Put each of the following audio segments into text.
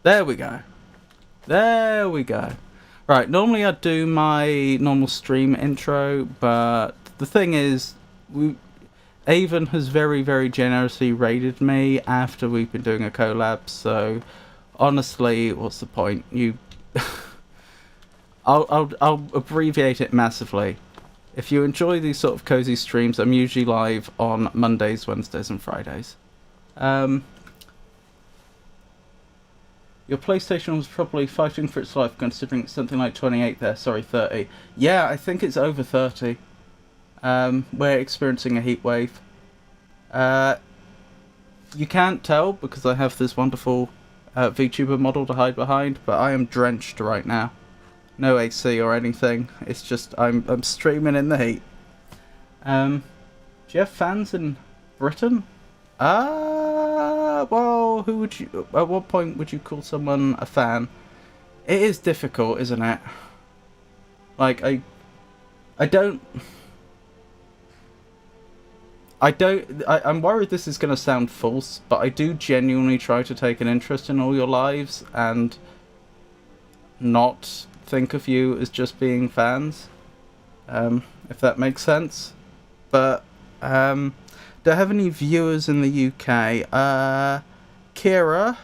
There we go. There we go. Right, normally I'd do my normal stream intro, but the thing is, Avon has very, very generously raided me after we've been doing a collab, so honestly, what's the point? I'll abbreviate it massively. If you enjoy these sort of cozy streams, I'm usually live on Mondays, Wednesdays, and Fridays. Your PlayStation was probably fighting for its life, considering it's something like 28 there. Sorry, 30. Yeah, I think it's over 30. We're experiencing a heat wave. You can't tell because I have this wonderful VTuber model to hide behind, but I am drenched right now. No AC or anything. It's just I'm streaming in the heat. Do you have fans in Britain? Well, who would you? At what point would you call someone a fan? It is difficult, isn't it? Like I'm worried this is going to sound false, but I do genuinely try to take an interest in all your lives and not think of you as just being fans, if that makes sense. But do I have any viewers in the UK? Kira,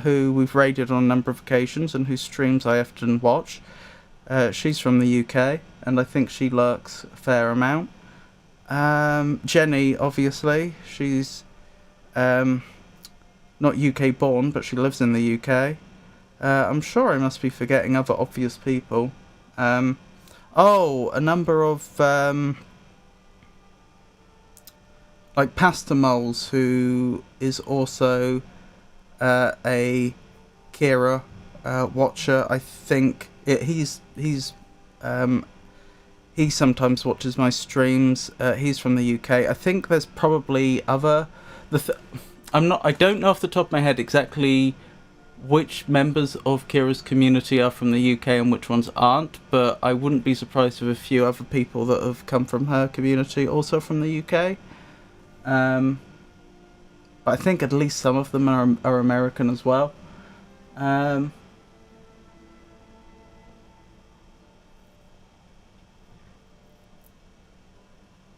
who we've raided on a number of occasions and whose streams I often watch. She's from the UK, and I think she lurks a fair amount. Jenny, obviously, she's not UK born, but she lives in the UK. I'm sure I must be forgetting other obvious people. A number of like Pastor Moles, who is also a Kira watcher. I think he sometimes watches my streams. He's from the UK. I think there's probably other. I don't know off the top of my head exactly which members of Kira's community are from the UK and which ones aren't, but I wouldn't be surprised if a few other people that have come from her community also from the UK. But I think at least some of them are American as well.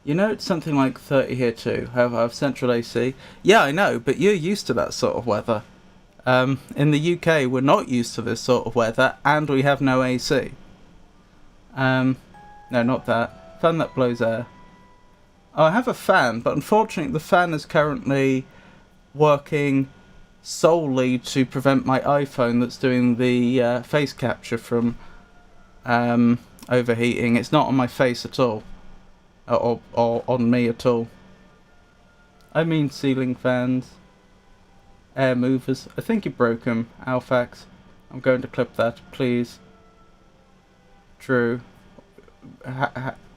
You know, it's something like 30 here too. However, I have central AC. Yeah, I know, but you're used to that sort of weather. In the UK, we're not used to this sort of weather, and we have no AC. No, not that. Fan that blows air. Oh, I have a fan, but unfortunately the fan is currently working solely to prevent my iPhone that's doing the face capture from overheating. It's not on my face at all. Or on me at all. I mean ceiling fans. Air movers. I think you broke them, Alfax. I'm going to clip that, please. True.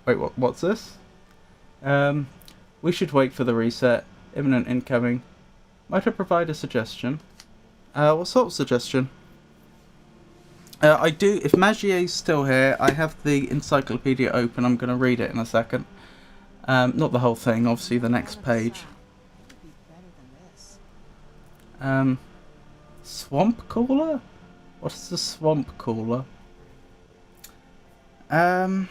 Wait, what's this? We should wait for the reset. Imminent incoming. Might I provide a suggestion? What sort of suggestion? I do. If Magier's still here, I have the encyclopedia open. I'm going to read it in a second. Not the whole thing, obviously the next page. Swamp cooler? What is the swamp cooler? What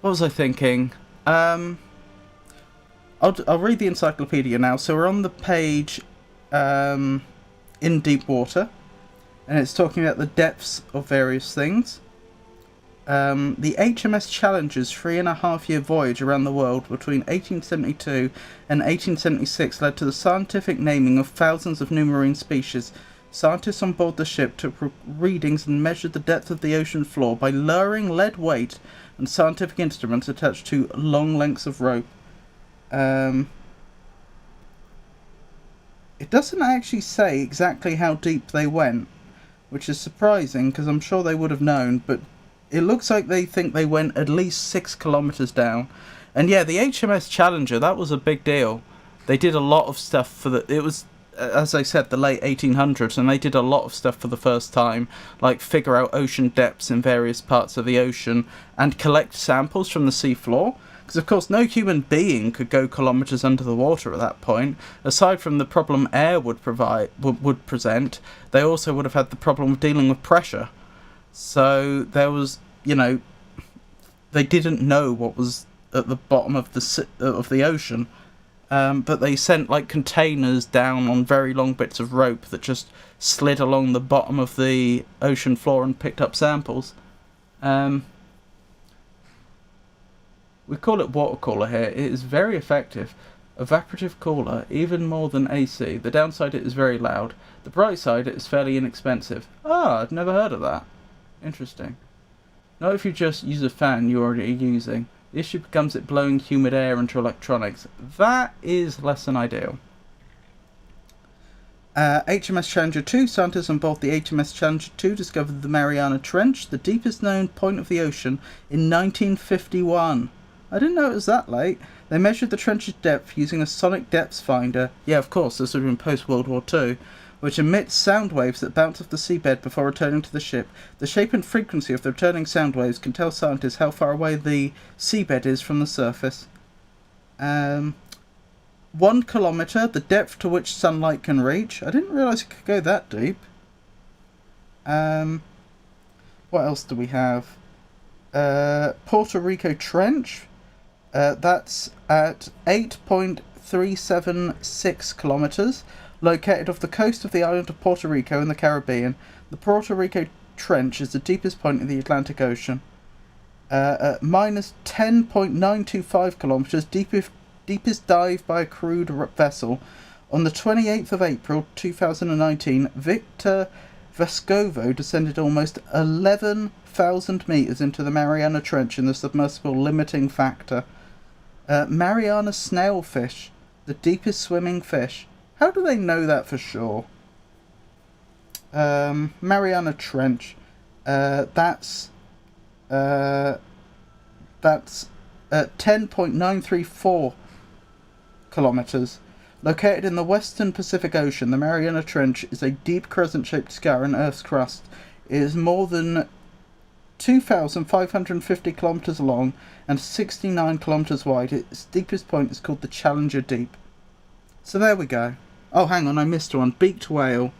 was I thinking? I'll read the encyclopedia now. So we're on the page in deep water, and it's talking about the depths of various things. The HMS Challenger's 3.5-year voyage around the world between 1872 and 1876 led to the scientific naming of thousands of new marine species. Scientists on board the ship took readings and measured the depth of the ocean floor by lowering lead weight and scientific instruments attached to long lengths of rope. It doesn't actually say exactly how deep they went, which is surprising because I'm sure they would have known, but it looks like they think they went at least 6 kilometers down. And yeah, the HMS Challenger, that was a big deal. They did a lot of stuff for it was, as I said, the late 1800s, and they did a lot of stuff for the first time, like figure out ocean depths in various parts of the ocean and collect samples from the sea floor Because, of course, no human being could go kilometres under the water at that point. Aside from the problem air would present, they also would have had the problem of dealing with pressure. So there was, you know, they didn't know what was at the bottom of the ocean. But they sent like containers down on very long bits of rope that just slid along the bottom of the ocean floor and picked up samples. We call it water cooler here. It is very effective. Evaporative cooler, even more than AC. The downside, it is very loud. The bright side, it is fairly inexpensive. Ah, I've never heard of that. Interesting. Not if you just use a fan you're already using. The issue becomes it blowing humid air into electronics. That is less than ideal. HMS Challenger 2. Scientists on board the HMS Challenger 2 discovered the Mariana Trench, the deepest known point of the ocean, in 1951. I didn't know it was that late. They measured the trench's depth using a sonic depth finder. Yeah, of course, this would have been post-World War II, which emits sound waves that bounce off the seabed before returning to the ship. The shape and frequency of the returning sound waves can tell scientists how far away the seabed is from the surface. 1 kilometre, the depth to which sunlight can reach. I didn't realise it could go that deep. What else do we have? Puerto Rico Trench. That's at 8.376 kilometres. Located off the coast of the island of Puerto Rico in the Caribbean, the Puerto Rico Trench is the deepest point in the Atlantic Ocean. At minus 10.925 kilometres, deepest dive by a crewed vessel. On the 28th of April 2019, Victor Vescovo descended almost 11,000 metres into the Mariana Trench in the submersible limiting factor. Mariana snailfish, the deepest swimming fish. How do they know that for sure? Mariana Trench. That's at 10.934 kilometres. Located in the western Pacific Ocean, the Mariana Trench is a deep crescent-shaped scar in Earth's crust. It is more than 2,550 kilometres long and 69 kilometres wide. Its deepest point is called the Challenger Deep. So there we go. Oh, hang on, I missed one. Beaked whale,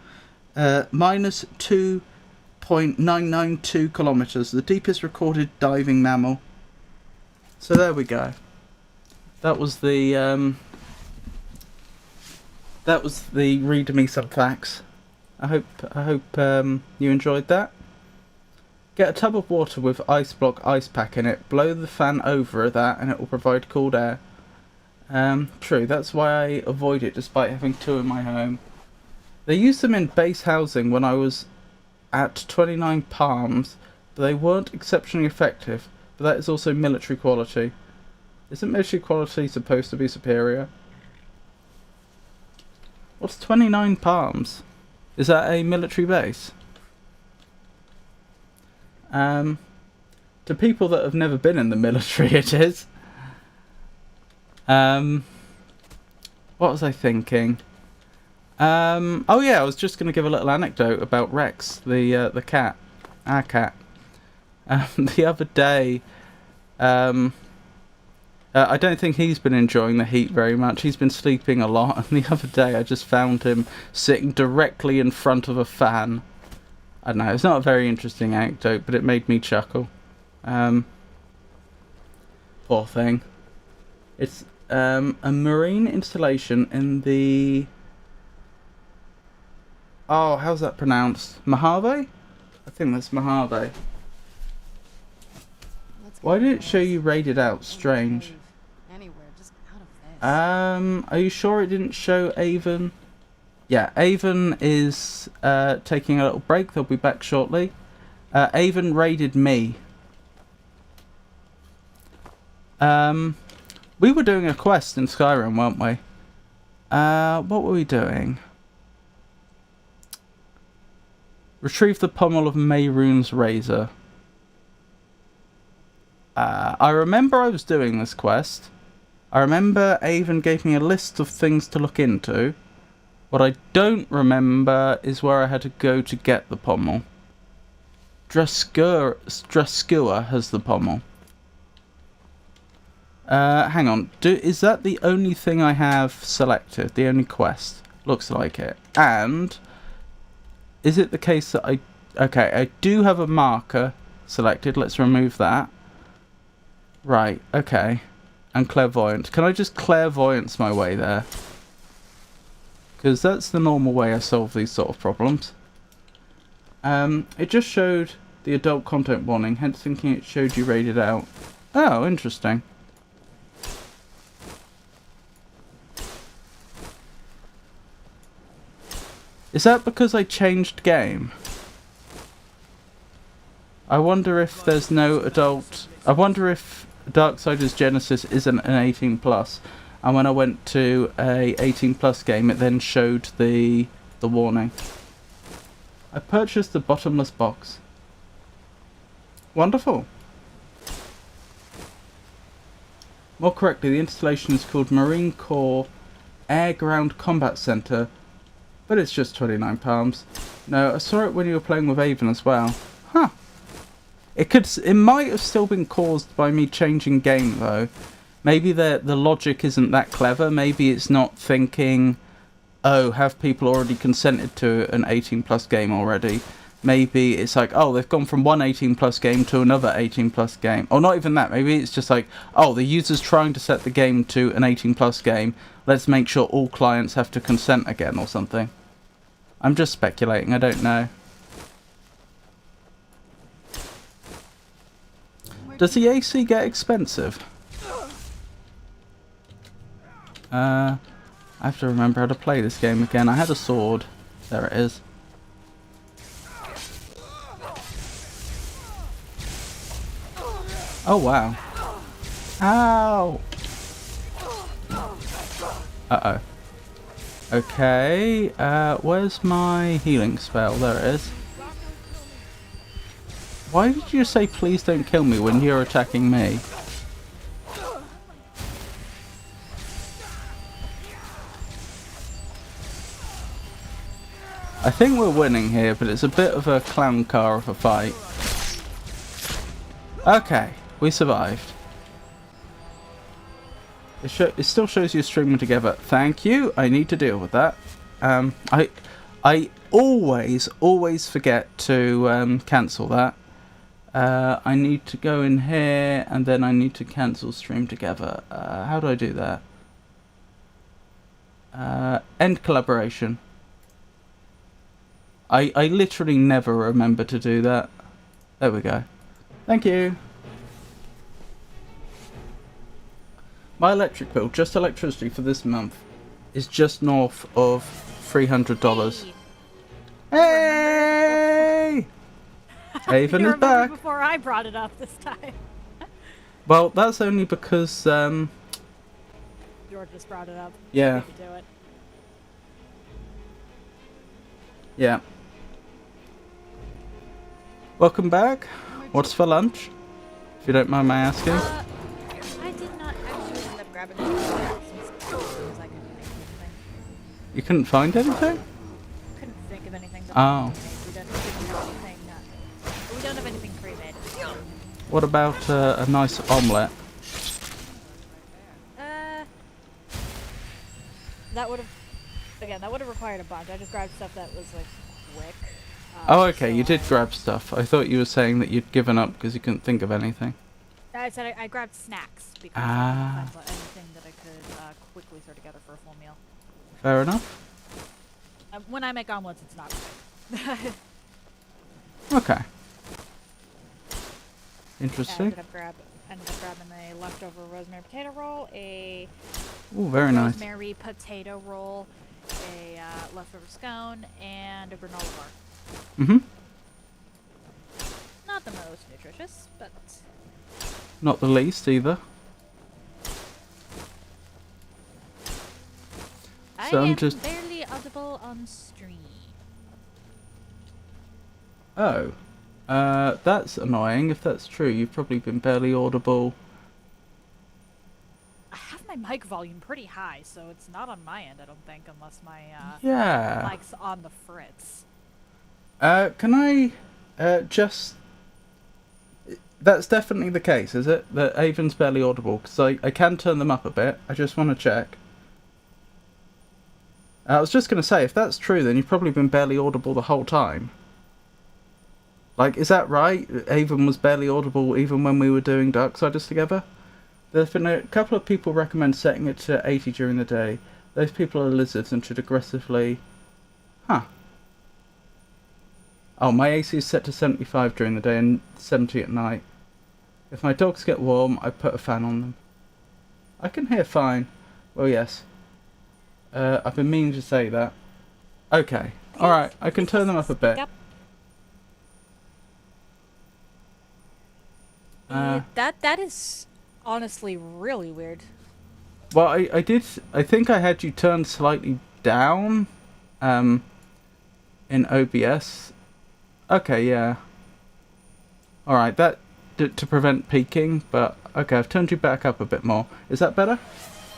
minus 2.992 kilometres, the deepest recorded diving mammal. So there we go. That was the read me some facts. I hope you enjoyed that. Get a tub of water with ice block ice pack in it. Blow the fan over that, and it will provide cooled air. True, that's why I avoid it despite having 2 in my home. They used them in base housing when I was at 29 Palms, but they weren't exceptionally effective, but that is also military quality. Isn't military quality supposed to be superior? What's 29 Palms? Is that a military base? To people that have never been in the military, it is. What was I thinking? Oh yeah, I was just going to give a little anecdote about Rex, the cat, our cat. The other day, I don't think he's been enjoying the heat very much. He's been sleeping a lot, and the other day I just found him sitting directly in front of a fan. I don't know, it's not a very interesting anecdote, but it made me chuckle. Poor thing. It's a marine installation in the... Oh, how's that pronounced? Mojave? I think that's Mojave. Why did it show you rated out? Strange. Are you sure it didn't show Avon? Yeah, Avon is taking a little break. They'll be back shortly. Avon raided me. We were doing a quest in Skyrim, weren't we? What were we doing? Retrieve the pommel of Mehrunes' razor. I remember I was doing this quest. I remember Avon gave me a list of things to look into. What I don't remember is where I had to go to get the pommel. Draskua has the pommel. Hang on. Is that the only thing I have selected? The only quest? Looks like it. And is it the case that I... Okay, I do have a marker selected. Let's remove that. Right, okay. And clairvoyant. Can I just clairvoyance my way there? Because that's the normal way I solve these sort of problems. It just showed the adult content warning, hence thinking it showed you rated out. Oh, interesting. Is that because I changed game? I wonder if there's no adult... I wonder if Darksiders Genesis isn't an 18 plus, and when I went to a 18 plus game, it then showed the warning. I purchased the bottomless box. Wonderful. More correctly, the installation is called Marine Corps Air Ground Combat Center, but it's just £29. No, I saw it when you were playing with Avon as well. Huh. It might have still been caused by me changing game though. Maybe the logic isn't that clever. Maybe it's not thinking, oh, have people already consented to an 18 plus game already? Maybe it's like, oh, they've gone from one 18 plus game to another 18 plus game. Or not even that. Maybe it's just like, oh, the user's trying to set the game to an 18 plus game. Let's make sure all clients have to consent again or something. I'm just speculating. I don't know. Does the AC get expensive? I have to remember how to play this game again. I had a sword. There it is. Oh wow. Ow! Uh-oh. Okay, where's my healing spell? There it is. Why did you say please don't kill me when you're attacking me? I think we're winning here, but it's a bit of a clown car of a fight. Okay, we survived. It still shows you streaming together. Thank you. I need to deal with that. I always forget to cancel that. I need to go in here and then I need to cancel stream together. How do I do that? End collaboration. I literally never remember to do that. There we go. Thank you. My electric bill, just electricity for this month, is just north of $300. Hey! Avon is back. Before I brought it up this time. Well, that's only because George just brought it up. Yeah. Do it. Yeah. Welcome back. What's for lunch? If you don't mind my asking. I did not actually end up grabbing it because I couldn't think of anything. You couldn't find anything? Couldn't think of anything. Oh. We don't have anything pre-made. What about a nice omelette? That would have required a bunch. I just grabbed stuff that was like quick. Oh, okay, you did grab stuff. I thought you were saying that you'd given up because you couldn't think of anything. I said I grabbed snacks because I couldn't find anything that I could quickly throw together for a full meal. Fair enough. When I make omelets, it's not quick. Okay. Interesting. I ended up grabbing a leftover rosemary potato roll, a Oh, very nice. rosemary potato roll, a leftover scone, and a granola bar. Mm-hmm. Not the most nutritious, but... Not the least, either. So I'm just... barely audible on stream. Oh. That's annoying. If that's true, you've probably been barely audible. I have my mic volume pretty high, so it's not on my end, I don't think, unless my Yeah. mic's on the fritz. Can I just... That's definitely the case, is it? That Avon's barely audible, because I can turn them up a bit. I just want to check. I was just going to say, if that's true, then you've probably been barely audible the whole time. Like, is that right? Avon was barely audible even when we were doing Darksiders together? There's been a couple of people recommend setting it to 80 during the day. Those people are lizards and should aggressively... Huh. Oh, my AC is set to 75 during the day and 70 at night. If my dogs get warm, I put a fan on them. I can hear fine. Well, yes. I've been meaning to say that. Okay. Alright, I can turn them up a bit. That is honestly really weird. Well, I think I had you turned slightly down, in OBS. Okay, yeah. Alright, that to prevent peaking, but okay, I've turned you back up a bit more. Is that better?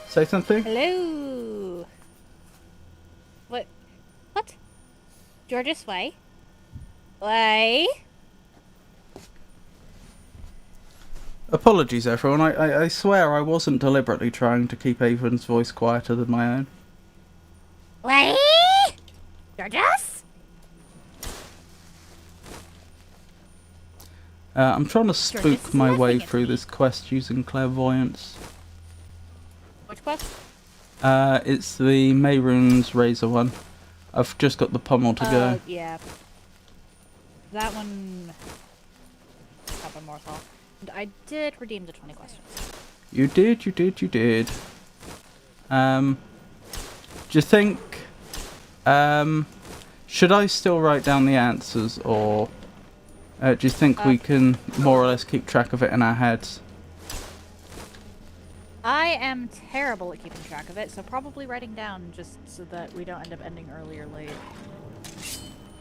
Say something? Hello. What? George's way? Why? Apologies, everyone. I swear I wasn't deliberately trying to keep Avon's voice quieter than my own. Why? Georges? I'm trying to spook my way laughing at through me. this quest using clairvoyance. Which quest? It's the Mayrune's Razor one. I've just got the pommel to go. Yeah. That one... Couple more so. And I did redeem the 20 questions. You did. Do you think... should I still write down the answers, or... do you think we can more or less keep track of it in our heads? I am terrible at keeping track of it, so probably writing down just so that we don't end up ending early or late.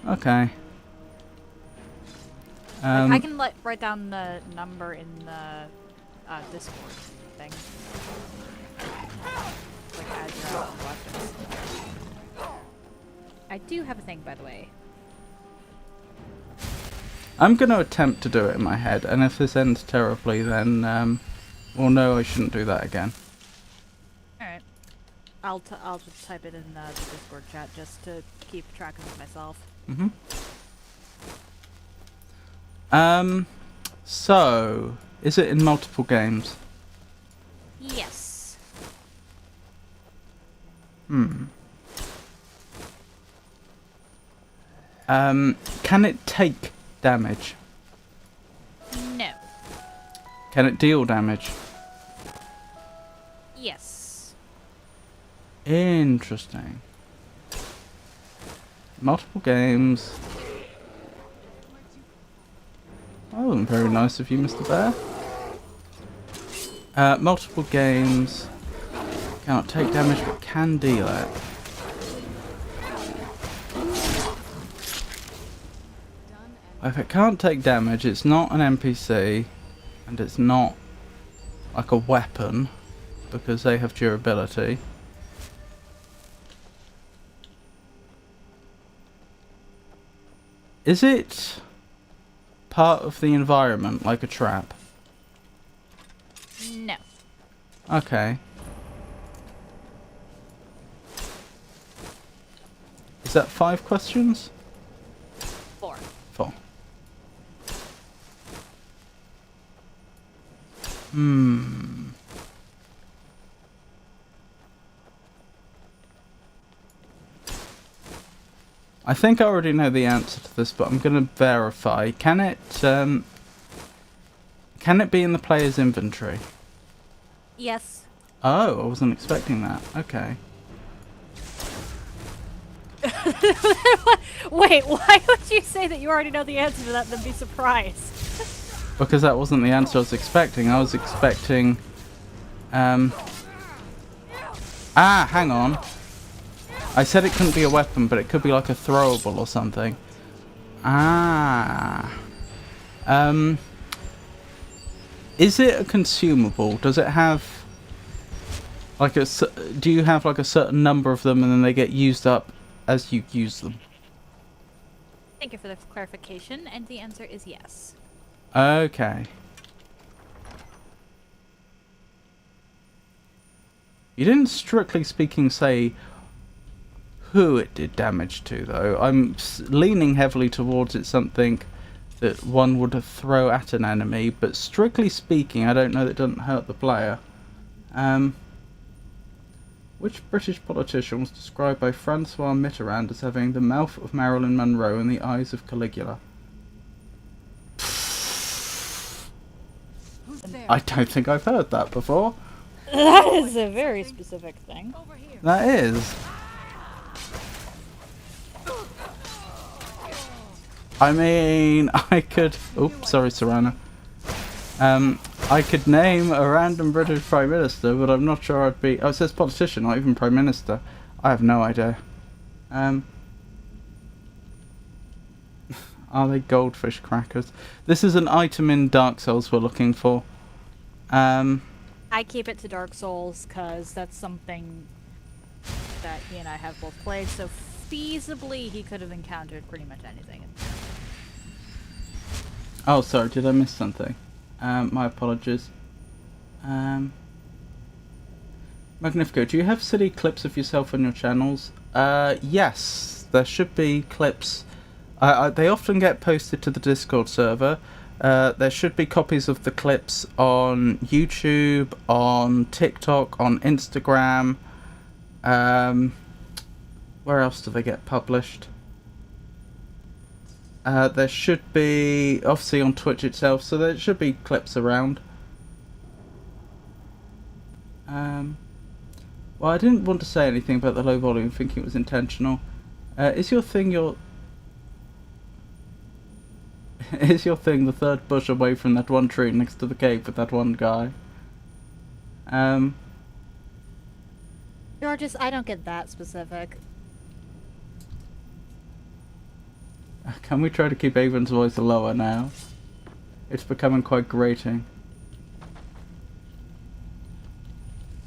Okay. Like, I can write down the number in the Discord thing. Like, as you're asking questions. I do have a thing, by the way. I'm going to attempt to do it in my head, and if this ends terribly, then, well, no, I shouldn't do that again. Alright. I'll just type it in the Discord chat just to keep track of it myself. So, is it in multiple games? Yes. Can it take damage? No. Can it deal damage? Yes. Interesting. Multiple games. Oh, very nice of you, Mr. Bear. Multiple games. Cannot take damage, but can deal it. If it can't take damage, it's not an NPC, and it's not like a weapon, because they have durability. Is it part of the environment, like a trap? No. Okay. Is that 5 questions? 4. 4. I think I already know the answer to this, but I'm going to verify. Can it be in the player's inventory? Yes. Oh, I wasn't expecting that. Okay. Wait, why would you say that you already know the answer to that and then be surprised? Because that wasn't the answer I was expecting. I was expecting... hang on. I said it couldn't be a weapon, but it could be like a throwable or something. Is it a consumable? Does it have... like a... do you have like a certain number of them and then they get used up as you use them? Thank you for the clarification, and the answer is yes. Okay. You didn't, strictly speaking, say who it did damage to, though. I'm leaning heavily towards it's something that one would throw at an enemy, but strictly speaking, I don't know that it doesn't hurt the player. Which British politician was described by Francois Mitterrand as having the mouth of Marilyn Monroe and the eyes of Caligula? I don't think I've heard that before. That is a very specific thing. That is. I mean, I could... Oops, sorry, Serrana. I could name a random British Prime Minister, but I'm not sure I'd be... Oh, it says politician, not even Prime Minister. I have no idea. Are they goldfish crackers? This is an item in Dark Souls we're looking for. I keep it to Dark Souls because that's something that he and I have both played, so feasibly he could have encountered pretty much anything. Oh, sorry, did I miss something? My apologies. Magnifico, do you have silly clips of yourself on your channels? Yes, there should be clips. They often get posted to the Discord server. There should be copies of the clips on YouTube, on TikTok, on Instagram. Where else do they get published? There should be, obviously, on Twitch itself, so there should be clips around. Well, I didn't want to say anything about the low volume, thinking it was intentional. Is your thing is your thing the third bush away from that one tree next to the cave with that one guy? Georges, I don't get that specific. Can we try to keep Avon's voice lower now? It's becoming quite grating.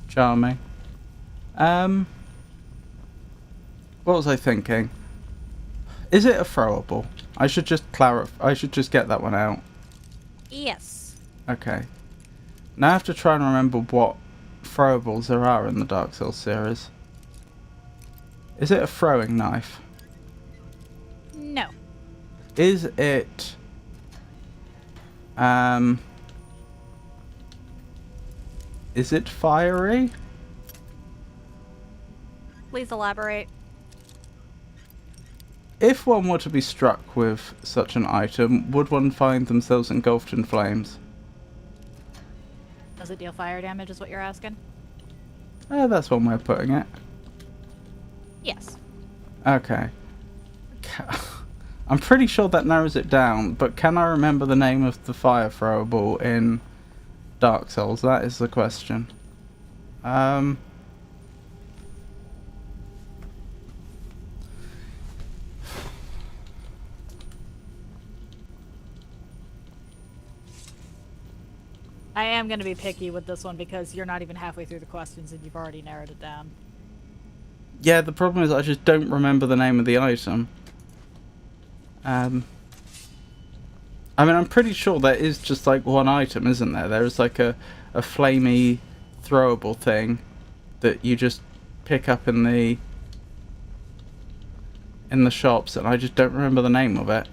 Charming. What was I thinking? Is it a throwable? I should just clarify. I should just get that one out. Yes. Okay. Now I have to try and remember what throwables there are in the Dark Souls series. Is it a throwing knife? No. Is it... Is it fiery? Please elaborate. If one were to be struck with such an item, would one find themselves engulfed in flames? Does it deal fire damage is what you're asking? That's one way of putting it. Yes. Okay. I'm pretty sure that narrows it down, but can I remember the name of the fire throwable in Dark Souls? That is the question. I am going to be picky with this one because you're not even halfway through the questions and you've already narrowed it down. Yeah, the problem is I just don't remember the name of the item. I mean, I'm pretty sure there is just like one item, isn't there? There is like a flamey throwable thing that you just pick up in the shops, and I just don't remember the name of it.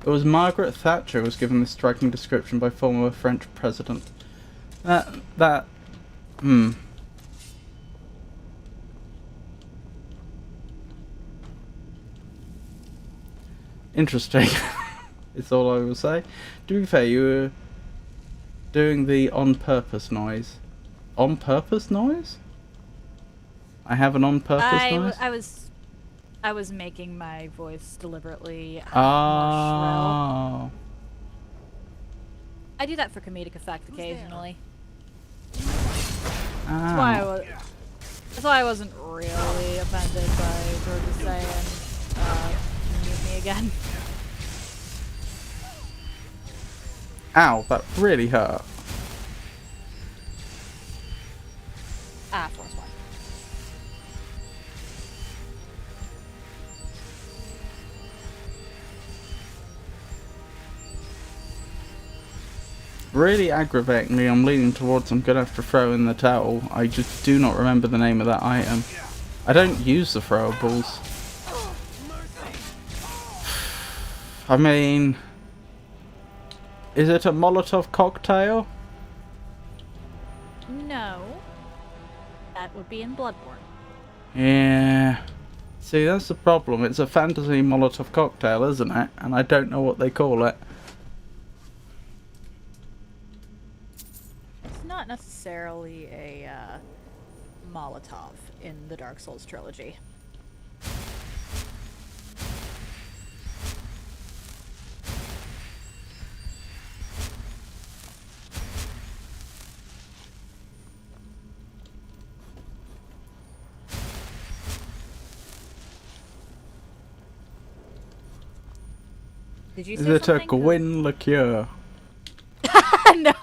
It was Margaret Thatcher was given this striking description by former French president. Interesting. It's all I will say. To be fair, you were doing the on-purpose noise. On-purpose noise? I have an on-purpose noise? I was making my voice deliberately more Oh. shrill. I do that for comedic effect occasionally. That's why I wasn't really offended by Georgia saying, mute me again. Ow, that really hurt. Force one. really aggravatingly, I'm leaning towards I'm gonna have to throw in the towel. I just do not remember the name of that item. I don't use the throwables. I mean, is it a Molotov cocktail? No. That would be in Bloodborne. Yeah. See, that's the problem. It's a fantasy Molotov cocktail, isn't it? And I don't know what they call it. It's not necessarily a Molotov in the Dark Souls trilogy. Did you Is say it a something? Gwyn liqueur? No.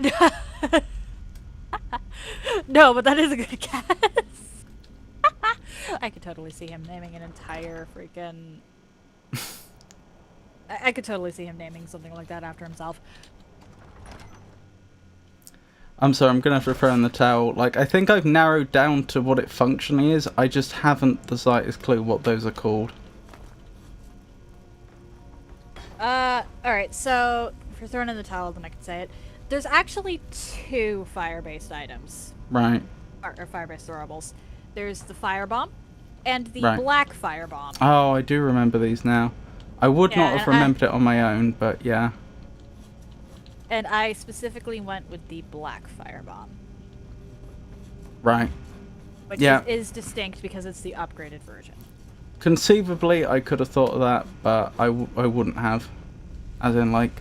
No. No, but that is a good guess. I could totally see him naming an entire freaking... I could totally see him naming something like that after himself. I'm sorry, I'm gonna have to throw in the towel. Like, I think I've narrowed down to what it functionally is. I just haven't the slightest clue what those are called. Alright, so if you're throwing in the towel, then I can say it. There's actually 2 fire-based items. Right. Or fire-based throwables. There's the firebomb and the Right. black firebomb. Oh, I do remember these now. I would Yeah, not have and remembered it on my own, but yeah. And I specifically went with the black firebomb. Right. Which Yeah. is distinct because it's the upgraded version. Conceivably, I could have thought of that, but I wouldn't have. As in, like,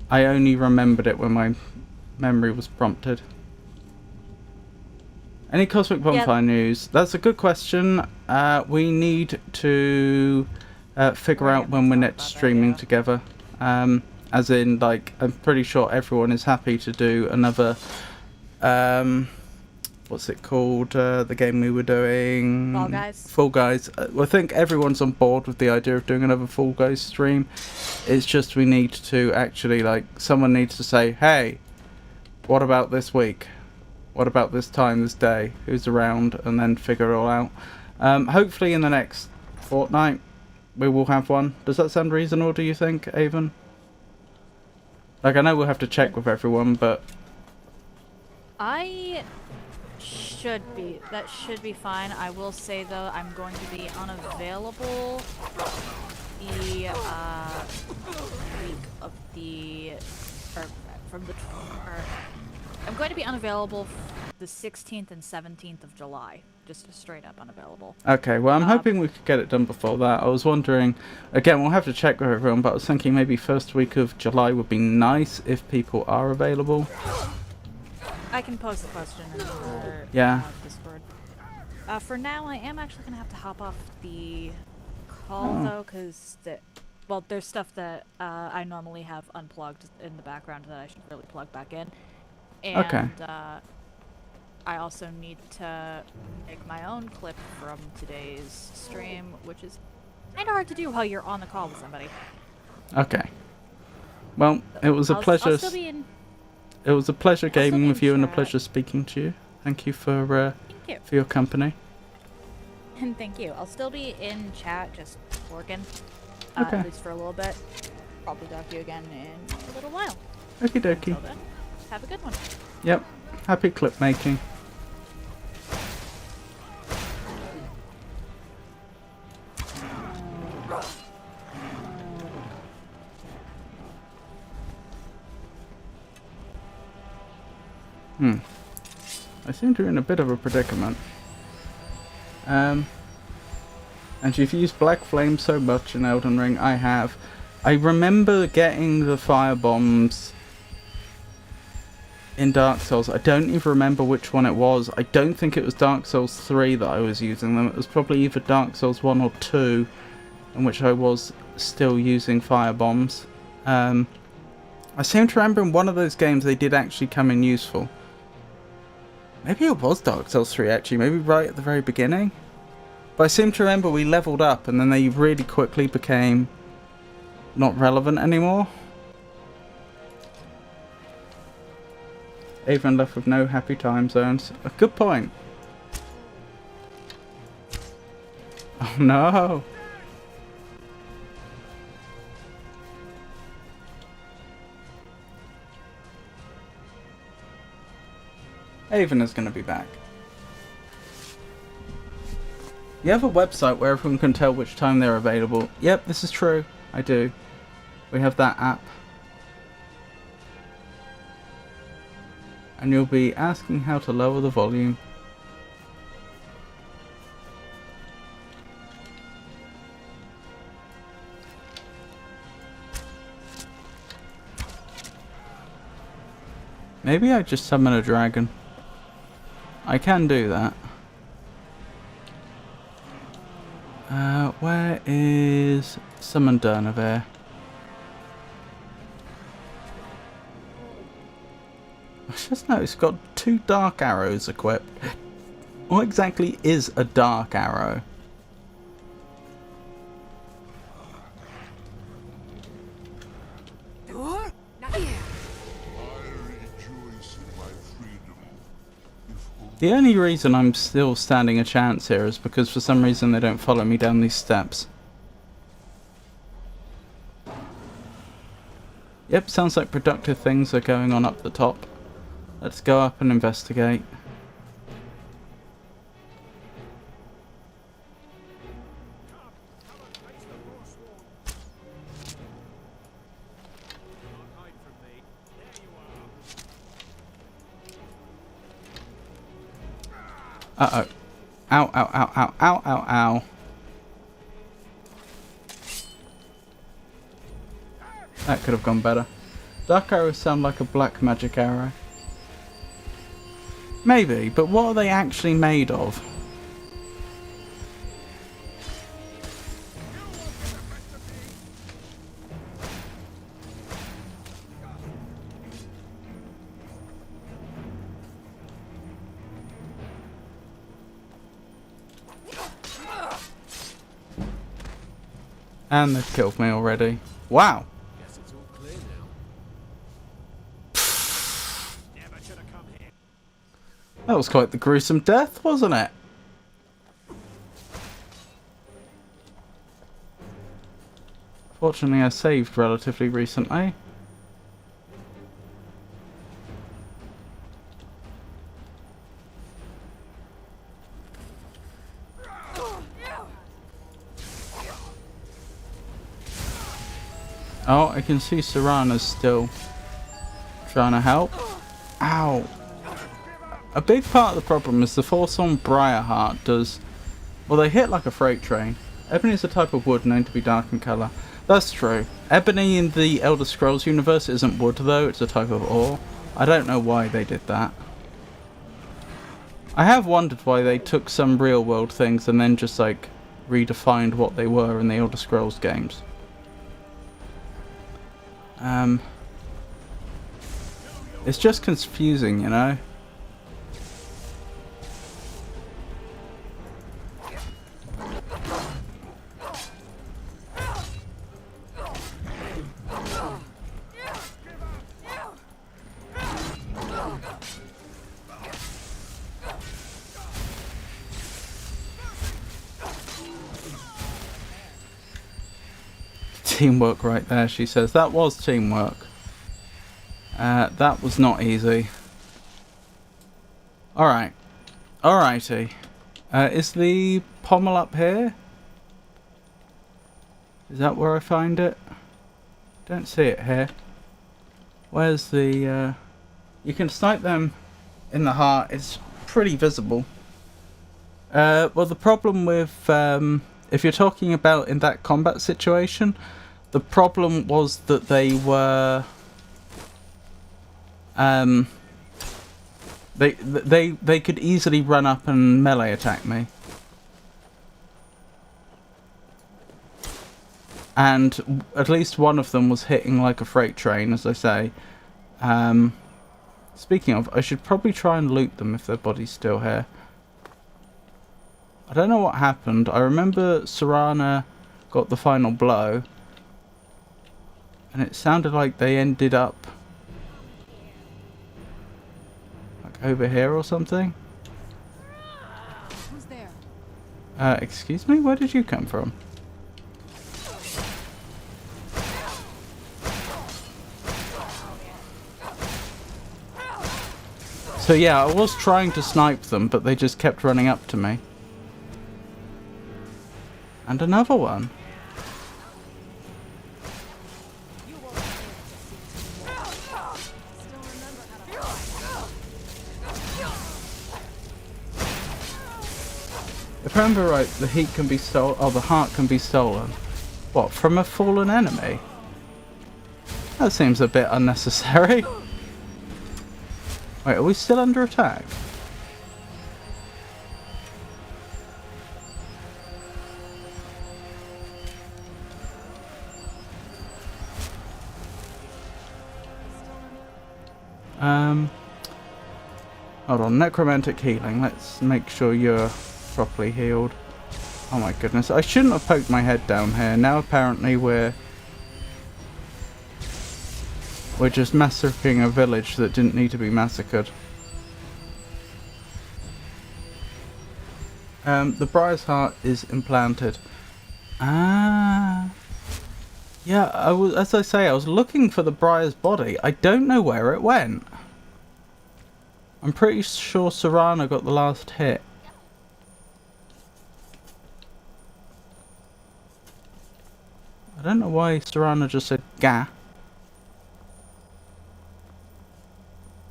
I only remembered it when my memory was prompted. Any Cosmic Bonfire news? That's a good question. We need to figure out when we're next streaming together. As in, like, I'm pretty sure everyone is happy to do another... what's it called? The game we were doing... Fall Guys? Fall Guys. I think everyone's on board with the idea of doing another Fall Guys stream. It's just we need to actually, like, someone needs to say, hey, what about this week? What about this time, this day? Who's around? And then figure it all out. Hopefully in the next fortnight, we will have one. Does that sound reasonable, do you think, Avon? Like, I know we'll have to check with everyone, but... That should be fine. I will say, though, I'm going to be unavailable the week of the... I'm going to be unavailable the 16th and 17th of July. Just straight up unavailable. Okay, well, I'm hoping we could get it done before that. I was wondering... Again, we'll have to check with everyone, but I was thinking maybe first week of July would be nice if people are available. I can pose the question in the Discord. For now, I am actually going to have to hop off the call, though, because there's stuff that I normally have unplugged in the background that I should really plug back in. And, okay. I also need to make my own clip from today's stream, which is kind of hard to do while you're on the call with somebody. Okay. Well, it was a pleasure. I'll still be in... It was a pleasure gaming with you and a chat. pleasure speaking to you. Thank you for your company. And thank you. I'll still be in chat, just working. Okay. At least for a little bit. Probably talk to you again in a little while. Okie dokie. Until then, have a good one. Yep. Happy clip making. I seem to be in a bit of a predicament. And you've used Black Flame so much in Elden Ring. I have. I remember getting the fire bombs in Dark Souls. I don't even remember which one it was. I don't think it was Dark Souls 3 that I was using them. It was probably either Dark Souls 1 or 2 in which I was still using fire bombs. I seem to remember in one of those games they did actually come in useful. Maybe it was Dark Souls 3 actually, maybe right at the very beginning. But I seem to remember we leveled up and then they really quickly became not relevant anymore. Avon left with no happy time zones. A good point. Oh no! Avon is going to be back. You have a website where everyone can tell which time they're available. Yep, this is true. I do. We have that app. And you'll be asking how to lower the volume. Maybe I just summon a dragon. I can do that. Where is Summon Dernaver? I just noticed it's got 2 dark arrows equipped. What exactly is a dark arrow? The only reason I'm still standing a chance here is because for some reason they don't follow me down these steps. Yep, sounds like productive things are going on up the top. Let's go up and investigate. Uh-oh. Ow, ow, ow, ow, ow, ow, ow. That could have gone better. Dark arrows sound like a black magic arrow. Maybe, but what are they actually made of? And they've killed me already. Wow. Guess it's all clear now. Never should have come here. That was quite the gruesome death, wasn't it? Fortunately, I saved relatively recently. Oh, I can see Serana's still trying to help. Ow. A big part of the problem is the force on Briarheart does... Well, they hit like a freight train. Ebony is a type of wood known to be dark in colour. That's true. Ebony in the Elder Scrolls universe isn't wood though, it's a type of ore. I don't know why they did that. I have wondered why they took some real world things and then just like redefined what they were in the Elder Scrolls games. It's just confusing, you know? Teamwork right there, she says. That was teamwork. That was not easy. Alright. Alrighty. Is the pommel up here? Is that where I find it? Don't see it here. Where's the... You can snipe them in the heart. It's pretty visible. Well, the problem with... if you're talking about in that combat situation... The problem was that they were... They could easily run up and melee attack me. And at least one of them was hitting like a freight train, as I say. Speaking of, I should probably try and loot them if their body's still here. I don't know what happened. I remember Serana got the final blow. And it sounded like they ended up over here or something. Who's there? Excuse me? Where did you come from? So yeah, I was trying to snipe them, but they just kept running up to me. And another one. If I remember right, the heat can be stolen, or the heart can be stolen. What, from a fallen enemy? That seems a bit unnecessary. Wait, are we still under attack? Hold on, necromantic healing. Let's make sure you're properly healed. Oh my goodness, I shouldn't have poked my head down here. Now apparently we're just massacring a village that didn't need to be massacred. The Briar's heart is implanted. Ah. Yeah, as I say, I was looking for the Briar's body. I don't know where it went. I'm pretty sure Serana got the last hit. I don't know why Serana just said gah.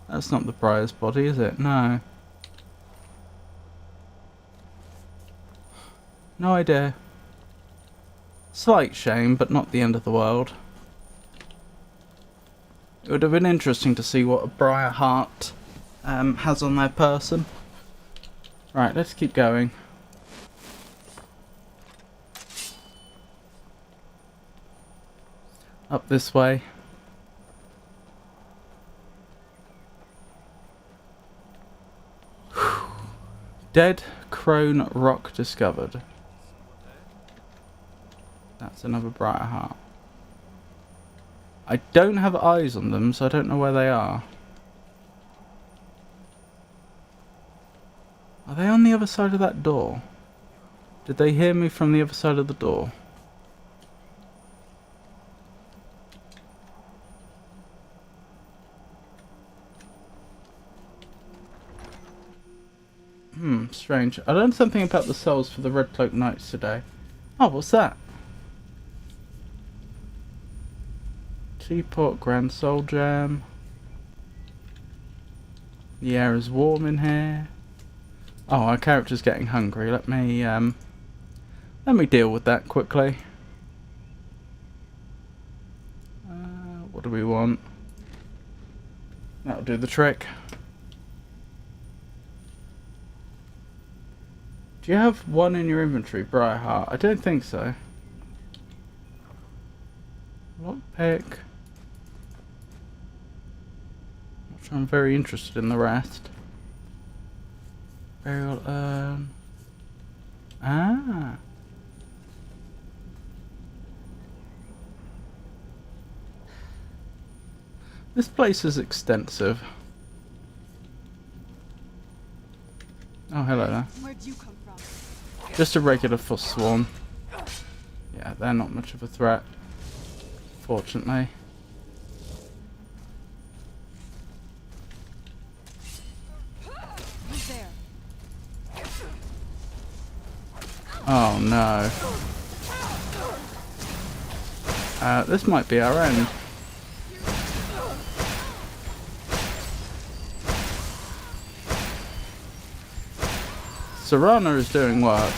That's not the Briar's body, is it? No. No idea. Slight shame, but not the end of the world. It would have been interesting to see what a Briar heart has on their person. Right, let's keep going. Up this way. Dead crone rock discovered. That's another Briar heart. I don't have eyes on them, so I don't know where they are. Are they on the other side of that door? Did they hear me from the other side of the door? Strange. I learned something about the souls for the Red Cloak Knights today. Oh, what's that? Teapot, Grand Soul Jam. The air is warm in here. Oh, our character's getting hungry. Let me deal with that quickly. What do we want? That'll do the trick. Do you have one in your inventory, Briarheart? I don't think so. Lockpick. Not sure I'm very interested in the rest. Burial urn. Ah. This place is extensive. Oh, hello there. Where'd you come from? Just a regular fuss swarm. Yeah, they're not much of a threat, fortunately. Who's there? Oh no. This might be our end. Serana is doing work.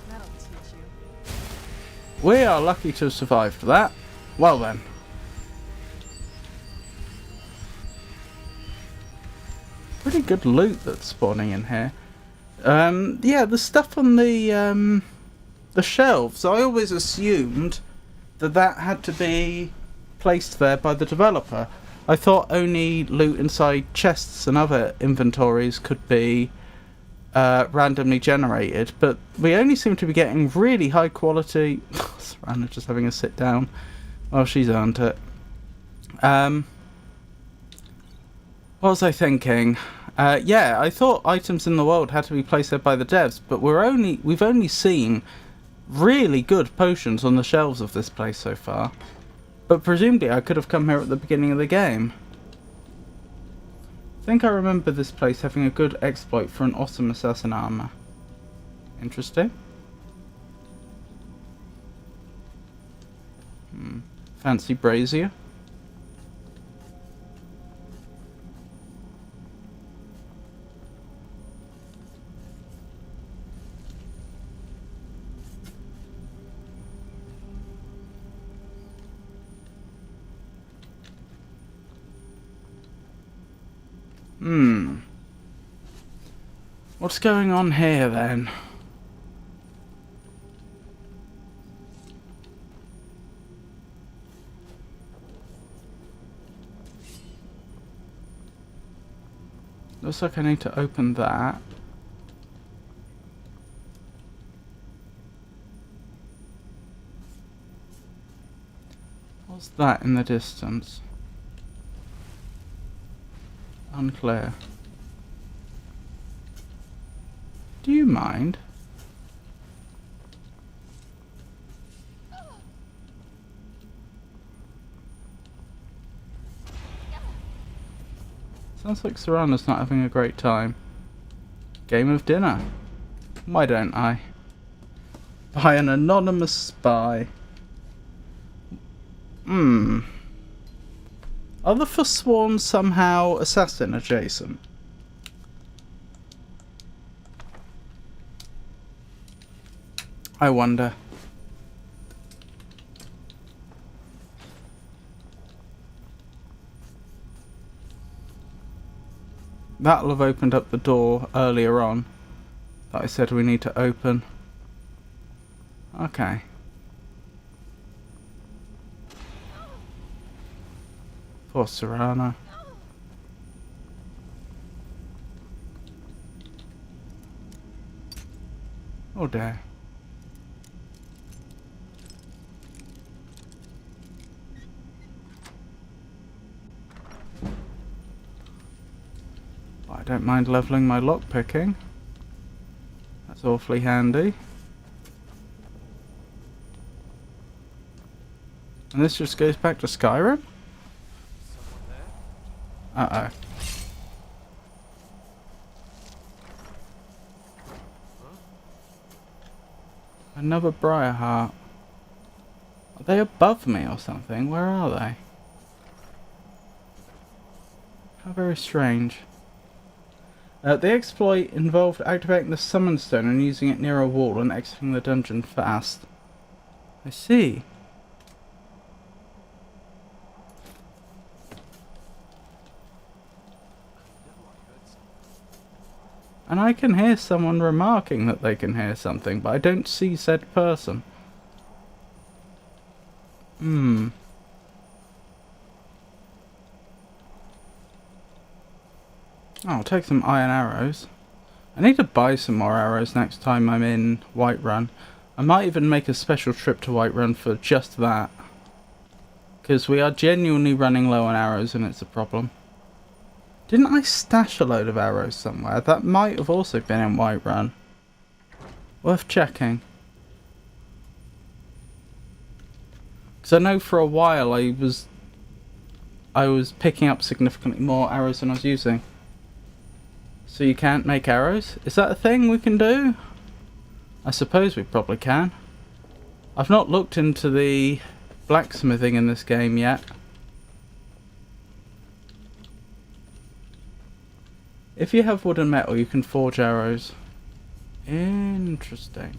That'll teach you. We are lucky to have survived that. Well then. Pretty good loot that's spawning in here. Yeah, the stuff on the shelves, I always assumed that had to be placed there by the developer. I thought only loot inside chests and other inventories could be randomly generated, but we only seem to be getting really high quality... Serana just having a sit down. Well, she's earned it. What was I thinking? Yeah, I thought items in the world had to be placed there by the devs, but we've only seen really good potions on the shelves of this place so far. But presumably I could have come here at the beginning of the game. I think I remember this place having a good exploit for an awesome assassin armor. Interesting. Fancy brazier. What's going on here then? Looks like I need to open that. What's that in the distance? Unclear. Do you mind? Sounds like Serrano's not having a great time. Game of dinner. Why don't I? By an anonymous spy. Are the Forsworn somehow assassin adjacent? I wonder. That'll have opened up the door earlier on that I said we need to open. Okay. Poor Serrano. Oh dear. I don't mind leveling my lockpicking. That's awfully handy. And this just goes back to Skyrim? Uh-oh. Another Briarheart. Are they above me or something? Where are they? How very strange. The exploit involved activating the summon stone and using it near a wall and exiting the dungeon fast. I see. And I can hear someone remarking that they can hear something, but I don't see said person. Oh, I'll take some iron arrows. I need to buy some more arrows next time I'm in Whiterun. I might even make a special trip to Whiterun for just that. Because we are genuinely running low on arrows and it's a problem. Didn't I stash a load of arrows somewhere? That might have also been in Whiterun. Worth checking. Because I know for a while I was picking up significantly more arrows than I was using. So you can't make arrows? Is that a thing we can do? I suppose we probably can. I've not looked into the blacksmithing in this game yet. If you have wood and metal, you can forge arrows. Interesting.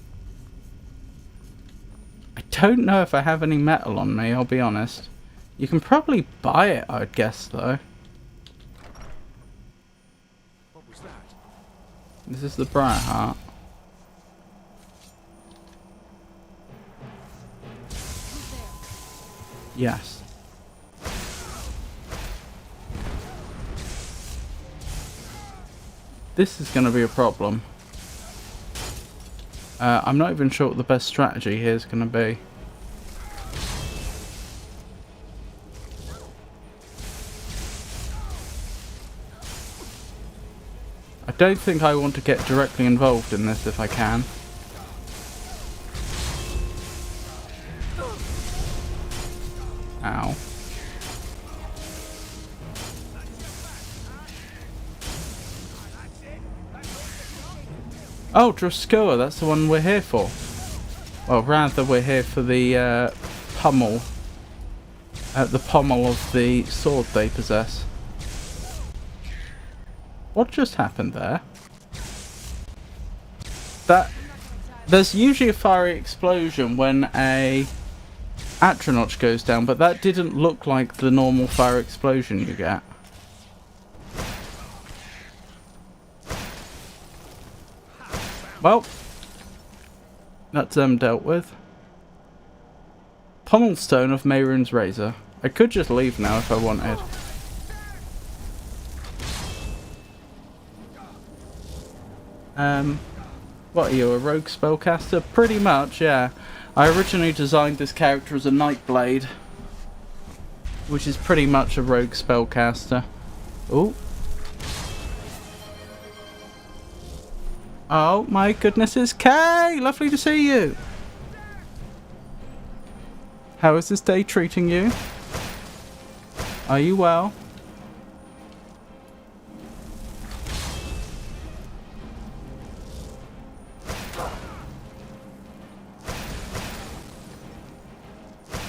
I don't know if I have any metal on me, I'll be honest. You can probably buy it, I'd guess, though. What was that? This is the Briarheart. Yes. This is going to be a problem. I'm not even sure what the best strategy here is going to be. I don't think I want to get directly involved in this if I can. Ow. Oh, Draskoa, that's the one we're here for. Well, rather we're here for the pommel. The pommel of the sword they possess. What just happened there? There's usually a fiery explosion when a Atronach goes down, but that didn't look like the normal fire explosion you get. Well, that's dealt with. Pommelstone of Mehrunes Razor. I could just leave now if I wanted. What are you, a rogue spellcaster? Pretty much, yeah. I originally designed this character as a Nightblade, which is pretty much a rogue spellcaster. Ooh. Oh my goodness, it's Kay! Lovely to see you! How is this day treating you? Are you well?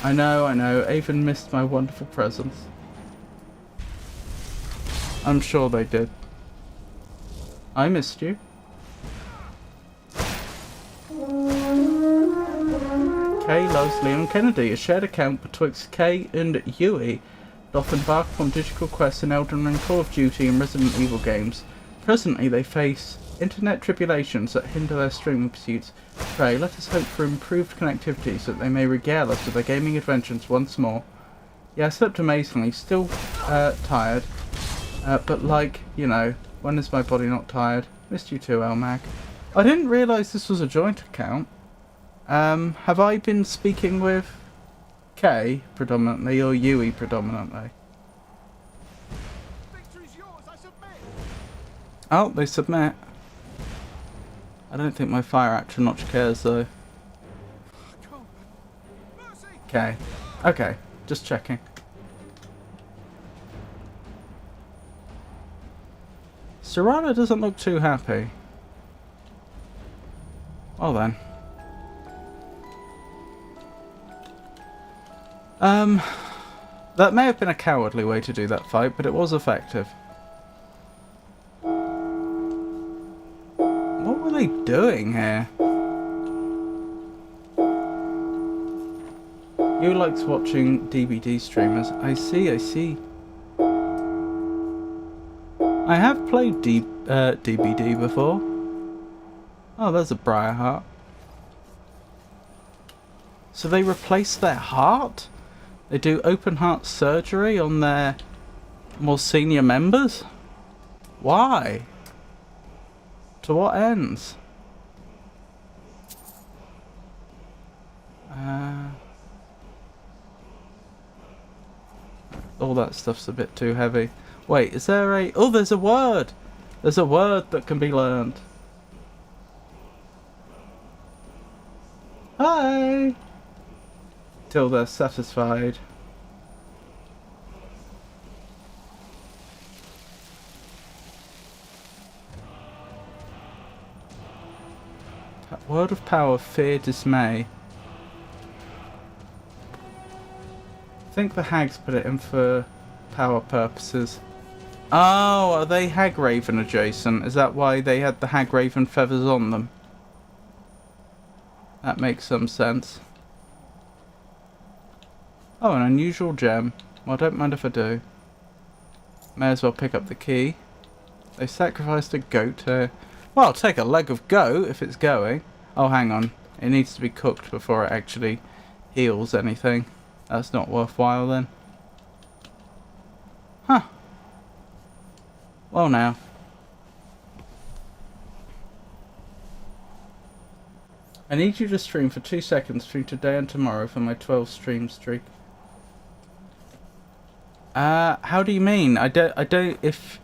I know, Avon missed my wonderful presence. I'm sure they did. I missed you. Kay loves Leon Kennedy. A shared account betwixt Kay and Yui doth embark upon digital quests in Elden Ring, Call of Duty and Resident Evil games. Presently they face internet tribulations that hinder their streaming pursuits. Pray, let us hope for improved connectivity so that they may regale us with their gaming adventures once more. Yeah, I slept amazingly, still tired, but like, you know, when is my body not tired? Missed you too, Elmag. I didn't realise this was a joint account. Have I been speaking with Kay predominantly or Yui predominantly? Victory's yours, I submit. Oh, they submit. I don't think my fire Atronach cares though. Okay. Okay, just checking. Serrano doesn't look too happy. Well then. That may have been a cowardly way to do that fight, but it was effective. What were they doing here? You likes watching DVD streamers. I see. I have played DBD before. Oh, there's a Briarheart. So they replaced their heart? They do open heart surgery on their more senior members? Why? To what ends? All that stuff's a bit too heavy. Wait, is there a... Oh, there's a word! There's a word that can be learned. Hi! Till they're satisfied. Word of power, fear, dismay. I think the hags put it in for power purposes. Oh, are they Hagraven adjacent? Is that why they had the Hagraven feathers on them? That makes some sense. Oh, an unusual gem. Well, don't mind if I do. May as well pick up the key. They sacrificed a goat here. Well, I'll take a leg of goat if it's going. Oh, hang on. It needs to be cooked before it actually heals anything. That's not worthwhile then. Huh. Well now. I need you to stream for 2 seconds between today and tomorrow for my 12 stream streak. How do you mean? I don't, if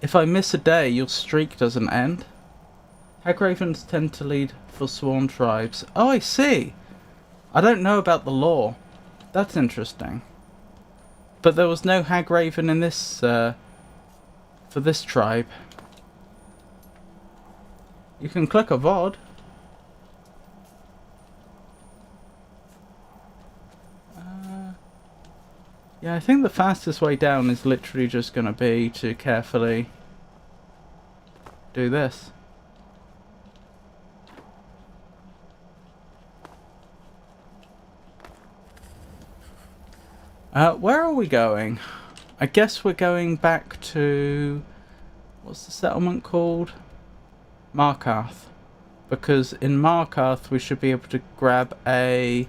If I miss a day, your streak doesn't end. Hagravens tend to lead forsworn tribes. Oh, I see. I don't know about the law. That's interesting. But there was no Hagraven in this, for this tribe. You can click a VOD. Yeah, I think the fastest way down is literally just going to be to carefully do this. Where are we going? I guess we're going back to... what's the settlement called? Markarth. Because in Markarth we should be able to grab a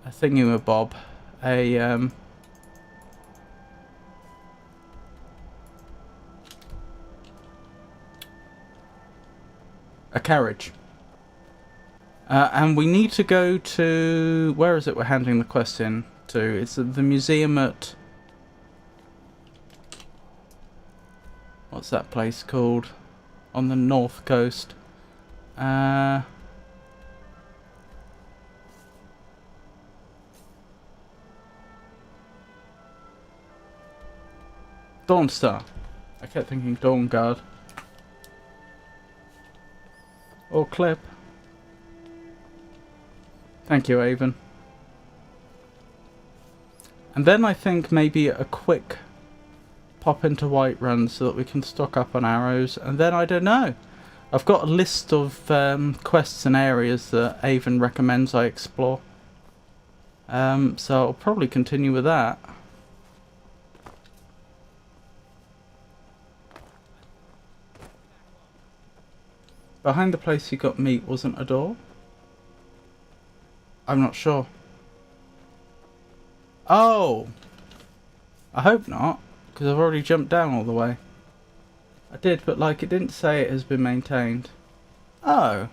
thingamabob. A carriage. And we need to go to... where is it we're handing the quest in to? It's the museum at... what's that place called? On the north coast. Dawnstar. I kept thinking Dawnguard. Or Clip. Thank you, Avon. And then I think maybe a quick pop into Whiterun so that we can stock up on arrows. And then I don't know. I've got a list of quests and areas that Avon recommends I explore. So I'll probably continue with that. Behind the place you got meat wasn't a door? I'm not sure. Oh! I hope not, because I've already jumped down all the way. I did, but like it didn't say it has been maintained. Oh.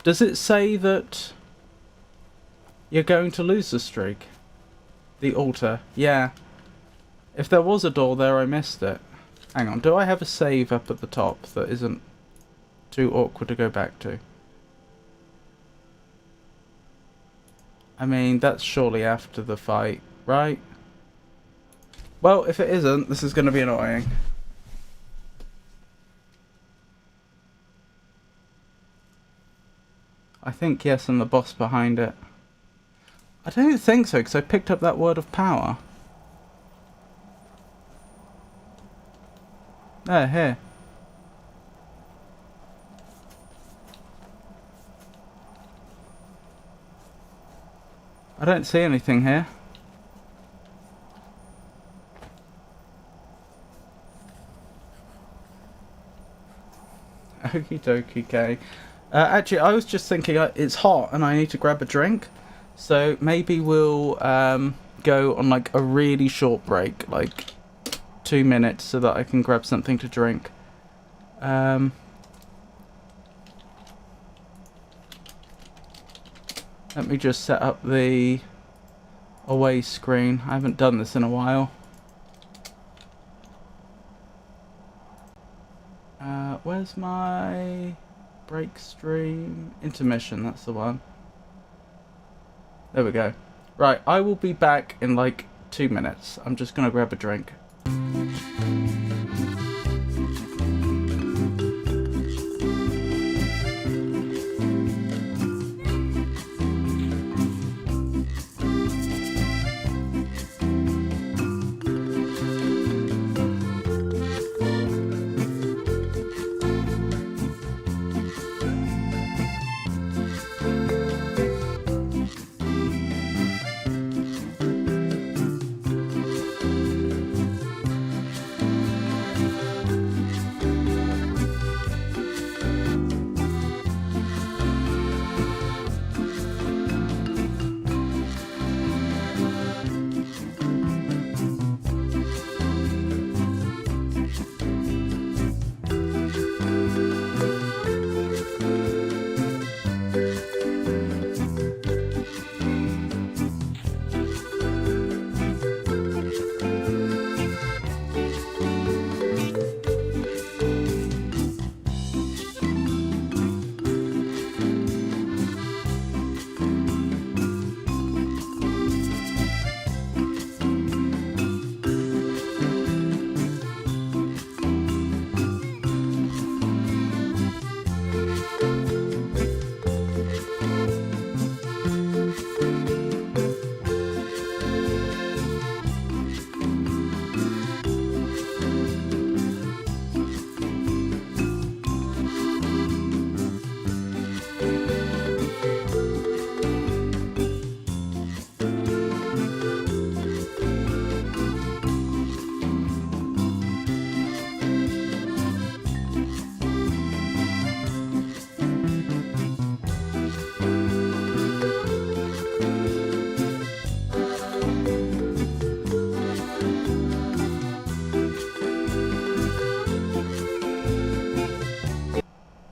Does it say that you're going to lose the streak? The altar? Yeah. If there was a door there, I missed it. Hang on, do I have a save up at the top that isn't too awkward to go back to? I mean, that's surely after the fight, right? Well, if it isn't, this is going to be annoying. I think yes, and the boss behind it. I don't think so, because I picked up that word of power. There, here. I don't see anything here. Okie dokie, okay. Actually, I was just thinking it's hot and I need to grab a drink. So maybe we'll go on like a really short break, like 2 minutes, so that I can grab something to drink. Let me just set up the away screen. I haven't done this in a while. Where's my break stream? Intermission, that's the one. There we go. Right, I will be back in like 2 minutes. I'm just gonna grab a drink.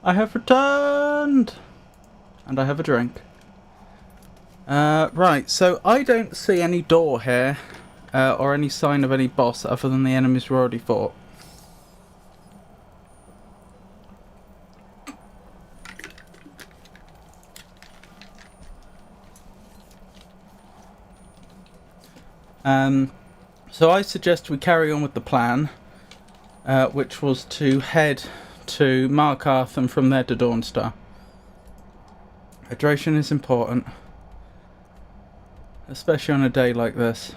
I have returned! And I have a drink. Right, so I don't see any door here, or any sign of any boss other than the enemies we already fought. So I suggest we carry on with the plan, which was to head to Markarth and from there to Dawnstar. Hydration is important, especially on a day like this.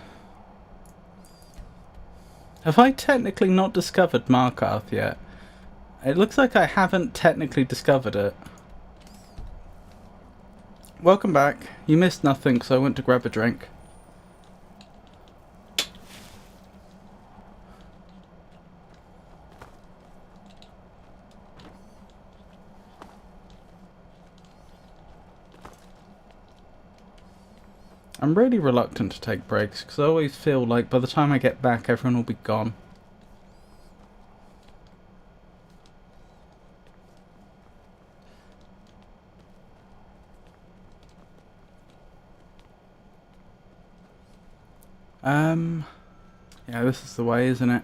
Have I technically not discovered Markarth yet? It looks like I haven't technically discovered it. Welcome back. You missed nothing, so I went to grab a drink. I'm really reluctant to take breaks because I always feel like by the time I get back everyone will be gone. Yeah, this is the way, isn't it?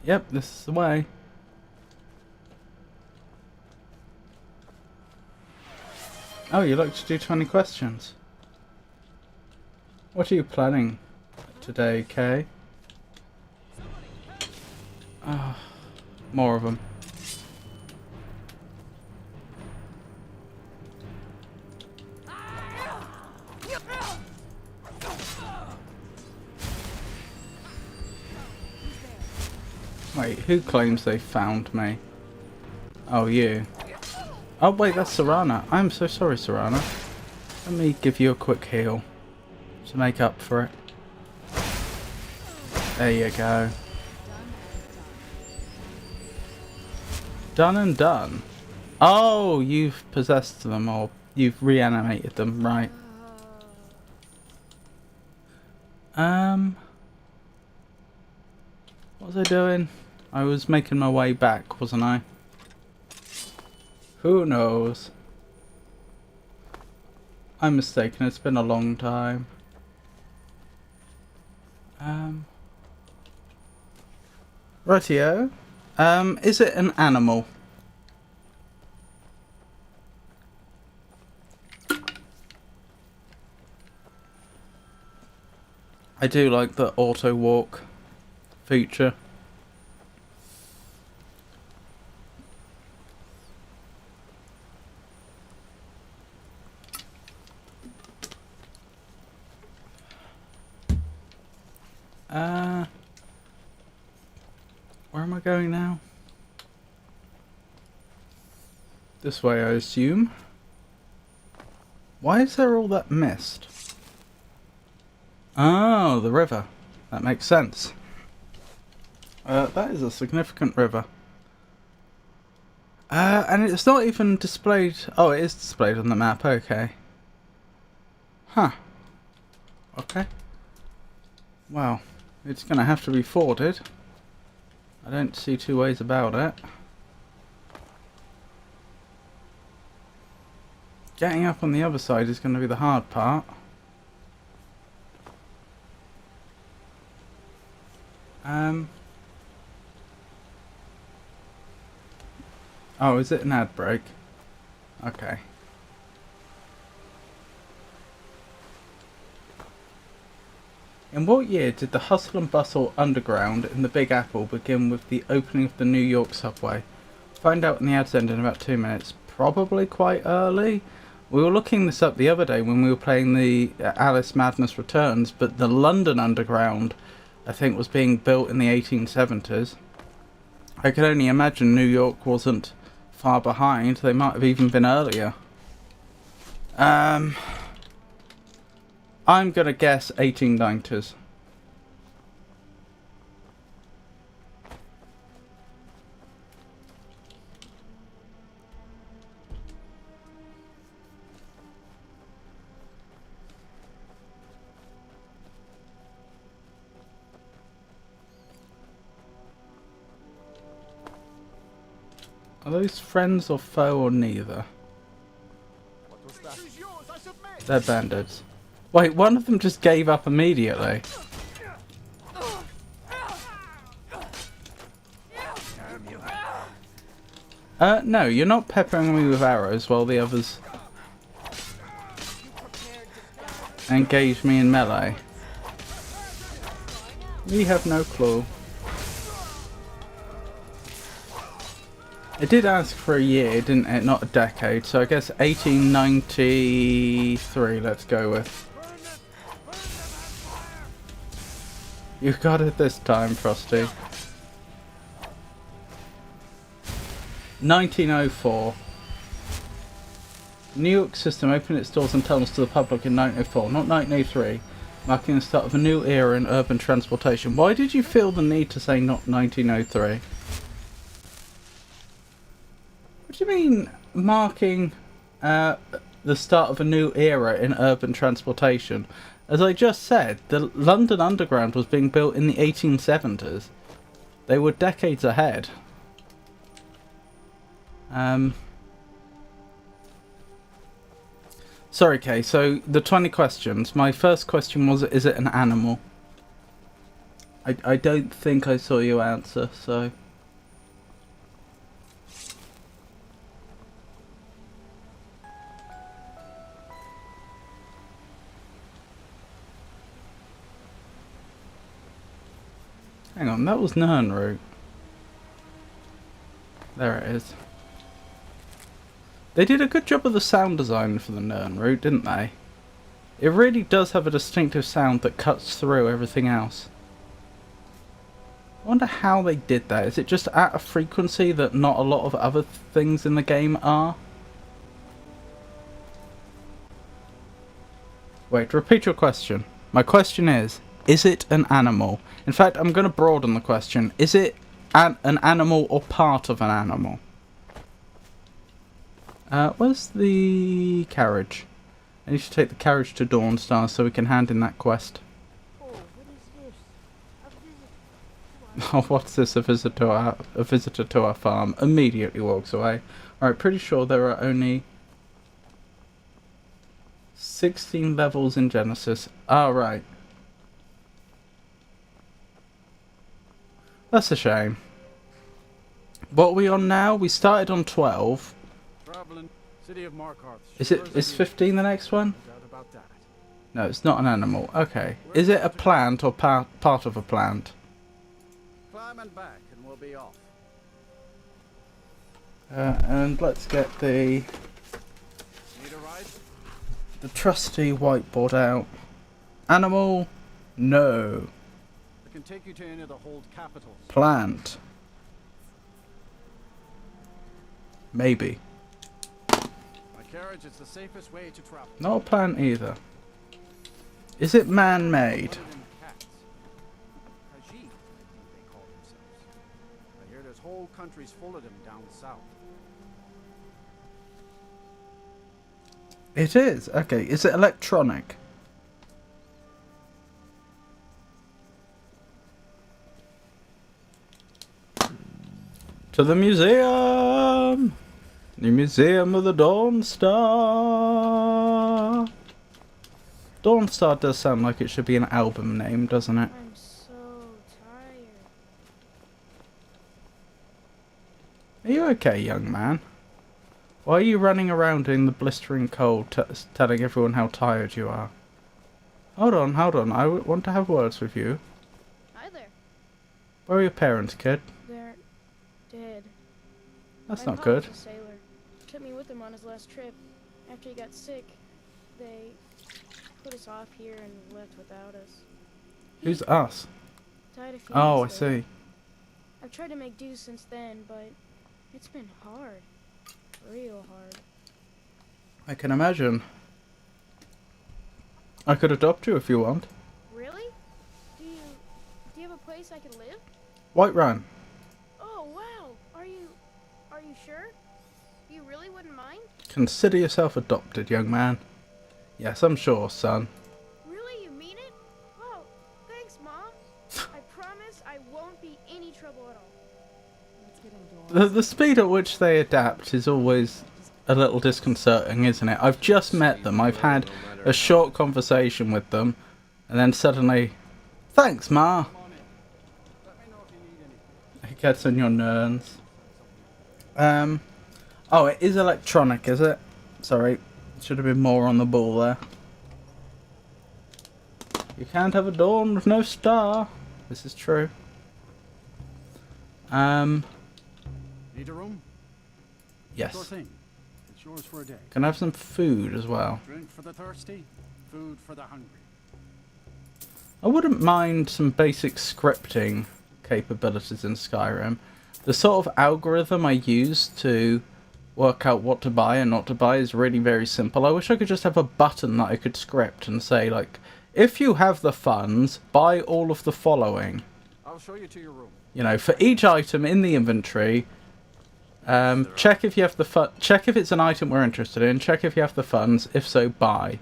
Yep, this is the way. Oh, you like to do 20 questions. What are you planning today, Kay? Oh, more of them. Wait, who claims they found me? Oh, you. Oh, wait, that's Serana. I'm so sorry, Serana. Let me give you a quick heal to make up for it. There you go. Done and done. Oh, you've possessed them or you've reanimated them, right. What was I doing? I was making my way back, wasn't I? Who knows? I'm mistaken, it's been a long time. Rightio. Is it an animal? I do like the auto walk feature. Where am I going now? This way, I assume. Why is there all that mist? Oh, the river. That makes sense. That is a significant river. And it's not even displayed... Oh, it is displayed on the map, okay. Huh. Okay. Well, it's going to have to be forded. I don't see two ways about it. Getting up on the other side is going to be the hard part. Oh, is it an ad break? Okay. In what year did the hustle and bustle underground in the Big Apple begin with the opening of the New York subway? Find out in the ads end in about 2 minutes. Probably quite early. We were looking this up the other day when we were playing the Alice Madness Returns, but the London Underground, I think, was being built in the 1870s. I can only imagine New York wasn't far behind. They might have even been earlier. I'm gonna guess 1890s. Are those friends or foe or neither? What was that? They're bandits. Wait, one of them just gave up immediately. No, you're not peppering me with arrows while the others engage me in melee. We have no clue. It did ask for a year, didn't it? Not a decade. So I guess 1893, let's go with. You got it this time, Frosty. 1904. New York system opened its doors and tunnels to the public in 1904, not 1903, marking the start of a new era in urban transportation. Why did you feel the need to say not 1903? What do you mean, marking the start of a new era in urban transportation? As I just said, the London Underground was being built in the 1870s. They were decades ahead. Sorry, Kay, so the 20 questions. My first question was, is it an animal? I don't think I saw you answer, so... Hang on, that was Nern route. There it is. They did a good job of the sound design for the Nern route, didn't they? It really does have a distinctive sound that cuts through everything else. I wonder how they did that. Is it just at a frequency that not a lot of other things in the game are? Wait, repeat your question. My question is it an animal? In fact, I'm going to broaden the question. Is it an animal or part of an animal? Where's the carriage? I need to take the carriage to Dawnstar so we can hand in that quest. Oh, what is this? Oh, what's this? A visitor to our farm. Immediately walks away. Alright, pretty sure there are only 16 levels in Genesis. Right. That's a shame. What are we on now? We started on 12. City of Markarth. Is 15 the next one? No, it's not an animal. Okay. Is it a plant or part of a plant? Climb and back and we'll be off. And let's get the Need a ride? trusty whiteboard out. Animal? No. I can take you to any of the hold capitals. Plant? Maybe. My carriage is the safest way to travel. Not a plant either. Is it man-made? Other than cats. Khajiit, I think they call themselves. I hear there's whole countries full of them down south. It is. Okay. Is it electronic? To the museum! The Museum of the Dawnstar! Dawnstar does sound like it should be an album name, doesn't it? I'm so tired. Are you okay, young man? Why are you running around in the blistering cold telling everyone how tired you are? Hold on. I want to have words with you. Hi there. Where are your parents, kid? They're dead. That's My not pop good. was a sailor. Took me with him on his last trip. After he got sick, they put us off here and left without us. Who's us? Died a few Oh, I months later. see. I've tried to make do since then, but it's been hard. Real hard. I can imagine. I could adopt you if you want. Really? Do you have a place I can live? Whiterun. Oh wow. Are you sure? You really wouldn't mind? Consider yourself adopted, young man. Yes, I'm sure, son. Really? You mean it? Oh, thanks, Mom. I promise I won't be any trouble at all. The speed at which they adapt is always a little disconcerting, isn't it? I've just met them, I've had a short conversation with them, and then suddenly, thanks, Ma! It gets on your nerves. Oh, it is electronic, is it? Sorry, should have been more on the ball there. You can't have a dawn with no star. This is true. Need a room? Yes. Sure thing. It's yours for a day. Can I have some food as well? Drink for the thirsty, food for the hungry. I wouldn't mind some basic scripting capabilities in Skyrim. The sort of algorithm I use to work out what to buy and not to buy is really very simple. I wish I could just have a button that I could script and say, like, if you have the funds, buy all of the following. I'll show you to your room. You know, for each item in the inventory, check if you have the check if it's an item we're interested in, check if you have the funds, if so, buy.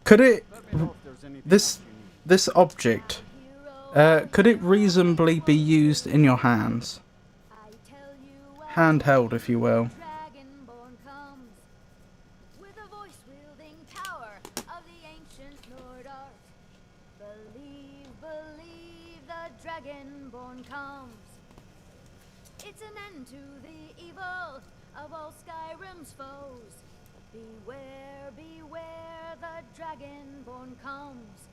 Could it, this object, could it reasonably be used in your hands? Handheld, if you will. It's an end to the evil of all Skyrim's foes. Beware, beware, the dragonborn comes.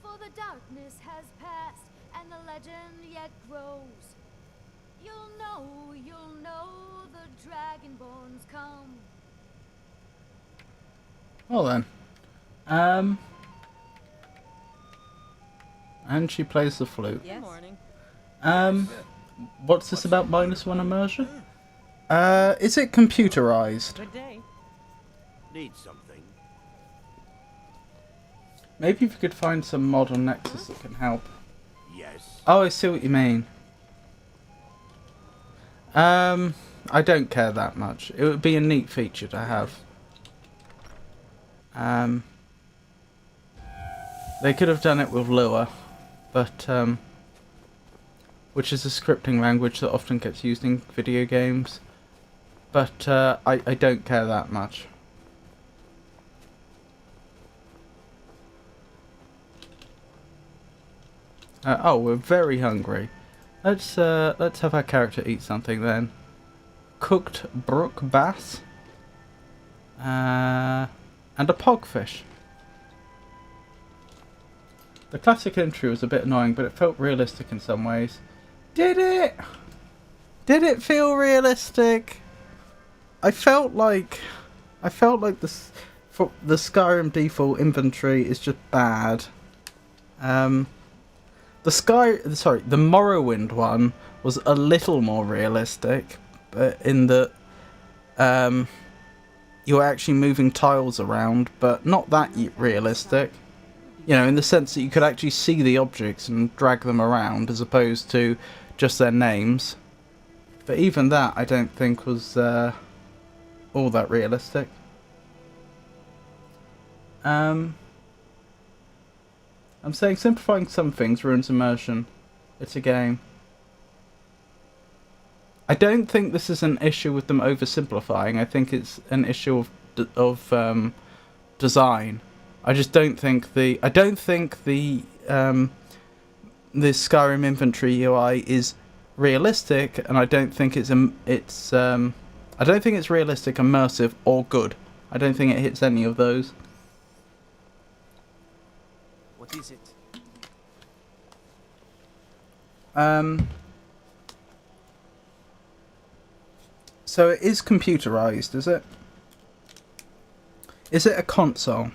For the darkness has passed, and the legend yet grows. You'll know, the dragonborns come. Well then. And she plays the flute. Yes. What's this about -1 immersion? Is it computerized? Good day. Need something. Maybe if you could find some mod on Nexus that can help. Yes. Oh, I see what you mean. I don't care that much. It would be a neat feature to have. They could have done it with Lua, but which is a scripting language that often gets used in video games. But I don't care that much. Oh, we're very hungry. Let's have our character eat something then. Cooked brook bass. And a pogfish. The classic entry was a bit annoying, but it felt realistic in some ways. Did it? Did it feel realistic? I felt like the Skyrim default inventory is just bad. The Morrowind one was a little more realistic, but in that you were actually moving tiles around, but not that realistic. You know, in the sense that you could actually see the objects and drag them around, as opposed to just their names. But even that, I don't think was all that realistic. I'm saying simplifying some things ruins immersion. It's a game. I don't think this is an issue with them oversimplifying. I think it's an issue of design. I just don't think the Skyrim inventory UI is realistic, and I don't think it's realistic, immersive, or good. I don't think it hits any of those. What is it? So it is computerized, is it? Is it a console?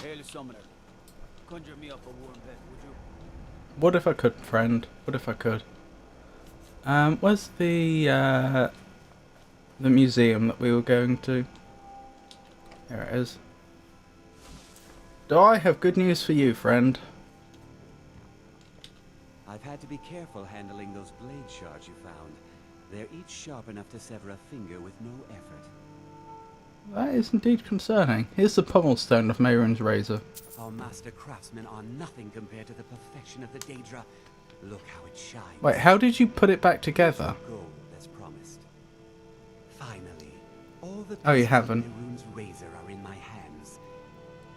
Hail Summoner. Conjure me up a warm bed, would you? What if I could, friend? What if I could? Where's the museum that we were going to? Here it is. Do I have good news for you, friend? I've had to be careful handling those blade shards you found. They're each sharp enough to sever a finger with no effort. That is indeed concerning. Here's the pommel stone of Mehrunes' razor. Our master craftsmen are nothing compared to the perfection of the Daedra. Look how it shines. Wait, how did you put it back together? Gold as promised. Finally, all the Oh, you pieces haven't. of Mehrunes' razor are in my hands.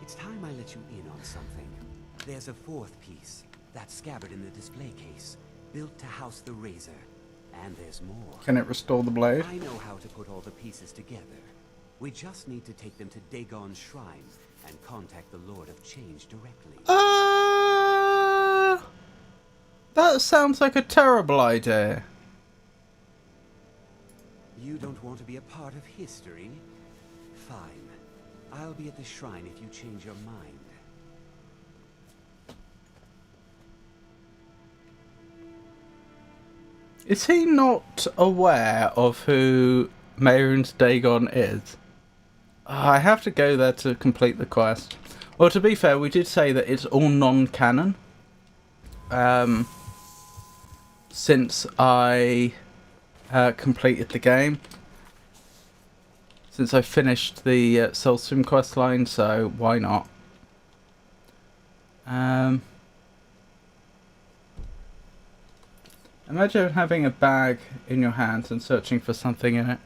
It's time I let you in on something. There's a fourth piece, that scabbard in the display case, built to house the razor. And there's more. Can it restore the blade? I know how to put all the pieces together. We just need to take them to Dagon's shrine and contact the Lord of Change directly. That sounds like a terrible idea. You don't want to be a part of history? Fine. I'll be at the shrine if you change your mind. Is he not aware of who Mehrunes Dagon is? I have to go there to complete the quest. Well, to be fair, we did say that it's all non-canon. Since I completed the game. Since I finished the Soulstream quest line, so why not? Imagine having a bag in your hands and searching for something in it.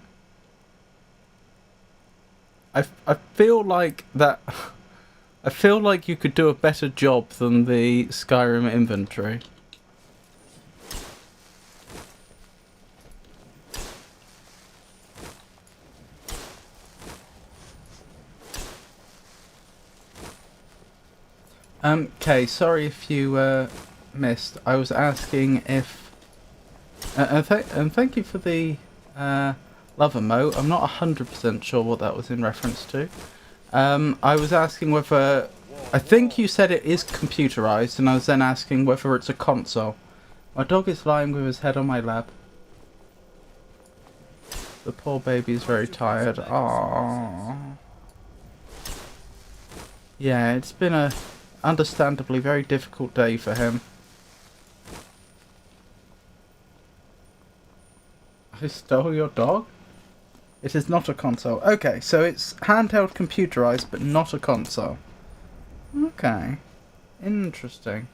I feel like that. I feel like you could do a better job than the Skyrim inventory. Okay, sorry if you missed. I was asking if and thank you for the love emote. I'm not 100% sure what that was in reference to. I was asking whether... I think you said it is computerized, and I was then asking whether it's a console. My dog is lying with his head on my lap. The poor baby is very tired. Aww. Yeah, it's been a understandably very difficult day for him. I stole your dog? It is not a console. Okay, so it's handheld computerized, but not a console. Okay. Interesting.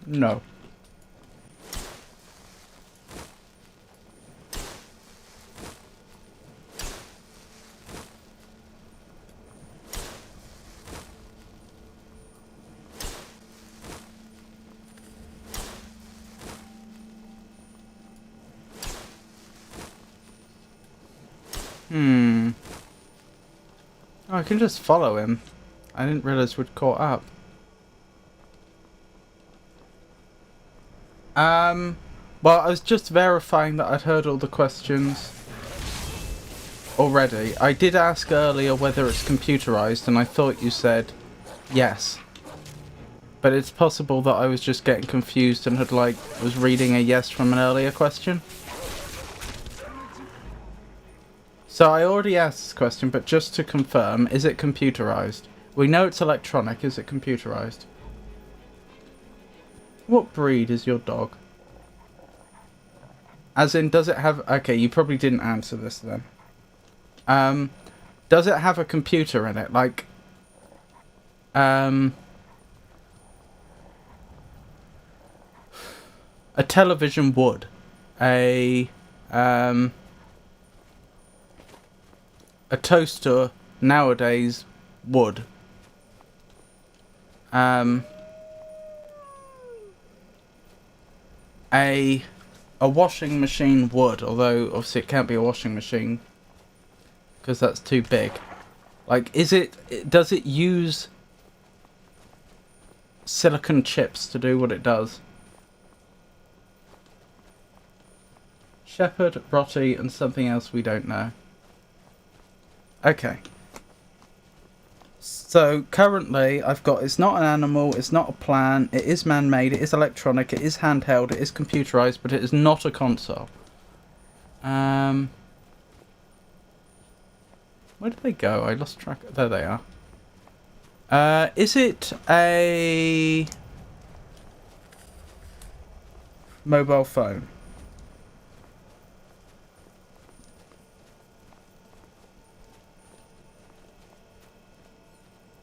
No. Oh, I can just follow him. I didn't realize we'd caught up. Well, I was just verifying that I'd heard all the questions already. I did ask earlier whether it's computerized, and I thought you said yes. But it's possible that I was just getting confused and had, like, was reading a yes from an earlier question. So I already asked this question, but just to confirm, is it computerized? We know it's electronic, is it computerized? What breed is your dog? As in, does it have... Okay, you probably didn't answer this then. Does it have a computer in it? Like... a television would. A toaster nowadays would. A washing machine would, although obviously it can't be a washing machine because that's too big. Like, does it use silicon chips to do what it does? Shepherd, Rotty, and something else we don't know. Okay. So currently I've got, it's not an animal, it's not a plant, it is man-made, it is electronic, it is handheld, it is computerized, but it is not a console. Where did they go? I lost track. There they are. Is it a... mobile phone.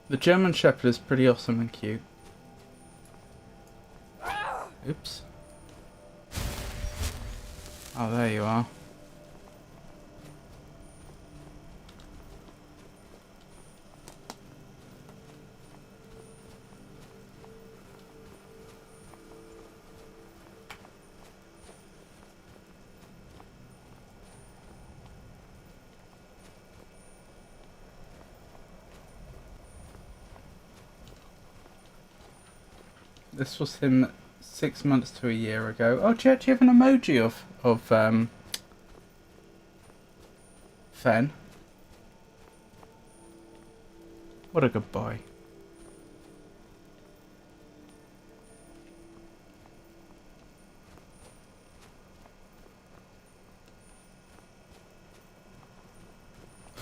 The German Shepherd is pretty awesome and cute. Oops. Oh, there you are. This was him 6 months to a year ago. Oh, do you actually have an emoji of Fen? What a good boy.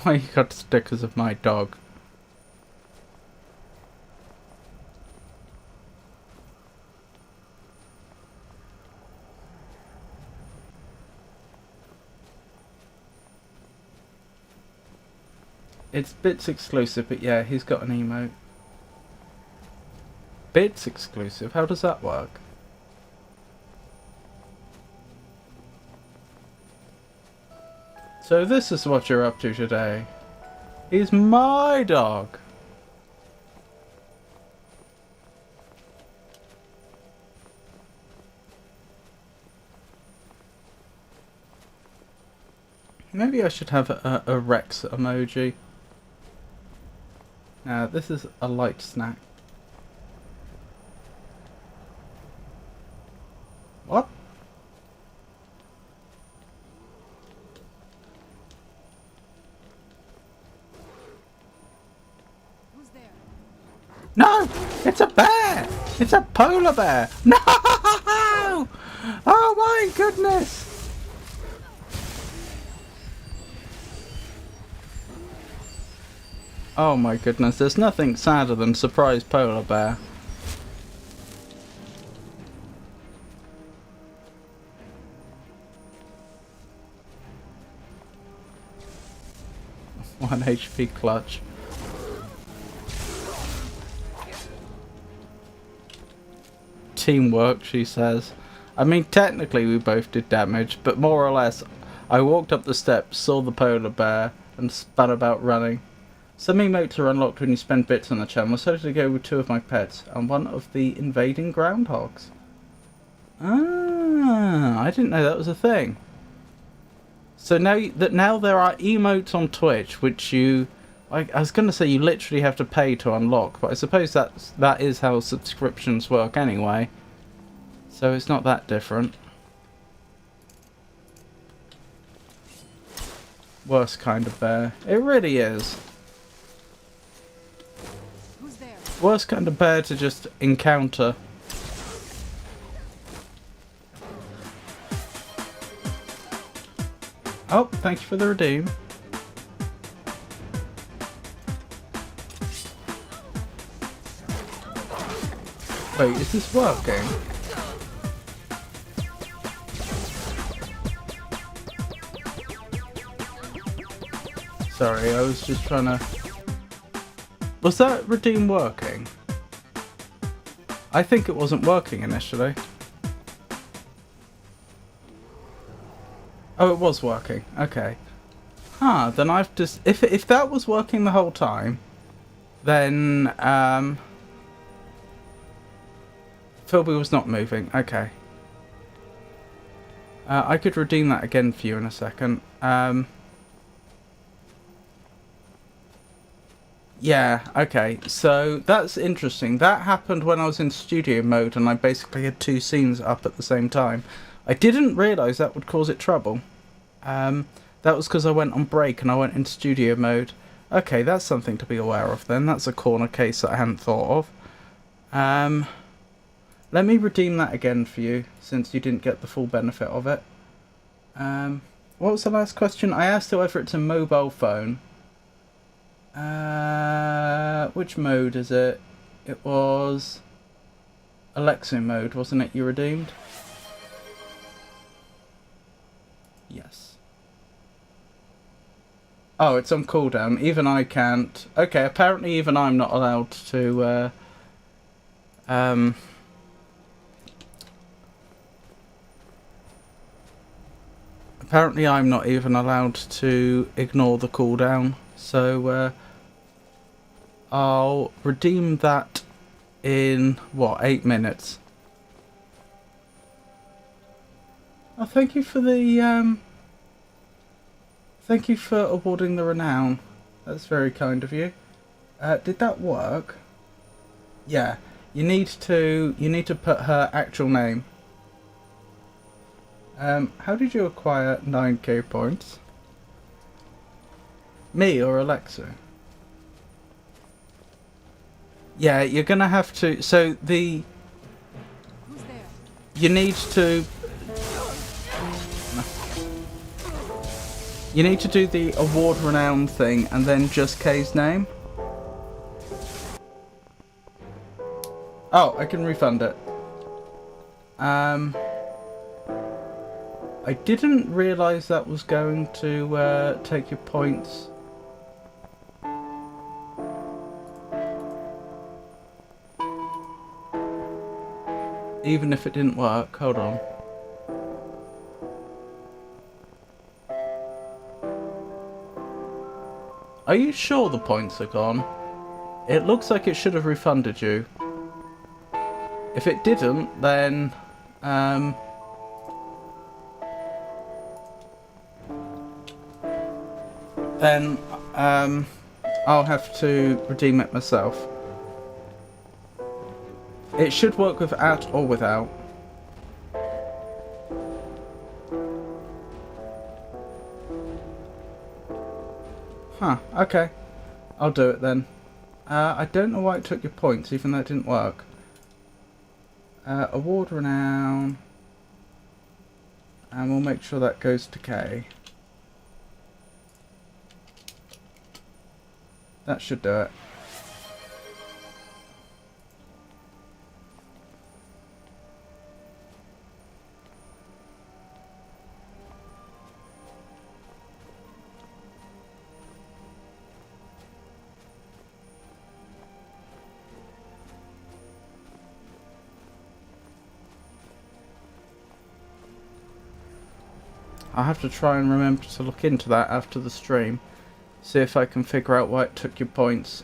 Why you got stickers of my dog? It's Bits exclusive, but yeah, he's got an emote. Bits exclusive? How does that work? So this is what you're up to today. He's my dog. Maybe I should have a Rex emoji. Now, this is a light snack. What? Who's there? No! It's a bear! It's a polar bear! No! Oh my goodness! Oh my goodness, there's nothing sadder than surprise polar bear. One HP clutch. Teamwork, she says. I mean, technically we both did damage, but more or less, I walked up the steps, saw the polar bear, and spun about running. Some emotes are unlocked when you spend bits on the channel, so to go with 2 of my pets, and one of the invading groundhogs. Ah, I didn't know that was a thing. So now there are emotes on Twitch, which I was going to say you literally have to pay to unlock, but I suppose that is how subscriptions work anyway. So it's not that different. Worst kind of bear. It really is. Worst kind of bear to just encounter. Oh, thank you for the redeem. Wait, is this working? Sorry, I was just trying to... Was that redeem working? I think it wasn't working initially. Oh, it was working. Okay. Huh, then I've just... If that was working the whole time, then... Philby was not moving. Okay. I could redeem that again for you in a second. Yeah, okay, so that's interesting. That happened when I was in studio mode and I basically had 2 scenes up at the same time. I didn't realise that would cause it trouble. That was because I went on break and I went in studio mode. Okay, that's something to be aware of then. That's a corner case that I hadn't thought of. Let me redeem that again for you, since you didn't get the full benefit of it. What was the last question? I asked whether it's a mobile phone. Which mode is it? It was Alexa mode, wasn't it, you redeemed? Oh, it's on cooldown. Even I can't. Okay, apparently even I'm not allowed to, apparently I'm not even allowed to ignore the cooldown. So, I'll redeem that in, what, 8 minutes. Oh, thank you for the, thank you for awarding the renown. That's very kind of you. Did that work? Yeah. You need to put her actual name. How did you acquire 9k points? Me or Alexa? Yeah, you're gonna have to. So the. Who's there? You need to. You need to do the award renown thing and then just Kay's name. Oh, I can refund it. I didn't realise that was going to take your points. Even if it didn't work. Hold on. Are you sure the points are gone? It looks like it should have refunded you. If it didn't, then I'll have to redeem it myself. It should work with at or without. Huh, okay. I'll do it then. I don't know why it took your points, even though it didn't work. Award renown. And we'll make sure that goes to Kay. That should do it. I'll have to try and remember to look into that after the stream. See if I can figure out why it took your points.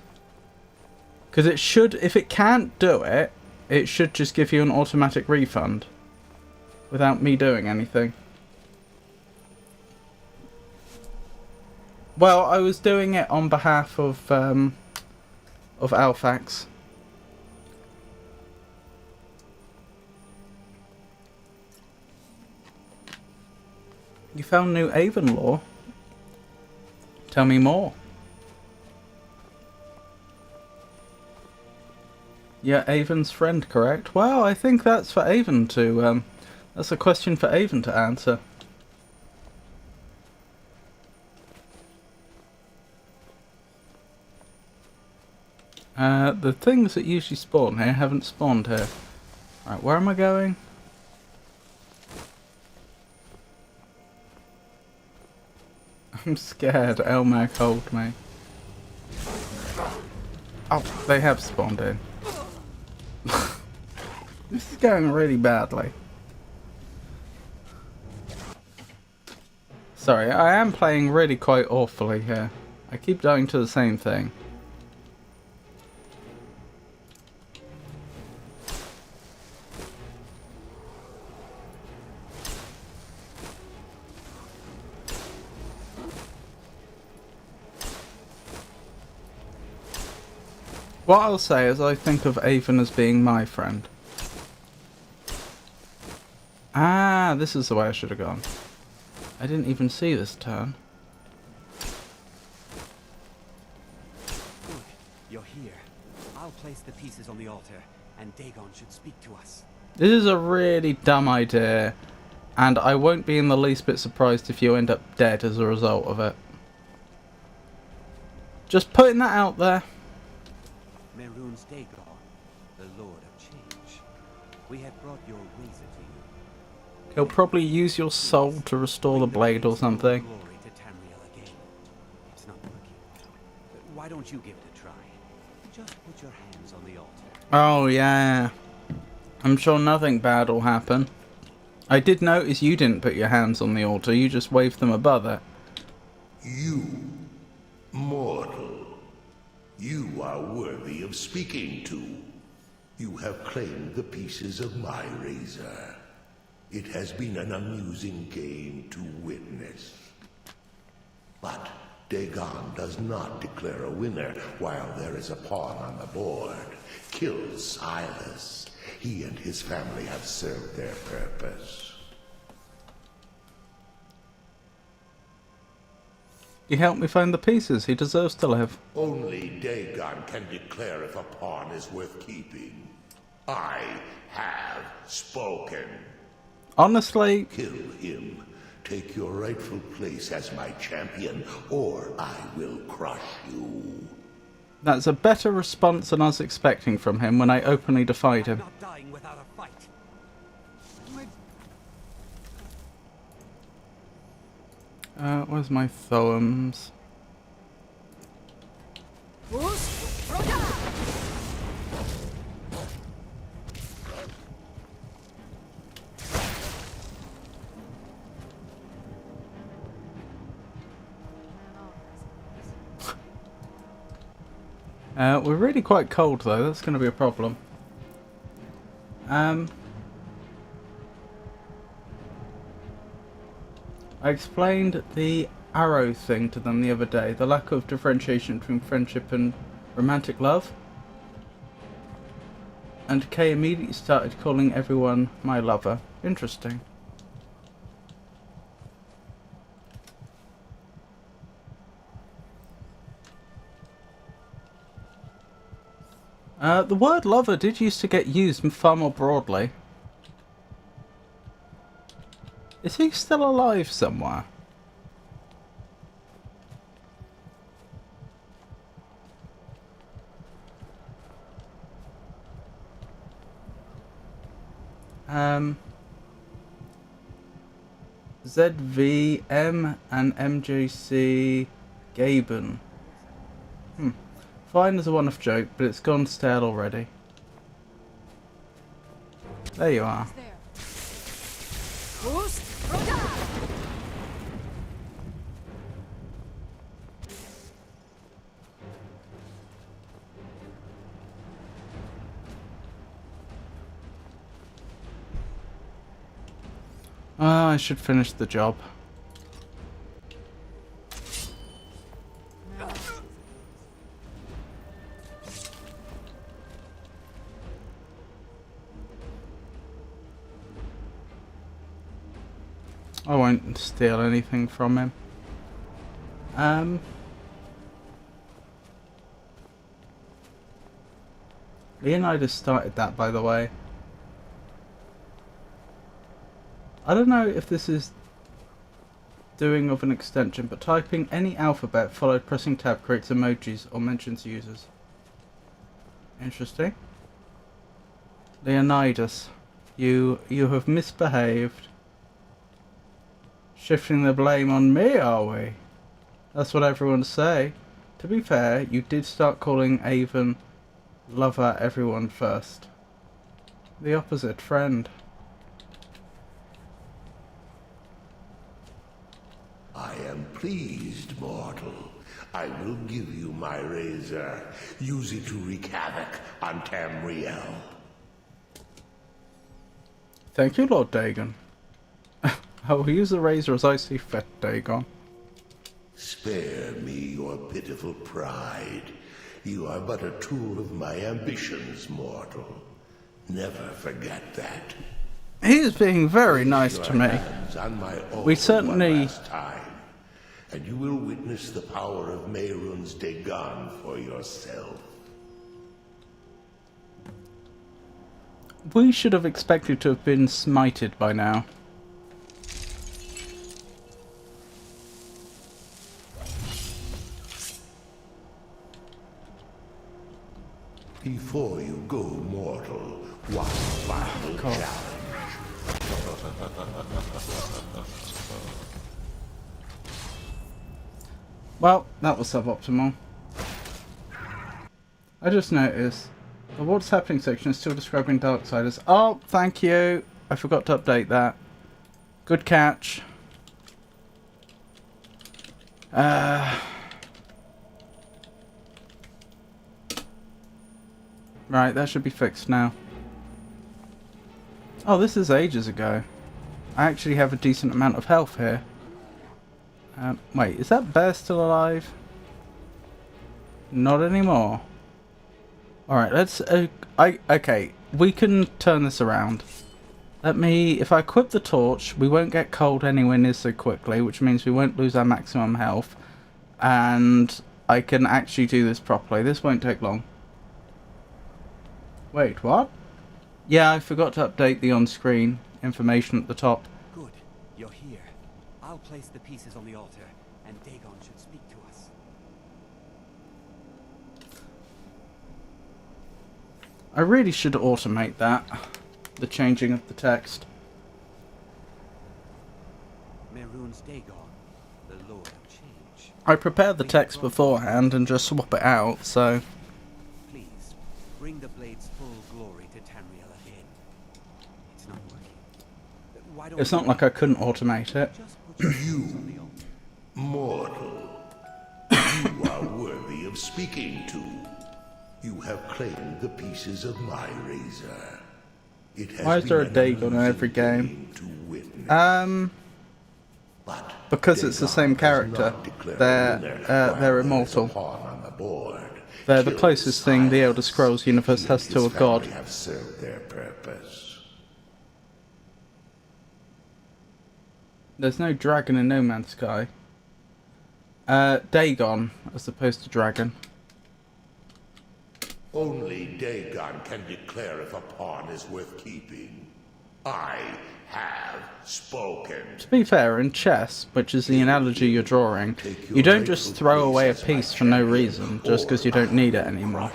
Because it should, if it can't do it, it should just give you an automatic refund. Without me doing anything. Well, I was doing it on behalf of Alphax. You found new Avon lore? Tell me more. Yeah, Avon's friend, correct? Well, I think that's for Avon to, that's a question for Avon to answer. The things that usually spawn here haven't spawned here. Right, where am I going? I'm scared. Elmag, hold me. Oh, they have spawned in. This is going really badly. Sorry, I am playing really quite awfully here. I keep dying to the same thing. What I'll say is I think of Avon as being my friend. Ah, this is the way I should have gone. I didn't even see this turn. Good. You're here. I'll place the pieces on the altar, and Dagon should speak to us. This is a really dumb idea, and I won't be in the least bit surprised if you end up dead as a result of it. Just putting that out there. Mehrunes Dagon, the Lord of Change. We have brought your razor to you. He'll probably use your soul to restore the blade or something. Glory to Tamriel again. It's Why don't you give it a try? Just put your hands on the altar. Oh, yeah. I'm sure nothing bad will happen. I did notice you didn't put your hands on the altar, you just waved them above it. You, mortal, you are worthy of speaking to. You have claimed the pieces of my razor. It has been an amusing game to witness. But Dagon does not declare a winner while there is a pawn on the board. Kill Silas. He and his family have served their purpose. You helped me find the pieces. He deserves to live. Only Dagon can declare if a pawn is worth keeping. I have spoken. Honestly, Kill him. Take your rightful place as my champion, or I will crush you. that's a better response than I was expecting from him when I openly defied him. Not dying without a fight. Where's my thumbs? We're really quite cold though, that's going to be a problem. I explained the arrow thing to them the other day, the lack of differentiation between friendship and romantic love. And Kay immediately started calling everyone my lover. Interesting. The word lover did used to get used far more broadly. Is he still alive somewhere? ZVM and MJC Gaben. Fine as a one-off joke, but it's gone stale already. There you are. I should finish the job. I won't steal anything from him. Leonidas started that, by the way. I don't know if this is doing of an extension, but typing any alphabet followed pressing tab creates emojis or mentions users. Interesting. Leonidas, you have misbehaved. Shifting the blame on me, are we? That's what everyone say. To be fair, you did start calling Avon lover everyone first. The opposite, friend. I am pleased, mortal. I will give you my razor. Use it to wreak havoc on Tamriel. Thank you, Lord Dagon. I will use the razor as I see fit, Dagon. Spare me your pitiful pride. You are but a tool of my ambitions, mortal. Never forget that. He is being very nice to me. We certainly... And you will witness the power of Mehrunes Dagon for yourself. We should have expected to have been smited by now. Before you go, mortal, one final challenge. Well, that was suboptimal. I just noticed the what's happening section is still describing Darksiders. Oh, thank you. I forgot to update that. Good catch. Right, that should be fixed now. Oh, this is ages ago. I actually have a decent amount of health here. Wait, is that bear still alive? Not anymore. Alright, let's... okay, we can turn this around. Let me... If I equip the torch, we won't get cold anywhere near so quickly, which means we won't lose our maximum health. And I can actually do this properly. This won't take long. Wait, what? Yeah, I forgot to update the on-screen information at the top. Good, you're here. I'll place the pieces on the altar, and Dagon should speak to us. I really should automate that. The changing of the text. Mehrunes Dagon, the Lord of Change. I prepared the text beforehand and just swap it out, so... Please, bring the blade's full glory to Tamriel again. It's not working. Why don't It's not like I couldn't automate it. You, mortal, you are worthy of speaking to. You have claimed the pieces of my razor. It has Why is there a been Dagon in an every easy game? to witness. But Because it's the same character. They're immortal. They're the closest thing the Elder Scrolls universe has to a god. Have served their purpose. There's no dragon in No Man's Sky. Dagon, as opposed to dragon. Only Dagon can declare if a pawn is worth keeping. I have spoken. To be fair, in chess, which is the analogy you're drawing, you don't just throw away a piece for no reason, just because you don't need it anymore.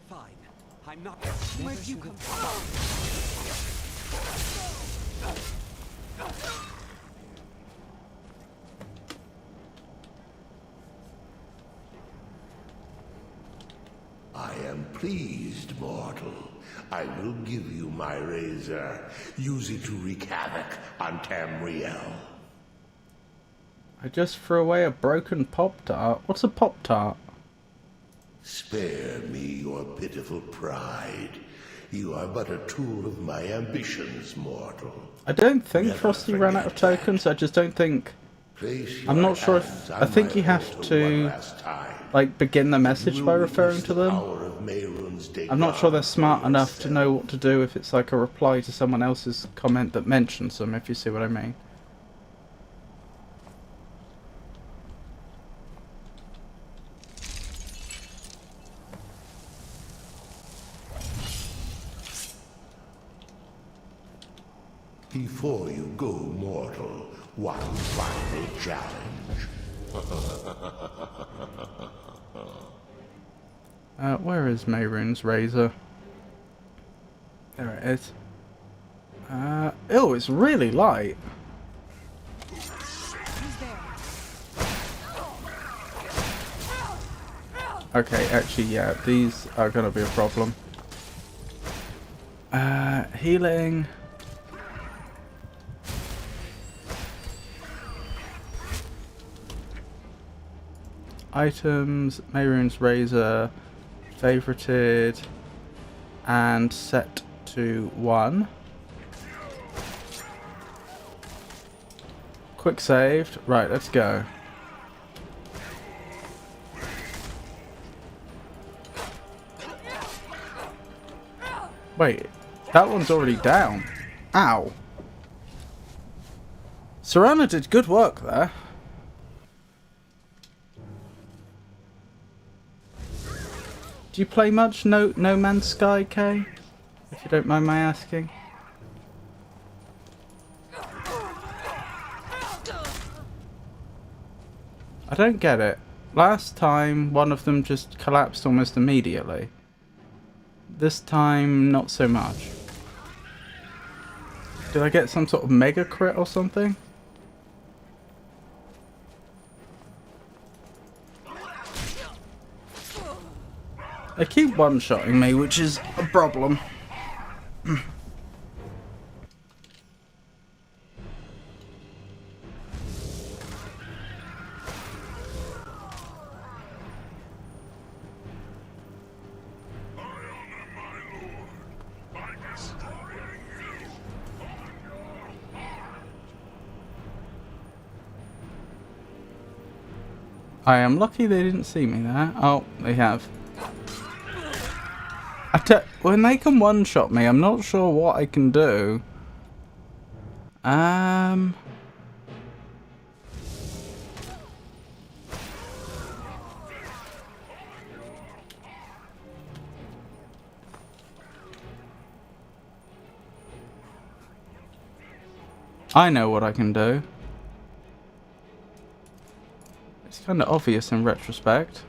Fine. I'm not... Where'd you come from? I am pleased, mortal. I will give you my razor. Use it to wreak havoc on Tamriel. I just threw away a broken Pop-Tart. What's a Pop-Tart? Spare me your pitiful pride. You are but a tool of my ambitions, mortal. I don't think Never Frosty ran out of forget tokens, I just don't think... Place I'm your not sure hands if... on I think my you have altar to, one last time. like, begin the message by referring to them. I'm not sure they're smart enough to know what to do if it's like a reply to someone else's comment that mentions them, if you see what I mean. Before you go, mortal, one final challenge. Where is Mehrunes' razor? There it is. Oh, it's really light. Okay, actually, yeah, these are gonna be a problem. Healing. Items, Mehrunes' razor, favorited, and set to 1. Quick saved. Right, let's go. Wait, that one's already down. Ow. Serana did good work there. Do you play much No Man's Sky, Kay? If you don't mind my asking. I don't get it. Last time, one of them just collapsed almost immediately. This time, not so much. Did I get some sort of mega crit or something? They keep one-shotting me, which is a problem. I am lucky they didn't see me there. Oh, they have. When they can one-shot me, I'm not sure what I can do. I know what I can do. It's kind of obvious in retrospect.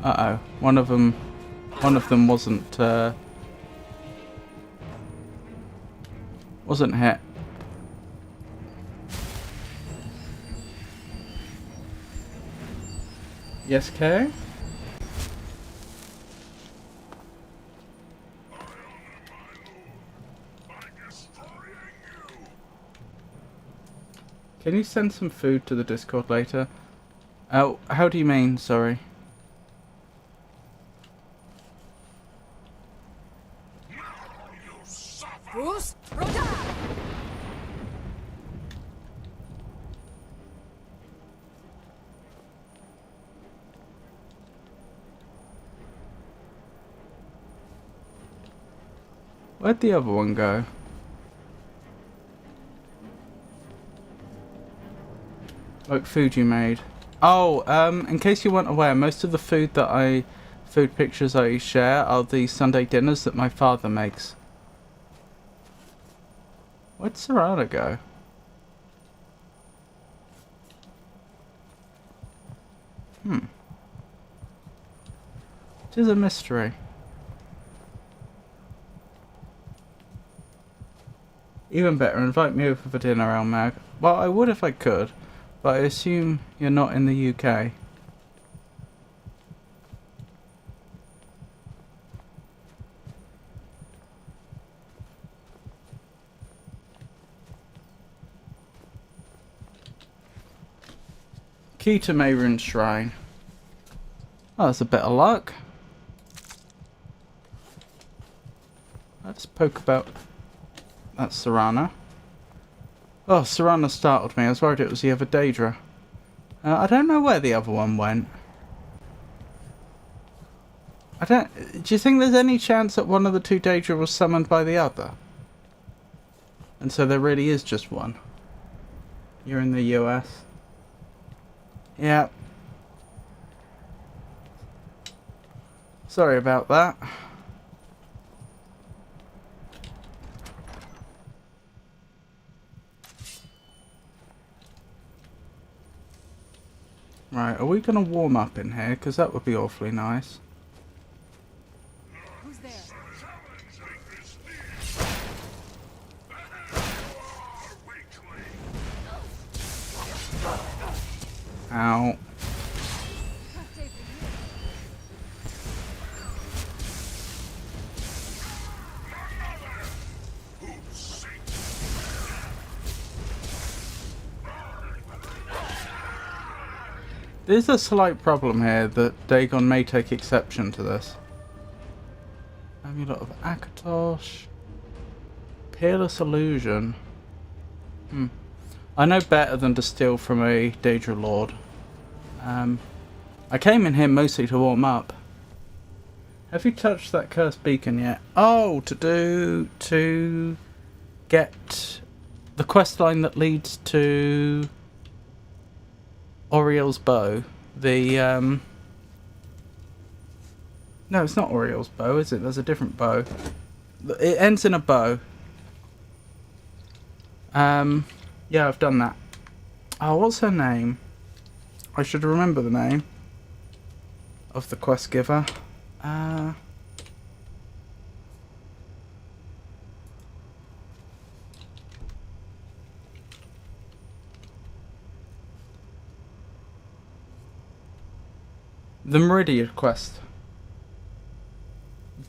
Uh-oh. One of them wasn't hit. Yes, Kay? Can you send some food to the Discord later? Oh, how do you mean? Sorry. Where'd the other one go? What food you made? Oh, in case you weren't aware, most of the food pictures I share are the Sunday dinners that my father makes. Where'd Serrana go? It is a mystery. Even better, invite me over for dinner, Almag. Well, I would if I could, but I assume you're not in the UK. Key to Mayroon Shrine. Oh, that's a bit of luck. Let's poke about. That's Serrana. Oh, Serrana startled me. I was worried it was the other Daedra. I don't know where the other one went. Do you think there's any chance that one of the two Daedra was summoned by the other? And so there really is just one. You're in the US. Yeah. Sorry about that. Right, are we going to warm up in here? Because that would be awfully nice. Who's there? Ow. There's a slight problem here that Dagon may take exception to this. Amulet of Akatosh. Peerless Illusion. I know better than to steal from a Daedra Lord. I came in here mostly to warm up. Have you touched that cursed beacon yet? Oh, to get the quest line that leads to Oriel's bow. No, it's not Oriel's bow, is it? There's a different bow. It ends in a bow. Yeah, I've done that. Oh, what's her name? I should remember the name of the quest giver. The Meridian quest.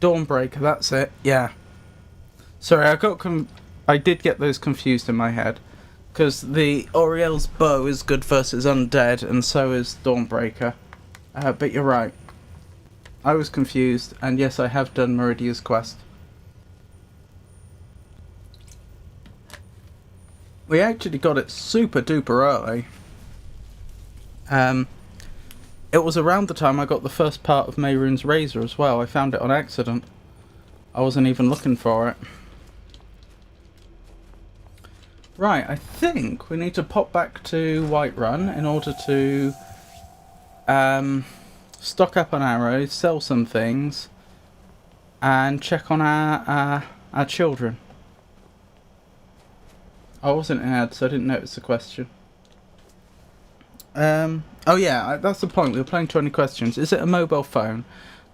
Dawnbreaker, that's it. Yeah. Sorry, I did get those confused in my head. Because the Oriel's bow is good versus undead, and so is Dawnbreaker. But you're right. I was confused, and yes, I have done Meridia's quest. We actually got it super duper early. It was around the time I got the first part of Mehrunes' Razor as well. I found it on accident. I wasn't even looking for it. Right, I think we need to pop back to Whiterun in order to stock up on arrows, sell some things, and check on our children. I wasn't in ad, so I didn't notice the question. Oh yeah, that's the point. We were playing 20 questions. Is it a mobile phone?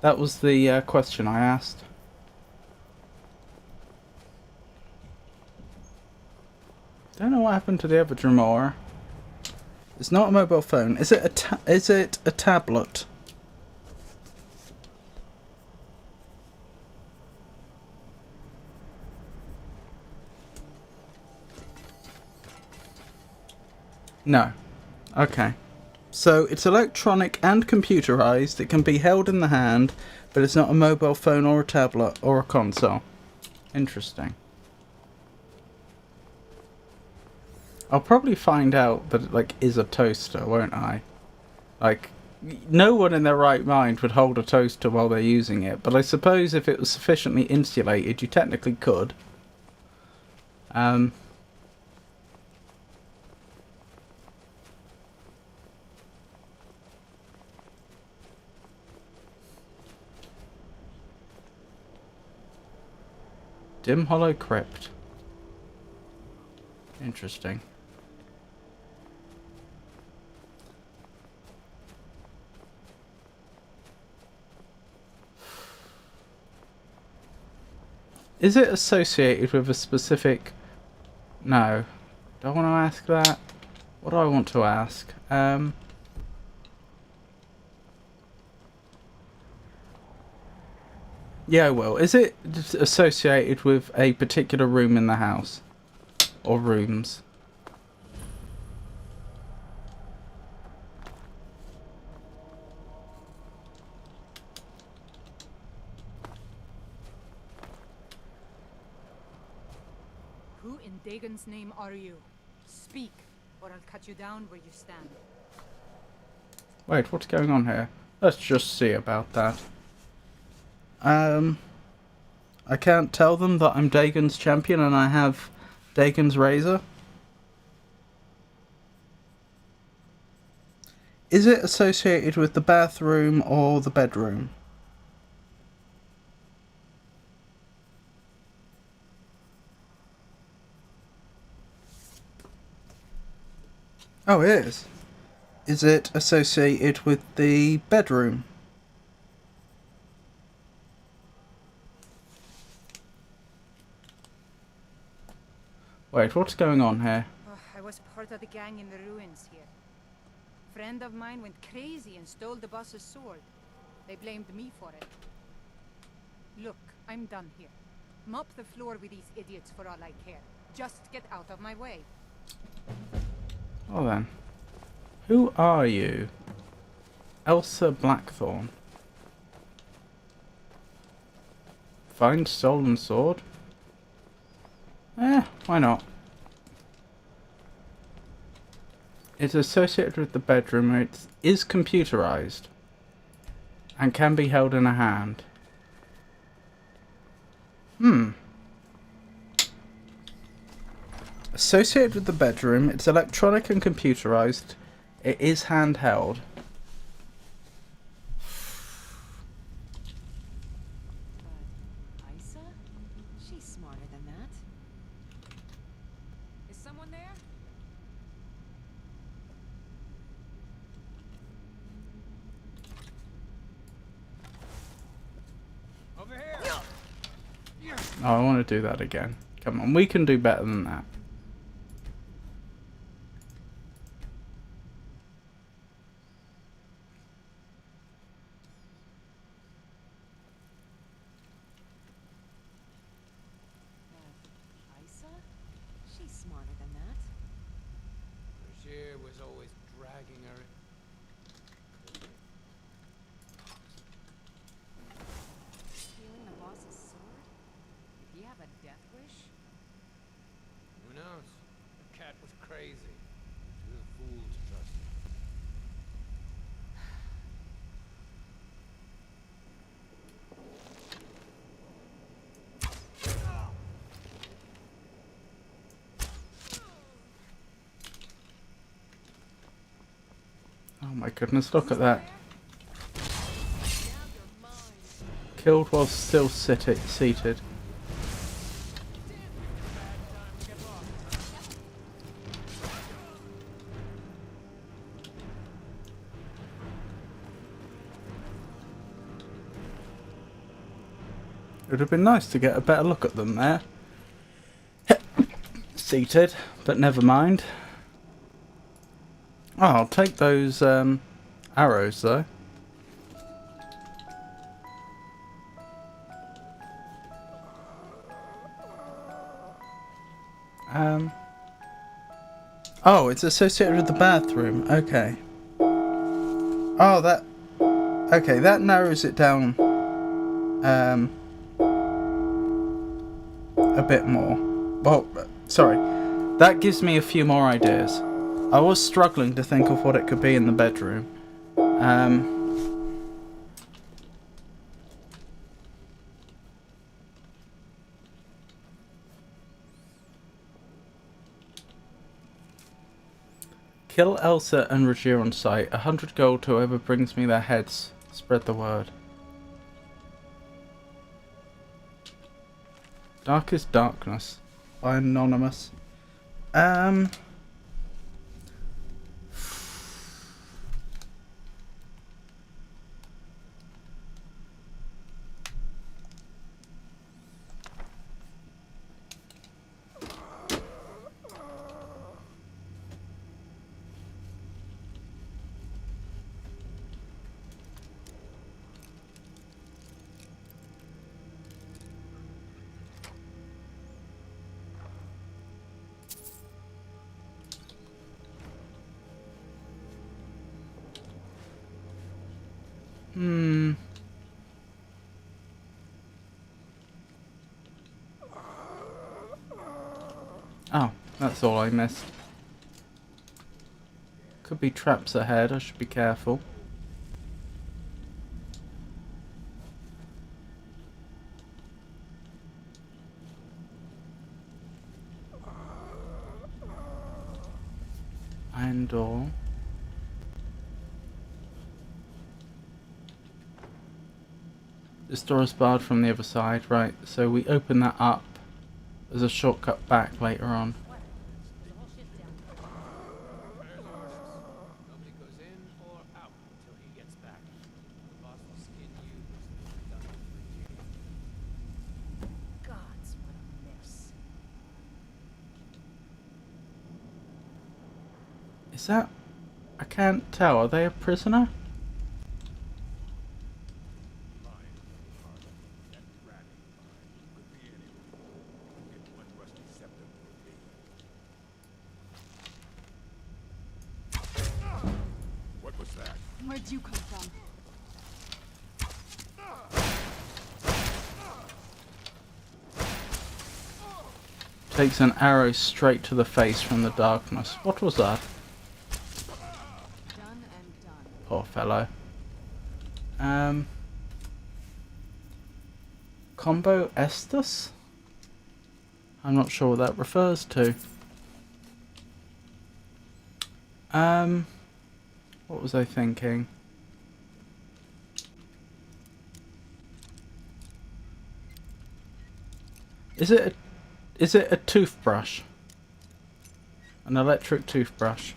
That was the question I asked. Don't know what happened to the other Dremora. It's not a mobile phone. Is it a tablet? No. Okay. So it's electronic and computerized. It can be held in the hand, but it's not a mobile phone or a tablet or a console. Interesting. I'll probably find out that it, like, is a toaster, won't I? Like, no one in their right mind would hold a toaster while they're using it, but I suppose if it was sufficiently insulated, you technically could. Dim Hollow Crypt. Interesting. Is it associated with a specific... No. Do I want to ask that? What do I want to ask? Yeah, I will. Is it associated with a particular room in the house? Or rooms? Who in Dagon's name are you? Speak, or I'll cut you down where you stand. Wait, what's going on here? Let's just see about that. I can't tell them that I'm Dagon's champion and I have Dagon's Razor. Is it associated with the bathroom or the bedroom? Oh, it is. Is it associated with the bedroom? Wait, what's going on here? Oh, I was part of the gang in the ruins here. Friend of mine went crazy and stole the boss's sword. They blamed me for it. Look, I'm done here. Mop the floor with these idiots for all I care. Just get out of my way. Oh then. Who are you? Elsa Blackthorn. Find stolen sword? Why not? It's associated with the bedroom. It is computerized and can be held in a hand. Associated with the bedroom, it's electronic and computerized. It is handheld. Isa? She's smarter than that. Is someone there? Over here. Oh, I want to do that again. Come on, we can do better than that. Oh my goodness, look at that. Killed while still seated. It would have been nice to get a better look at them there. Seated, but never mind. Oh, I'll take those arrows though. Oh, it's associated with the bathroom. Okay. Oh, that... Okay, that narrows it down a bit more. Well, sorry. That gives me a few more ideas. I was struggling to think of what it could be in the bedroom. Kill Elsa and Regia on sight. 100 gold to whoever brings me their heads. Spread the word. Darkest Darkness by Anonymous. Oh, that's all I missed. Could be traps ahead, I should be careful. Iron door. This door is barred from the other side, right, so we open that up as a shortcut back later on. Nobody goes in or out until he gets back. The boss will skin you. Gods, what a mess. Is that... I can't tell, are they a prisoner? Where'd you come from? Takes an arrow straight to the face from the darkness. What was that? Done and done. Poor fellow. Combo Estus? I'm not sure what that refers to. What was I thinking? Is it a toothbrush? An electric toothbrush?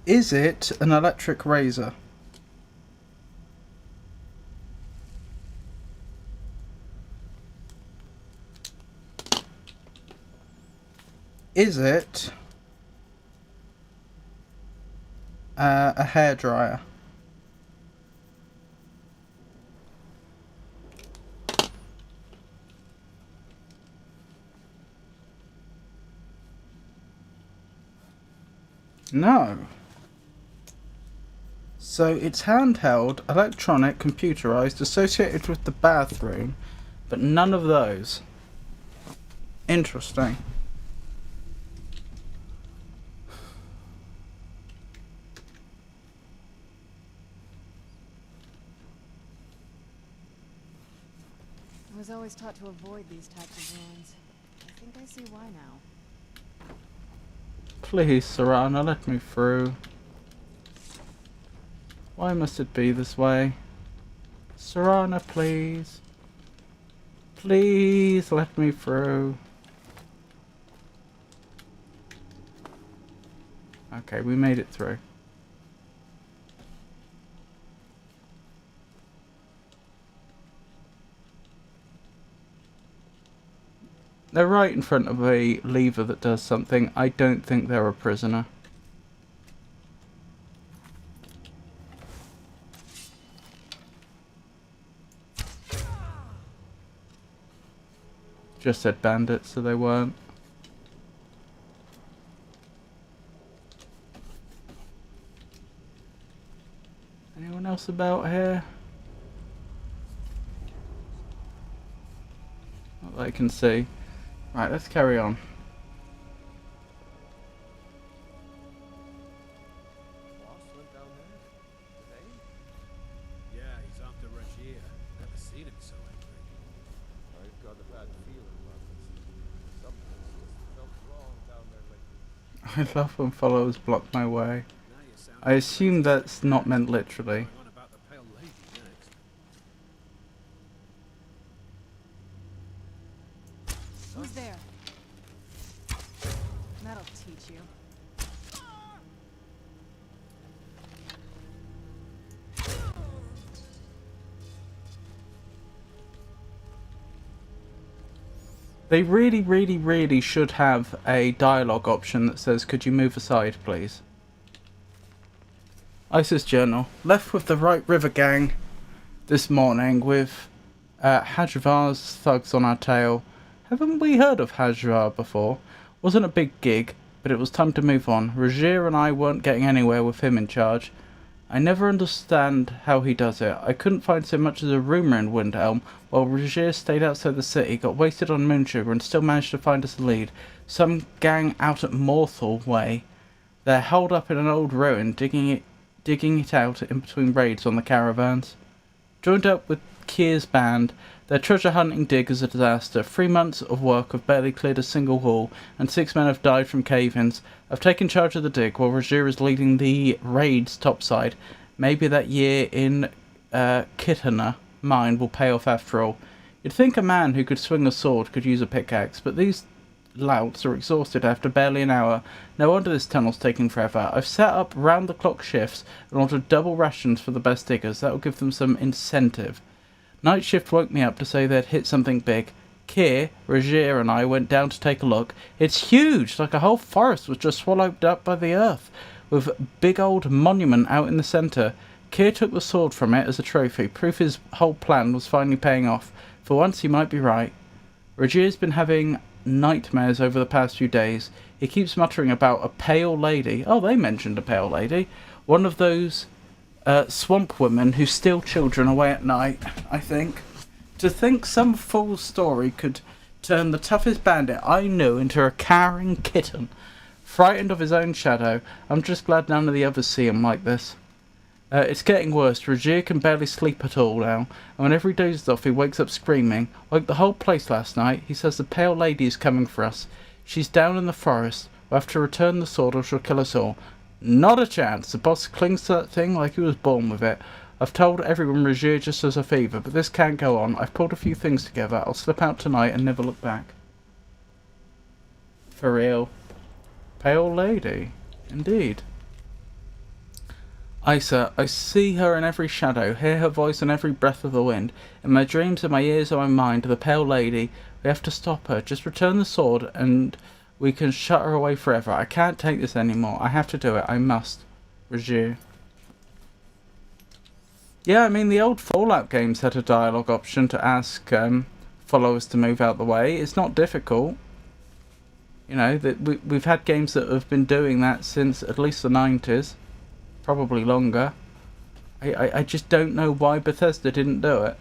Is it an electric razor? Is it a hairdryer? No. So it's handheld, electronic, computerized, associated with the bathroom, but none of those. Interesting. was always taught to avoid these types of ruins. I think I see why now. Please, Serana, let me through. Why must it be this way? Serana, please. Please let me through. Okay, we made it through. They're right in front of a lever that does something. I don't think they're a prisoner. Just said bandits, so they weren't. Anyone else about here? Not that I can see. Right, let's carry on. Boss went down there today? Yeah, he's after Regier. Never seen him so angry. I've got a bad feeling about this. Something's just felt wrong down there lately. I love when followers block my way. I assume that's not meant literally. Who's there? That'll teach you. They really, really, really should have a dialogue option that says, could you move aside, please? ISIS Journal. Left with the Right River Gang this morning with Hajvar's thugs on our tail. Haven't we heard of Hajvar before? Wasn't a big gig, but it was time to move on. Regier and I weren't getting anywhere with him in charge. I never understand how he does it. I couldn't find so much as a rumour in Windhelm, while Regier stayed outside the city, got wasted on moon sugar and still managed to find us a lead. Some gang out at Morthal Way. They're holed up in an old ruin, digging it out in between raids on the caravans. Joined up with Kier's band. Their treasure hunting dig is a disaster. 3 months of work have barely cleared a single hall, and 6 men have died from cave-ins. I've taken charge of the dig, while Regier is leading the raids topside. Maybe that year in Kitchener mine will pay off after all. You'd think a man who could swing a sword could use a pickaxe, but these louts are exhausted after barely an hour. No wonder this tunnel's taking forever. I've set up round-the-clock shifts and ordered double rations for the best diggers. That'll give them some incentive. Night shift woke me up to say they'd hit something big. Kier, Regier and I went down to take a look. It's huge, like a whole forest was just swallowed up by the earth, with a big old monument out in the centre. Kier took the sword from it as a trophy, proof his whole plan was finally paying off. For once he might be right. Regier's been having nightmares over the past few days. He keeps muttering about a pale lady. Oh, they mentioned a pale lady. One of those swamp women who steal children away at night, I think. To think some fool's story could turn the toughest bandit I knew into a cowering kitten. Frightened of his own shadow, I'm just glad none of the others see him like this. It's getting worse. Regier can barely sleep at all now, and whenever he dozes off he wakes up screaming. Like the whole place last night, he says the pale lady is coming for us. She's down in the forest. We'll have to return the sword or she'll kill us all. Not a chance. The boss clings to that thing like he was born with it. I've told everyone Regier just has a fever, but this can't go on. I've pulled a few things together. I'll slip out tonight and never look back. For real. Pale lady. Indeed. Isa, I see her in every shadow, hear her voice in every breath of the wind. In my dreams, in my ears, in my mind, the pale lady. We have to stop her. Just return the sword and we can shut her away forever. I can't take this anymore. I have to do it. I must. Regier. Yeah, I mean, the old Fallout games had a dialogue option to ask followers to move out the way. It's not difficult. You know, we've had games that have been doing that since at least the 90s. Probably longer. I just don't know why Bethesda didn't do it.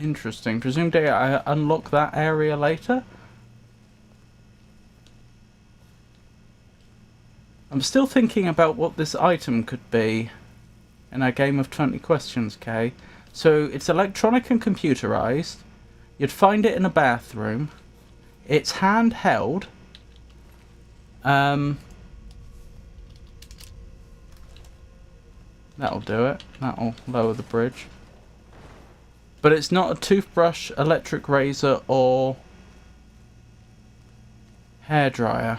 Interesting. Presumably I unlock that area later? I'm still thinking about what this item could be in our game of 20 questions, Kay. So it's electronic and computerized. You'd find it in a bathroom. It's handheld. That'll do it. That'll lower the bridge. But it's not a toothbrush, electric razor, or hairdryer.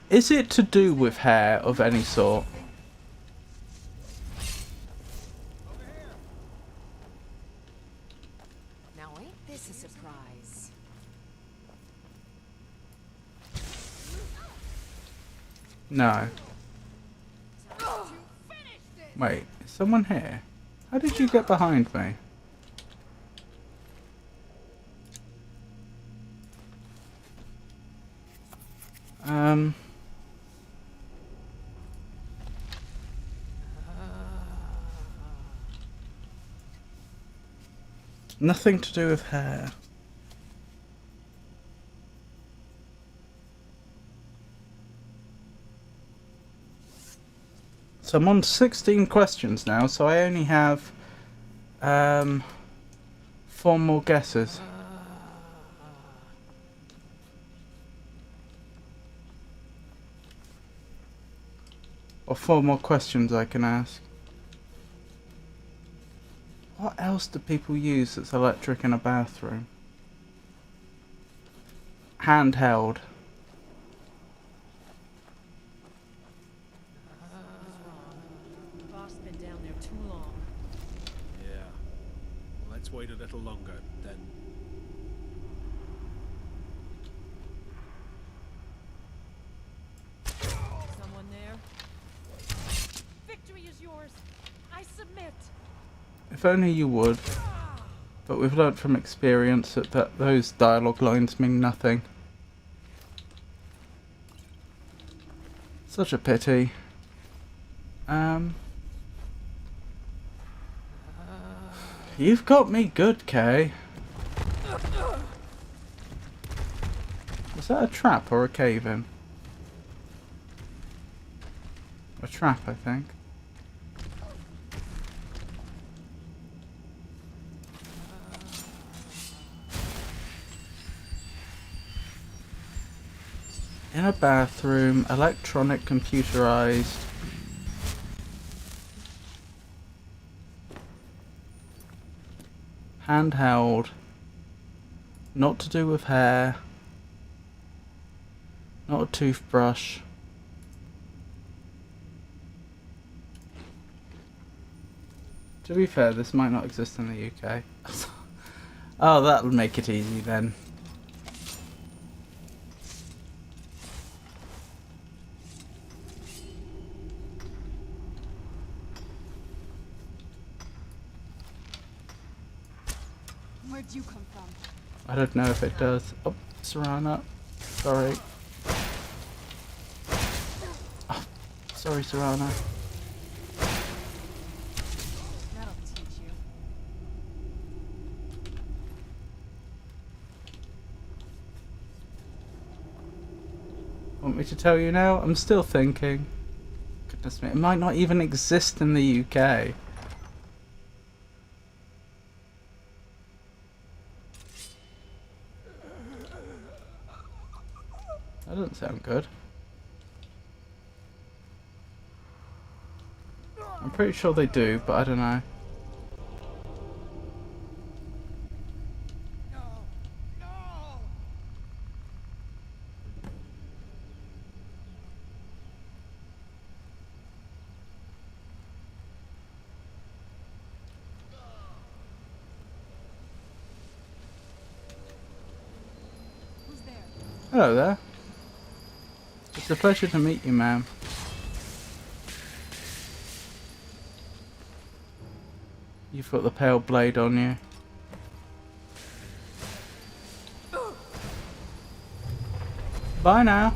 Is it to do with hair of any sort? Now ain't this a surprise? No. Wait, is someone here? How did you get behind me? Nothing to do with hair. So I'm on 16 questions now, so I only have 4 more guesses. Or 4 more questions I can ask. What else do people use that's electric in a bathroom? Handheld. The boss been down there too long. Yeah. Well, let's wait a little longer, then. Someone there? Victory is yours. I submit. If only you would. But we've learnt from experience that those dialogue lines mean nothing. Such a pity. You've got me good, Kay. Was that a trap or a cave-in? A trap, I think. In a bathroom, electronic, computerized. Handheld. Not to do with hair. Not a toothbrush. To be fair, this might not exist in the UK. Oh, that'll make it easy then. Where'd you come from? I don't know if it does. Oh, Serana. Sorry. Oh, sorry, Serana. That'll teach you. Want me to tell you now? I'm still thinking. Goodness me, it might not even exist in the UK. That doesn't sound good. I'm pretty sure they do, but I don't know. Who's there? Hello there. It's a pleasure to meet you, ma'am. You've got the pale blade on you. Bye now.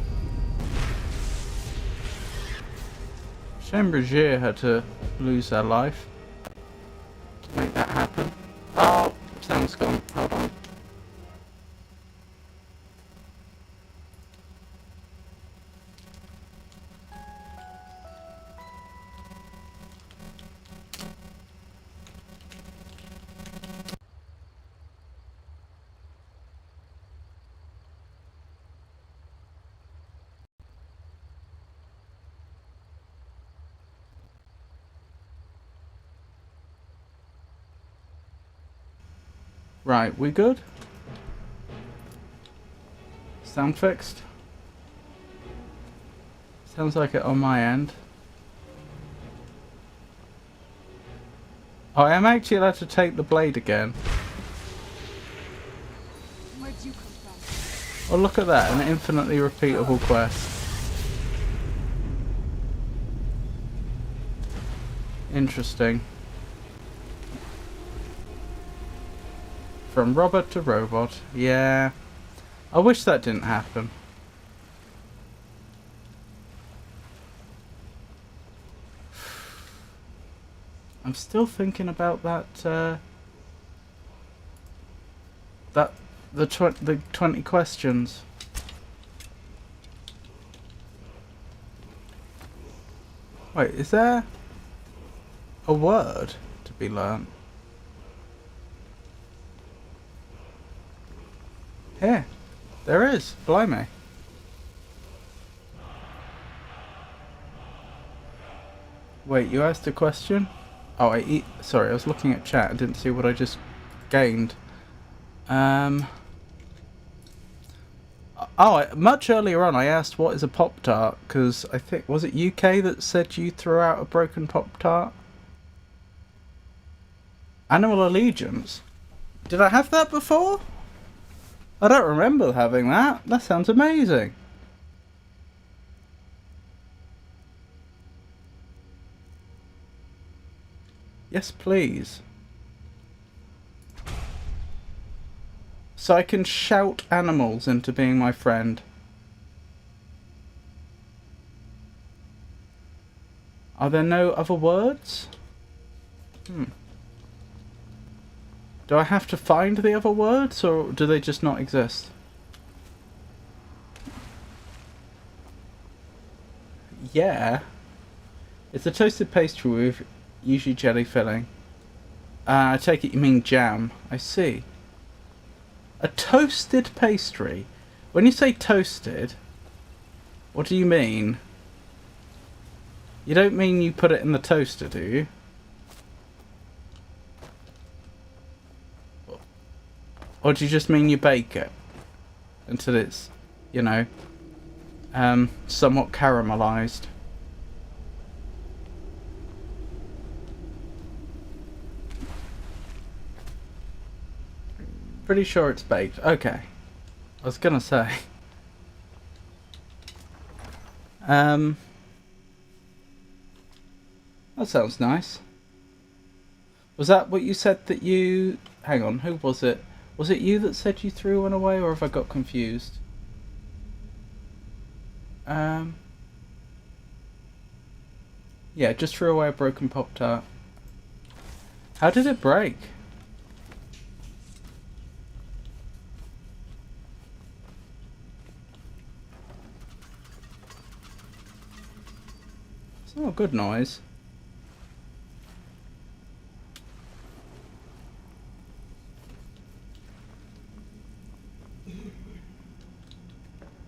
Shame Brigier had to lose her life to make that happen. Oh, sound's gone. Hold on. Right, we good? Sound fixed? Sounds like it on my end. Oh, I am actually allowed to take the blade again. Where'd you come from? Oh, look at that, an infinitely repeatable quest. Interesting. From robot to robot. Yeah. I wish that didn't happen. I'm still thinking about that, the 20 questions. Wait, is there a word to be learnt? Here, there is. Blimey. Wait, you asked a question? Oh, sorry, I was looking at chat and didn't see what I just gained. Oh, much earlier on I asked what is a Pop-Tart, because I think, was it UK that said you threw out a broken Pop-Tart? Animal Allegiance? Did I have that before? I don't remember having that. That sounds amazing. Yes, please. So I can shout animals into being my friend. Are there no other words? Do I have to find the other words, or do they just not exist? Yeah. It's a toasted pastry with usually jelly filling. I take it you mean jam. I see. A toasted pastry? When you say toasted, what do you mean? You don't mean you put it in the toaster, do you? Or do you just mean you bake it until it's, you know, somewhat caramelized? Pretty sure it's baked. Okay. I was gonna say. That sounds nice. Was that what you said that you... Hang on, who was it? Was it you that said you threw one away, or have I got confused? Yeah, just threw away a broken Pop-Tart. How did it break? It's not a good noise.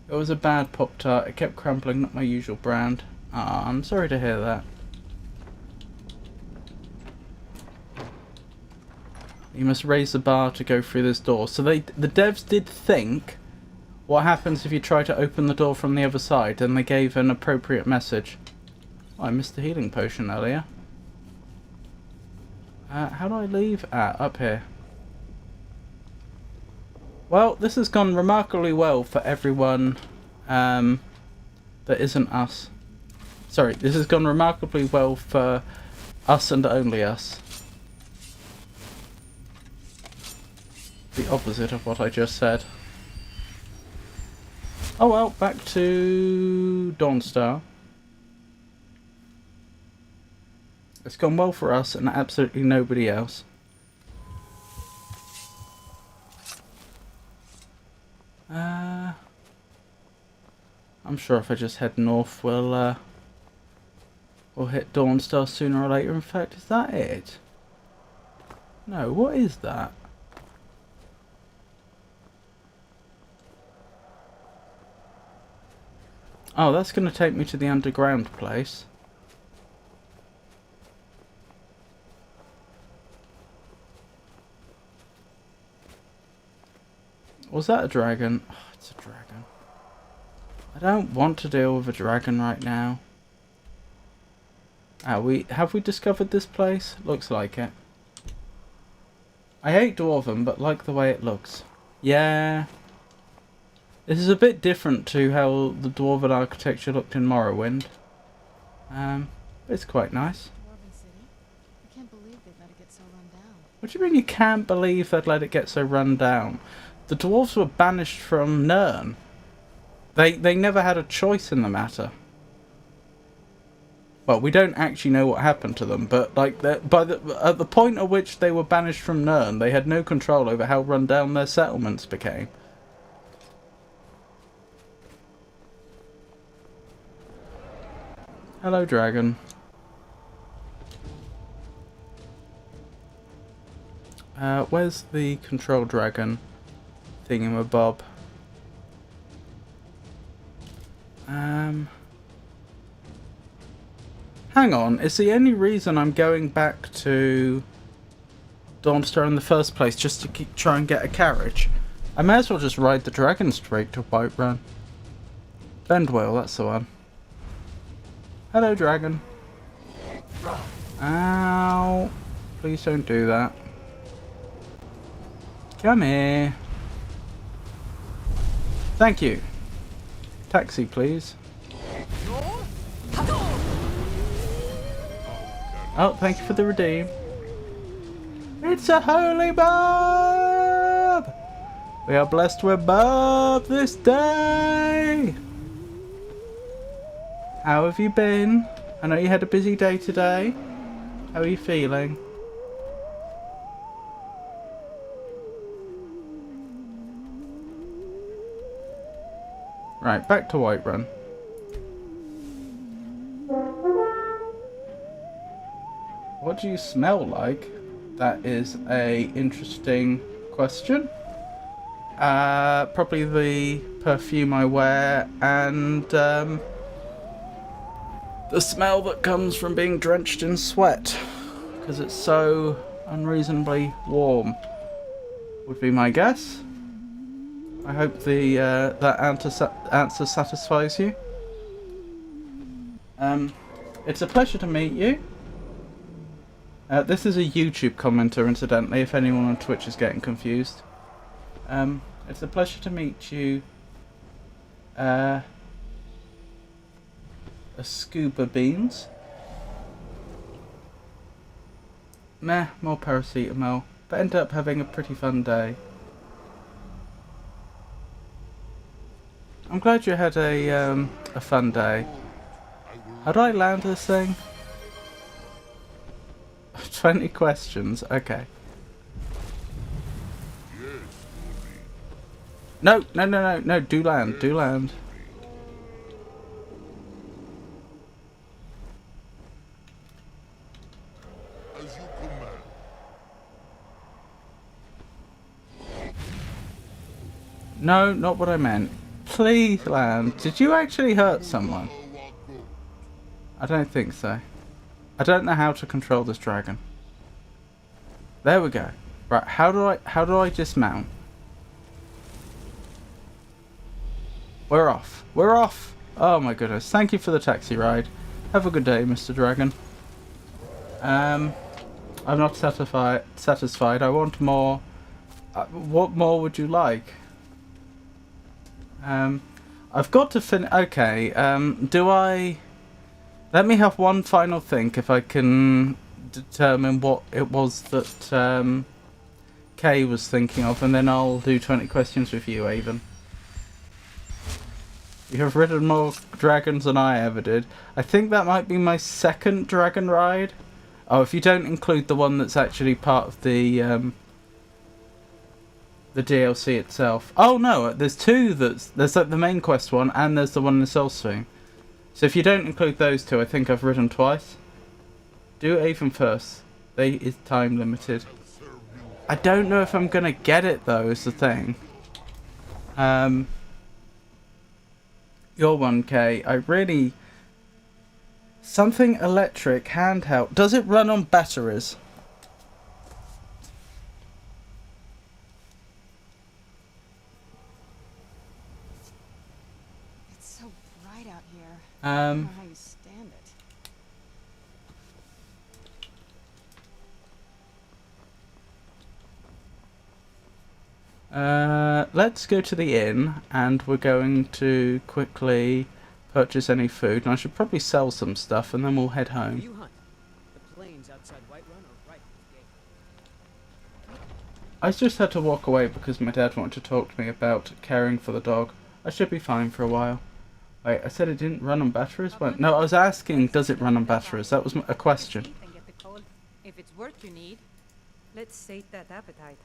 It was a bad Pop-Tart. It kept crumbling, not my usual brand. Ah, I'm sorry to hear that. You must raise the bar to go through this door. So the devs did think, what happens if you try to open the door from the other side? And they gave an appropriate message. Oh, I missed the healing potion earlier. How do I leave? Up here. Well, this has gone remarkably well for everyone that isn't us. Sorry, this has gone remarkably well for us and only us. The opposite of what I just said. Oh well, back to Dawnstar. It's gone well for us and absolutely nobody else. I'm sure if I just head north, we'll hit Dawnstar sooner or later. In fact, is that it? No, what is that? Oh, that's going to take me to the underground place. Was that a dragon? Oh, it's a dragon. I don't want to deal with a dragon right now. Have we discovered this place? Looks like it. I hate Dwarven, but like the way it looks. Yeah. This is a bit different to how the Dwarven architecture looked in Morrowind. It's quite nice. Dwarven City? I can't believe they'd let it get so run down. What do you mean you can't believe they'd let it get so run down? The dwarves were banished from Nirn. They never had a choice in the matter. Well, we don't actually know what happened to them, but like at the point at which they were banished from Nirn, they had no control over how run down their settlements became. Hello, dragon. Where's the control dragon thingamabob? Hang on, is the only reason I'm going back to Dawnstar in the first place just to try and get a carriage? I may as well just ride the dragon straight to Whiterun. Bendwale, that's the one. Hello, dragon. Ow. Please don't do that. Come here. Thank you. Taxi, please. Oh, thank you for the redeem. It's a holy Bob! We are blessed with Bob this day! How have you been? I know you had a busy day today. How are you feeling? Right, back to Whiterun. What do you smell like? That is a interesting question. Probably the perfume I wear and the smell that comes from being drenched in sweat because it's so unreasonably warm would be my guess. I hope that answer satisfies you. It's a pleasure to meet you. This is a YouTube commenter, incidentally, if anyone on Twitch is getting confused. It's a pleasure to meet you. A scuba beans. Meh, more paracetamol. But ended up having a pretty fun day. I'm glad you had a fun day. How do I land this thing? 20 questions, okay. No, do land, do land. No, not what I meant. Please land. Did you actually hurt someone? I don't think so. I don't know how to control this dragon. There we go. Right, how do I dismount? We're off. We're off. Oh my goodness. Thank you for the taxi ride. Have a good day, Mr. Dragon. I'm not satisfied. I want more. What more would you like? I've got to finish. Okay. Do I? Let me have one final think if I can determine what it was that Kay was thinking of, and then I'll do 20 questions with you, Avon. You have ridden more dragons than I ever did. I think that might be my second dragon ride. Oh, if you don't include the one that's actually part of the DLC itself. Oh no, there's two. There's like the main quest one, and there's the one in the Soul Stream. So if you don't include those two, I think I've ridden twice. Do Avon first. They is time limited. I don't know if I'm gonna get it though. Is the thing. Your 1K. I really... Something electric, handheld. Does it run on batteries? It's so bright out here. I don't know how you stand it. Let's go to the inn, and we're going to quickly purchase any food. And I should probably sell some stuff, and then we'll head home. You hunt the plains outside Whiterun or right at the gate? I just had to walk away because my dad wanted to talk to me about caring for the dog. I should be fine for a while. Wait, I said it didn't run on batteries? But no, I was asking, does it run on batteries? That was a question. If it's work you need, let's sate that appetite,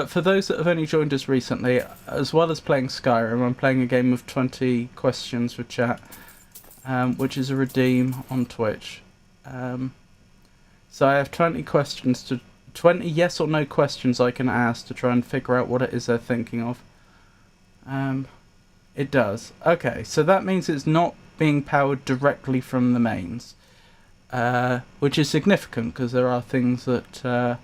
For those that have only joined us recently, as well as playing Skyrim, I'm playing a game of 20 questions with chat, which is a redeem on Twitch. So I have 20 questions 20 yes or no questions I can ask to try and figure out what it is they're thinking of. It does. Okay, so that means it's not being powered directly from the mains, which is significant because there are things that...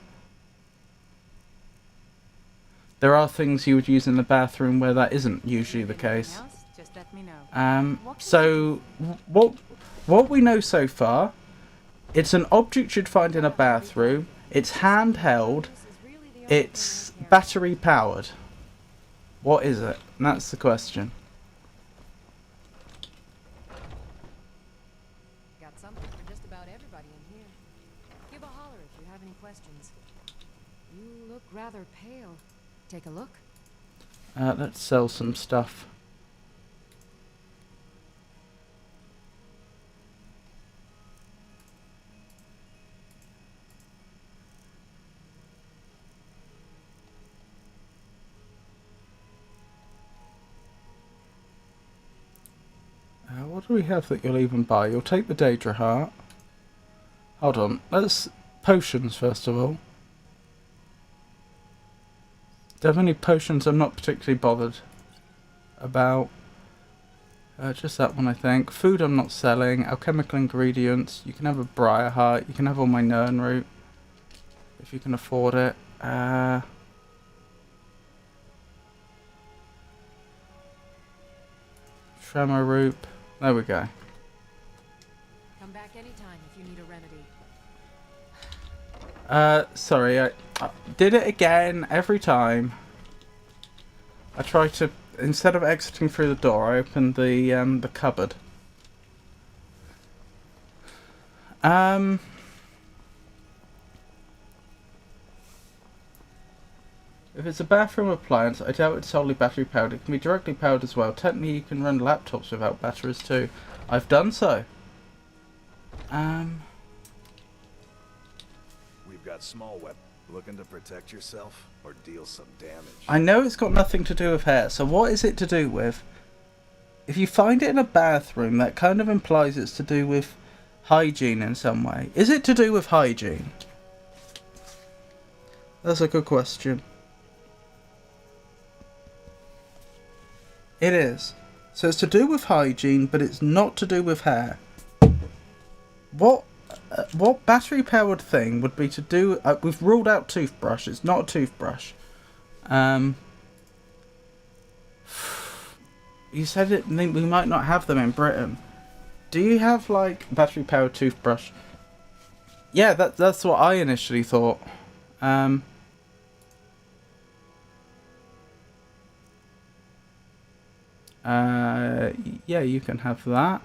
There are things you would use in the bathroom where that isn't usually the case. Just let me know. So what we know so far, it's an object you'd find in a bathroom. It's handheld. It's battery powered. What is it? And that's the question. Got something for just about everybody in here. Give a holler if you have any questions. You look rather pale. Take a look. Let's sell some stuff. What do we have that you'll even buy? You'll take the Daedra Heart. Hold on. Let's... Potions, first of all. Do I have any potions I'm not particularly bothered about? Just that one, I think. Food I'm not selling. Alchemical ingredients. You can have a Briar Heart. You can have all my Nern root. If you can afford it. Tremor root. There we go. Come back anytime if you need a remedy. Sorry, I did it again every time. I try to, instead of exiting through the door, I opened the cupboard. If it's a bathroom appliance, I doubt it's solely battery powered. It can be directly powered as well. Technically, you can run laptops without batteries too. I've done so. We've got small weapons. Looking to protect yourself or deal some damage? I know it's got nothing to do with hair, so what is it to do with? If you find it in a bathroom, that kind of implies it's to do with hygiene in some way. Is it to do with hygiene? That's a good question. It is. So it's to do with hygiene, but it's not to do with hair. What battery-powered thing would be to do... we've ruled out toothbrush. It's not a toothbrush. You said it. We might not have them in Britain. Do you have, like, battery-powered toothbrush? Yeah, that's what I initially thought. Yeah, you can have that.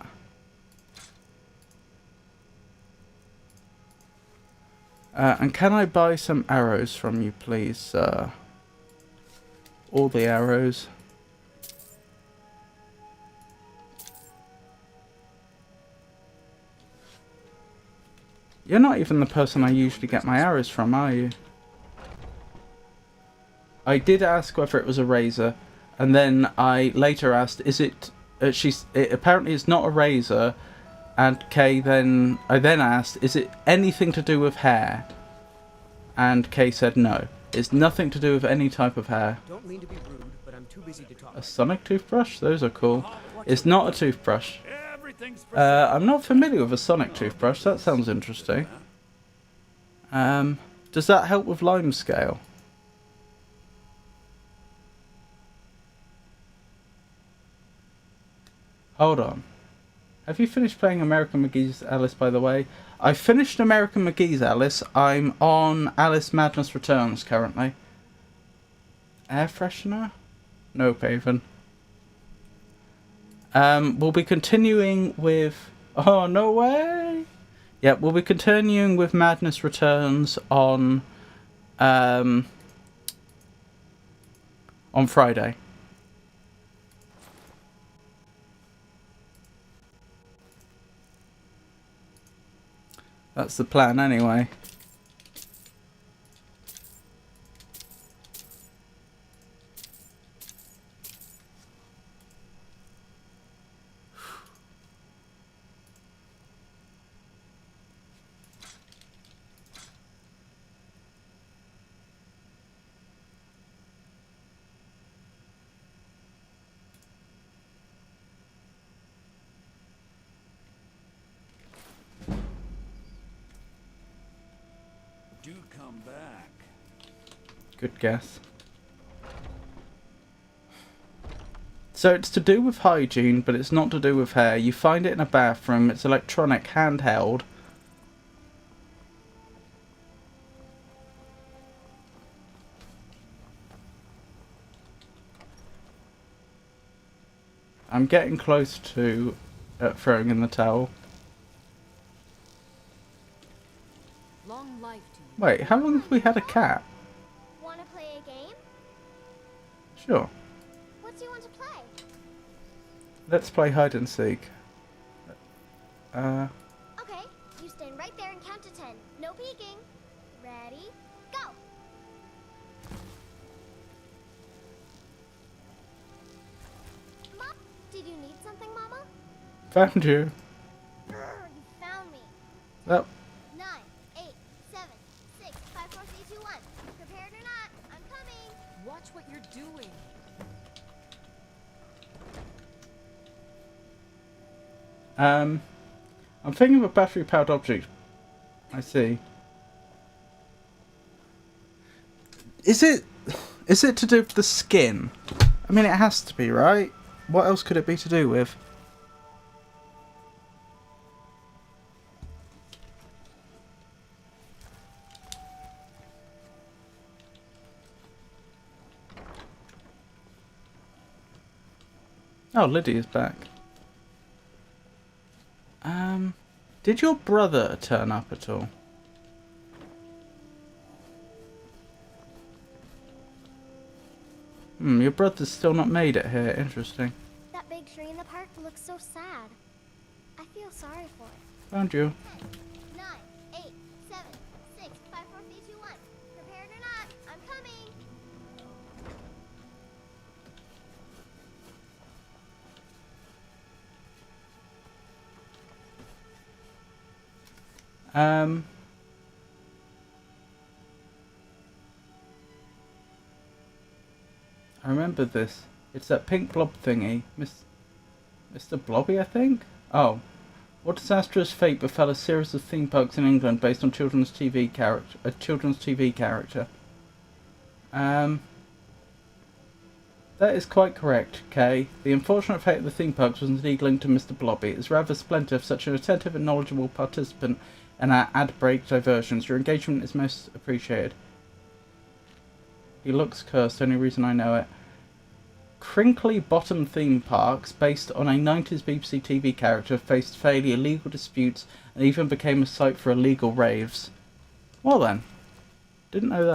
And can I buy some arrows from you, please, sir? All the arrows. You're not even the person I usually get my arrows from, are you? I did ask whether it was a razor, and then I later asked, is it... it apparently it's not a razor, and I then asked, is it anything to do with hair? And Kay said no. It's nothing to do with any type of hair. Don't mean to be rude, but I'm too busy to talk. A sonic toothbrush? Those are cool. It's not a toothbrush. I'm not familiar with a sonic toothbrush. That sounds interesting. Does that help with lime scale? Hold on. Have you finished playing American McGee's Alice, by the way? I finished American McGee's Alice. I'm on Alice Madness Returns currently. Air freshener? No, Paven. We'll be continuing with... Oh, no way! Yeah, we'll be continuing with Madness Returns on Friday. That's the plan anyway. Do come back. Good guess. So it's to do with hygiene, but it's not to do with hair. You find it in a bathroom. It's electronic, handheld. I'm getting close to throwing in the towel. Long life to you. Wait, how long have we had a cat? Wanna play a game? Sure. What do you want to play? Let's play hide and seek. Okay, you stand right there and count to 10. No peeking. Ready? Go! Mom, did you need something, Mama? Found you. Grr, you found me. Well, 9, 8, 7, 6, 5, 4, 3, 2, 1. Prepared or not, I'm coming. Watch what you're doing. I'm thinking of a battery-powered object. I see. Is it to do with the skin? I mean, it has to be, right? What else could it be to do with? Oh, Lydia's back. Did your brother turn up at all? Your brother's still not made it here. Interesting. That big tree in the park looks so sad. I feel sorry for it. Found you. 10, 9, 8, 7, 6, 5, 4, 3, 2, 1. Prepared or not, I'm coming. I remember this. It's that pink blob thingy. Mr. Blobby, I think? Oh. What disastrous fate befell a series of theme parks in England based on a children's TV character? That is quite correct, Kay. The unfortunate fate of the theme parks was indeed linked to Mr. Blobby. It is rather splendid of such an attentive and knowledgeable participant in our ad break diversions. Your engagement is most appreciated. He looks cursed, only reason I know it. Crinkly Bottom theme parks, based on a 90s BBC TV character, faced failure, legal disputes, and even became a site for illegal raves. Well then, didn't know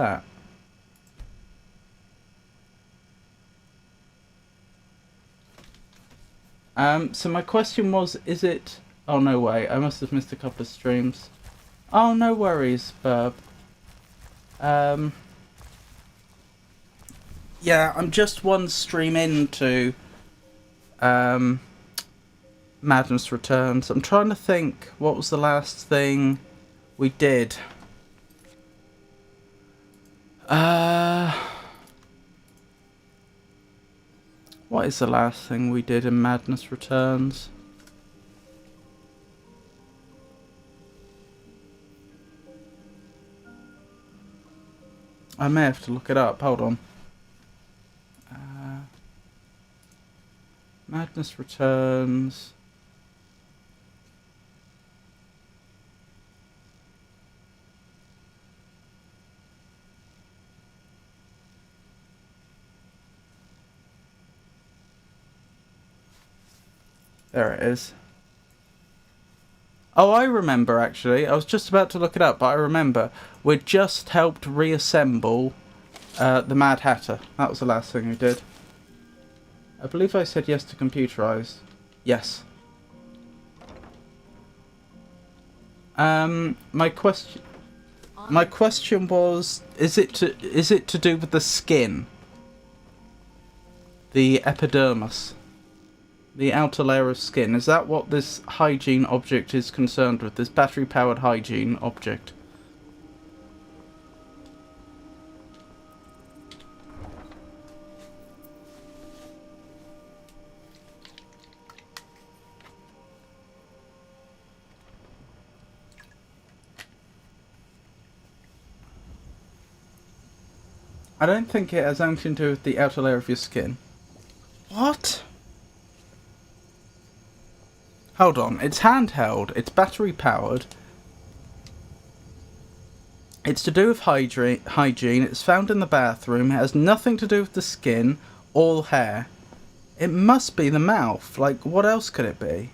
that. So my question was, is it... Oh, no way, I must have missed a couple of streams. Oh, no worries, Burb. Yeah, I'm just one stream into Madness Returns. I'm trying to think what was the last thing we did. What is the last thing we did in Madness Returns? I may have to look it up. Hold on. Madness Returns. There it is. Oh, I remember actually. I was just about to look it up, but I remember. We just helped reassemble the Mad Hatter. That was the last thing we did. I believe I said yes to computerized. Yes. My question was, is it to do with the skin? The epidermis. The outer layer of skin. Is that what this hygiene object is concerned with? This battery-powered hygiene object? I don't think it has anything to do with the outer layer of your skin. What? Hold on, it's handheld, it's battery powered. It's to do with hygiene, it's found in the bathroom, it has nothing to do with the skin or hair. It must be the mouth, like what else could it be?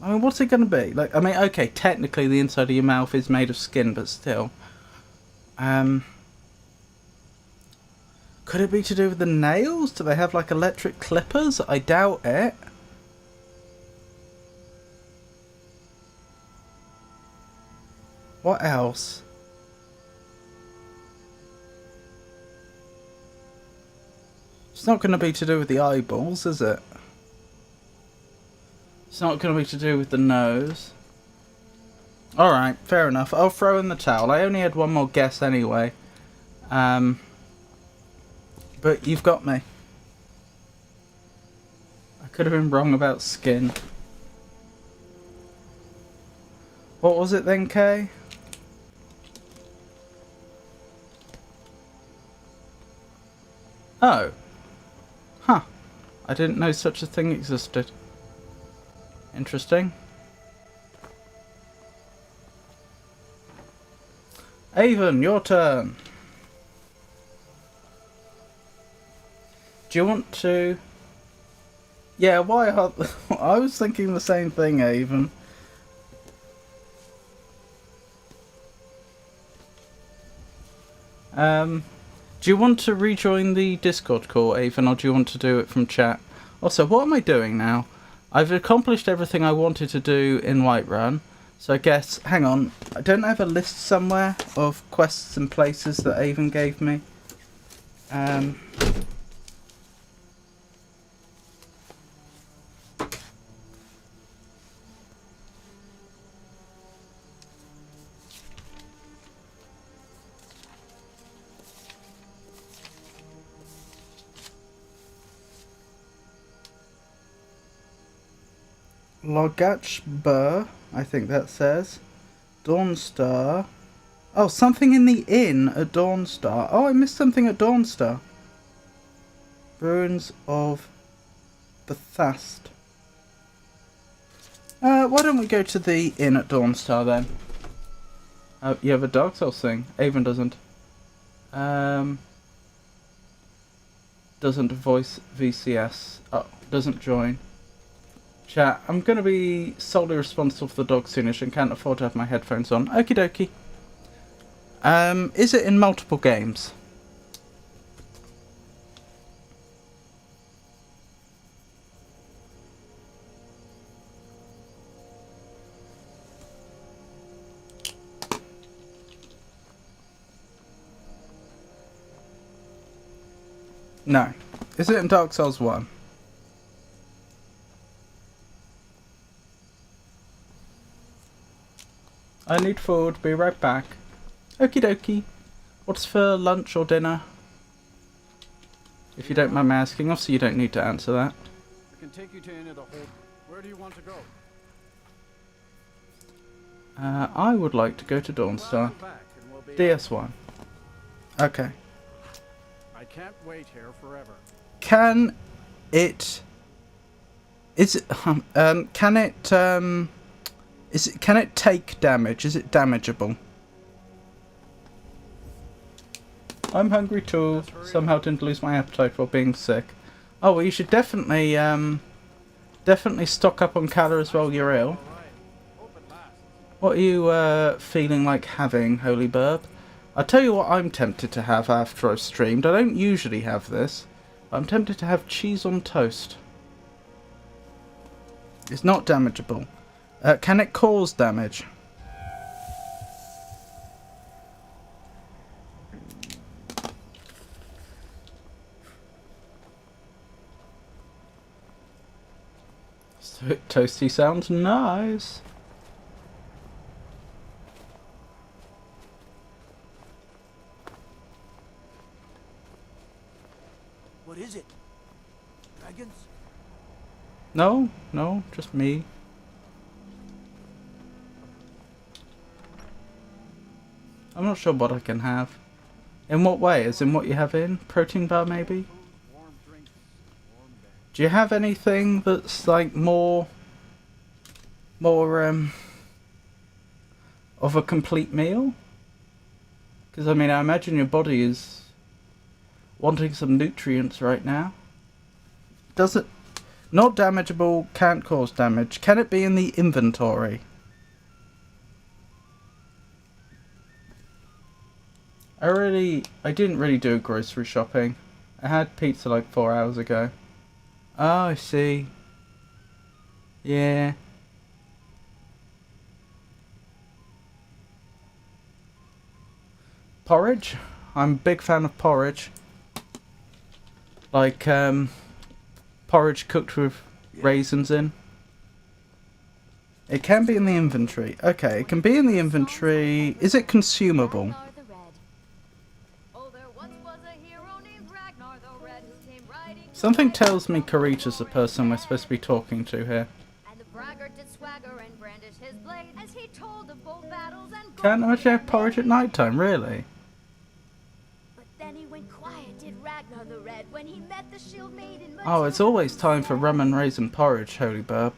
I mean, what's it going to be? Like, I mean, okay, technically the inside of your mouth is made of skin, but still. Could it be to do with the nails? Do they have like electric clippers? I doubt it. What else? It's not going to be to do with the eyeballs, is it? It's not going to be to do with the nose. Alright, fair enough. I'll throw in the towel. I only had one more guess anyway. But you've got me. I could have been wrong about skin. What was it then, Kay? Oh. Huh. I didn't know such a thing existed. Interesting. Avon, your turn. Do you want to... Yeah, why are... I was thinking the same thing, Avon. Do you want to rejoin the Discord call, Avon, or do you want to do it from chat? Also, what am I doing now? I've accomplished everything I wanted to do in Whiterun. So I guess... Hang on. I don't have a list somewhere of quests and places that Avon gave me. Logach Burr, I think that says. Dawnstar. Oh, something in the inn at Dawnstar. Oh, I missed something at Dawnstar. Ruins of Bethast. Why don't we go to the inn at Dawnstar then? You have a Dark Souls thing. Avon doesn't. Doesn't voice VCS. Oh, doesn't join. Chat, I'm going to be solely responsible for the dog soonish and can't afford to have my headphones on. Okie dokie. Is it in multiple games? No. Is it in Dark Souls 1? I need food. Be right back. Okie dokie. What's for lunch or dinner? If you don't mind me asking. Obviously, you don't need to answer that. I can take you to any of the whole... Where do you want to go? I would like to go to Dawnstar. DS1. Okay. I can't wait here forever. Can it... Is it... can it take damage? Is it damageable? I'm hungry too. Somehow didn't lose my appetite while being sick. Oh, well, you should definitely, definitely stock up on calories while you're ill. What are you, feeling like having, Holy Burb? I'll tell you what I'm tempted to have after I've streamed. I don't usually have this. I'm tempted to have cheese on toast. It's not damageable. Can it cause damage? Toasty sounds nice. What is it? Dragons? No, no, just me. I'm not sure what I can have. In what way? As in what you have in? Protein bar maybe? Do you have anything that's like more of a complete meal? Because I mean, I imagine your body is wanting some nutrients right now. Does it? Not damageable, can't cause damage. Can it be in the inventory? I didn't really do grocery shopping. I had pizza like 4 hours ago. Oh, I see. Yeah. Porridge? I'm a big fan of porridge. Like, porridge cooked with raisins in. It can be in the inventory. Okay, it can be in the inventory. Is it consumable? Something tells me Karita's the person we're supposed to be talking to here. Can't imagine have porridge at night time, really? But then he went quiet, did Ragnar the Red, when he met the shield maiden. Oh, it's always time for rum and raisin porridge, Holy Burb.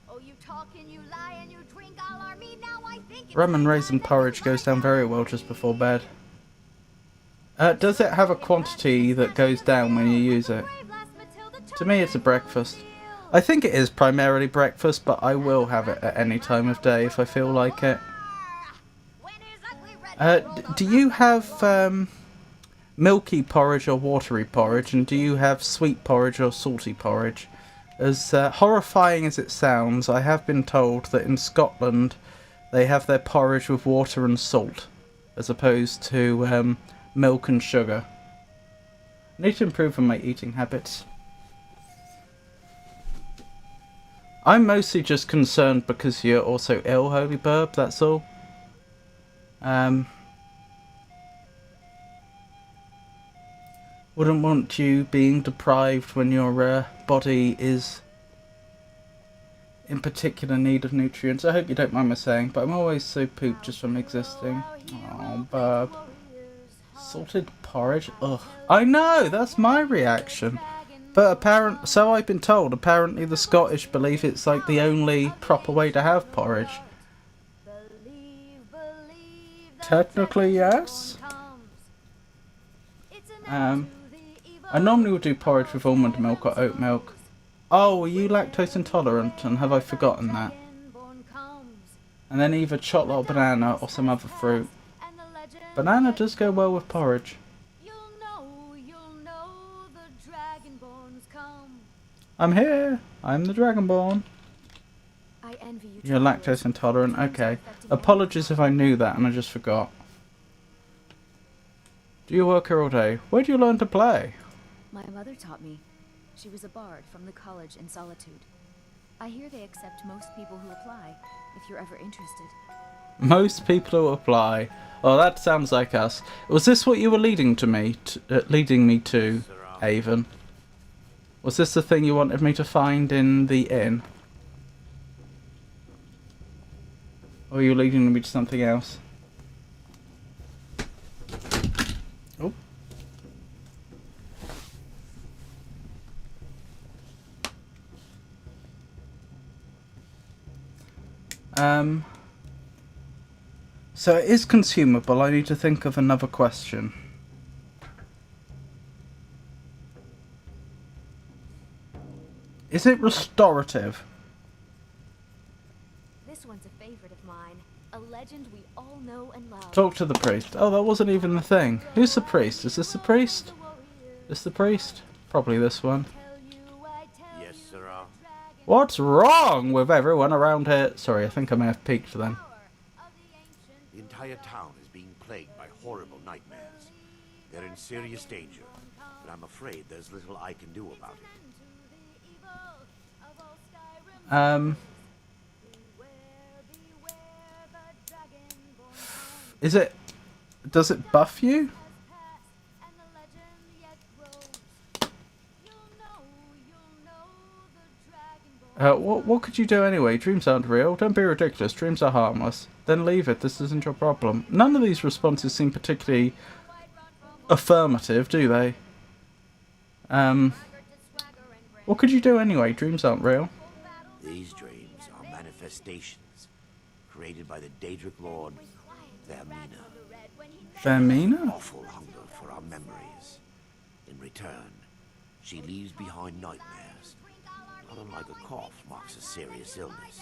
Oh, you talk and you lie and you drink all our meat, now I think Rum and raisin porridge goes down very well just before bed. Does it have a quantity that goes down when you use it? To me, it's a breakfast. I think it is primarily breakfast, but I will have it at any time of day if I feel like it. Do you have milky porridge or watery porridge, and do you have sweet porridge or salty porridge? As horrifying as it sounds, I have been told that in Scotland they have their porridge with water and salt, as opposed to milk and sugar. I need to improve on my eating habits. I'm mostly just concerned because you're also ill, Holy Burb, that's all. Wouldn't want you being deprived when your body is in particular need of nutrients. I hope you don't mind me saying, but I'm always so pooped just from existing. Oh, Burb. Salted porridge? Ugh. I know, that's my reaction. But so I've been told, apparently the Scottish believe it's like the only proper way to have porridge. Technically, yes. I normally would do porridge with almond milk or oat milk. Oh, are you lactose intolerant, and have I forgotten that? And then either chocolate or banana or some other fruit. Banana does go well with porridge. I'm here. I'm the Dragonborn. I envy you. You're lactose intolerant. Okay. Apologies if I knew that and I just forgot. Do you work here all day? Where do you learn to play? My mother taught me. She was a bard from the college in Solitude. I hear they accept most people who apply, if you're ever interested. Most people who apply. Oh, that sounds like us. Was this what you were leading me to, Avon? Was this the thing you wanted me to find in the inn? Or are you leading me to something else? Oh. So it is consumable. I need to think of another question. Is it restorative? This one's a favorite of mine. A legend we all know and love. Talk to the priest. Oh, that wasn't even the thing. Who's the priest? Is this the priest? Is the priest? Probably this one. Yes, sirrah. What's wrong with everyone around here? Sorry, I think I may have peeked then. The entire town is being plagued by horrible nightmares. They're in serious danger, but I'm afraid there's little I can do about it. Is it... Does it buff you? What could you do anyway? Dreams aren't real. Don't be ridiculous. Dreams are harmless. Then leave it. This isn't your problem. None of these responses seem particularly affirmative, do they? What could you do anyway? Dreams aren't real. These dreams are manifestations created by the Daedric Lord Vermina. Vermina? Awful hunger for our memories. In return, she leaves behind nightmares. Not unlike a cough marks a serious illness.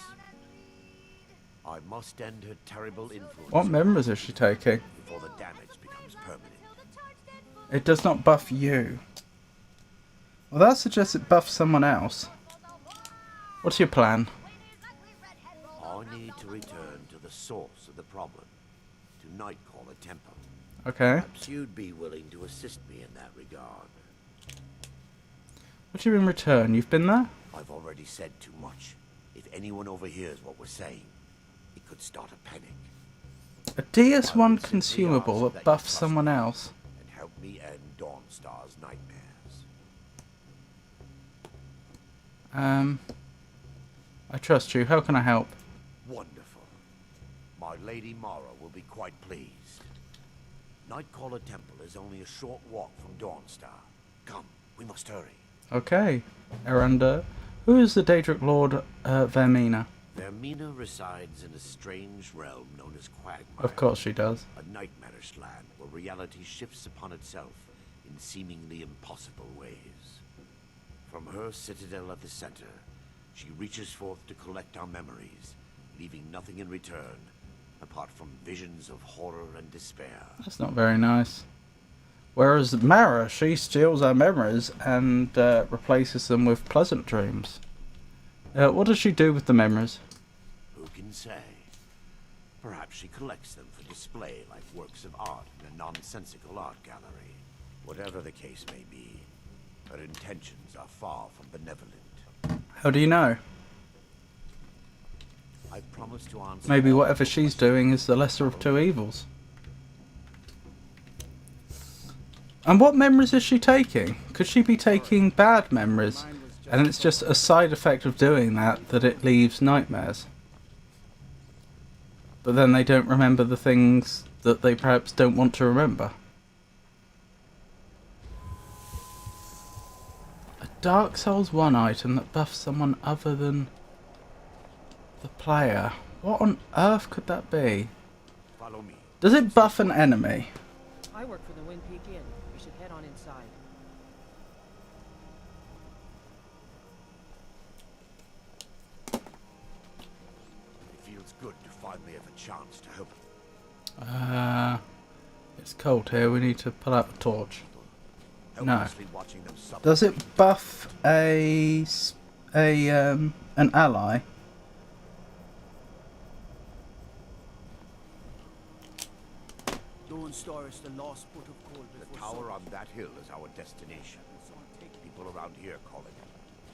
I must end her terrible influence. What memories is she taking? Before the damage becomes permanent. It does not buff you. Well, that suggests it buffs someone else. What's your plan? I need to return to the source of the problem, to Nightcaller Temple. Okay. Perhaps you'd be willing to assist me in that regard. What do you in return? You've been there? I've already said too much. If anyone overhears what we're saying, it could start a panic. A DS1 consumable that buffs someone else. And help me end Dawnstar's nightmares. I trust you. How can I help? Wonderful. My Lady Mara will be quite pleased. Nightcaller Temple is only a short walk from Dawnstar. Come, we must hurry. Okay. Eranda. Who is the Daedric Lord Vermina? Vermina resides in a strange realm known as Quagmire. Of course she does. A nightmarish land where reality shifts upon itself in seemingly impossible ways. From her citadel at the center, she reaches forth to collect our memories, leaving nothing in return, apart from visions of horror and despair. That's not very nice. Whereas Mara, she steals our memories and replaces them with pleasant dreams. What does she do with the memories? Who can say? Perhaps she collects them for display like works of art in a nonsensical art gallery. Whatever the case may be, her intentions are far from benevolent. How do you know? I promise to answer. Maybe whatever she's doing is the lesser of two evils. And what memories is she taking? Could she be taking bad memories? And it's just a side effect of doing that it leaves nightmares. But then they don't remember the things that they perhaps don't want to remember. A Dark Souls 1 item that buffs someone other than the player. What on earth could that be? Follow me. Does it buff an enemy? I work for the Wind Peak Inn. You should head on inside. It feels good to finally have a chance to help. It's cold here. We need to pull out a torch. No. Helplessly watching them suffer. Does it buff an ally? Dawnstar is the last port of call before tower on that hill is our destination. People around here call it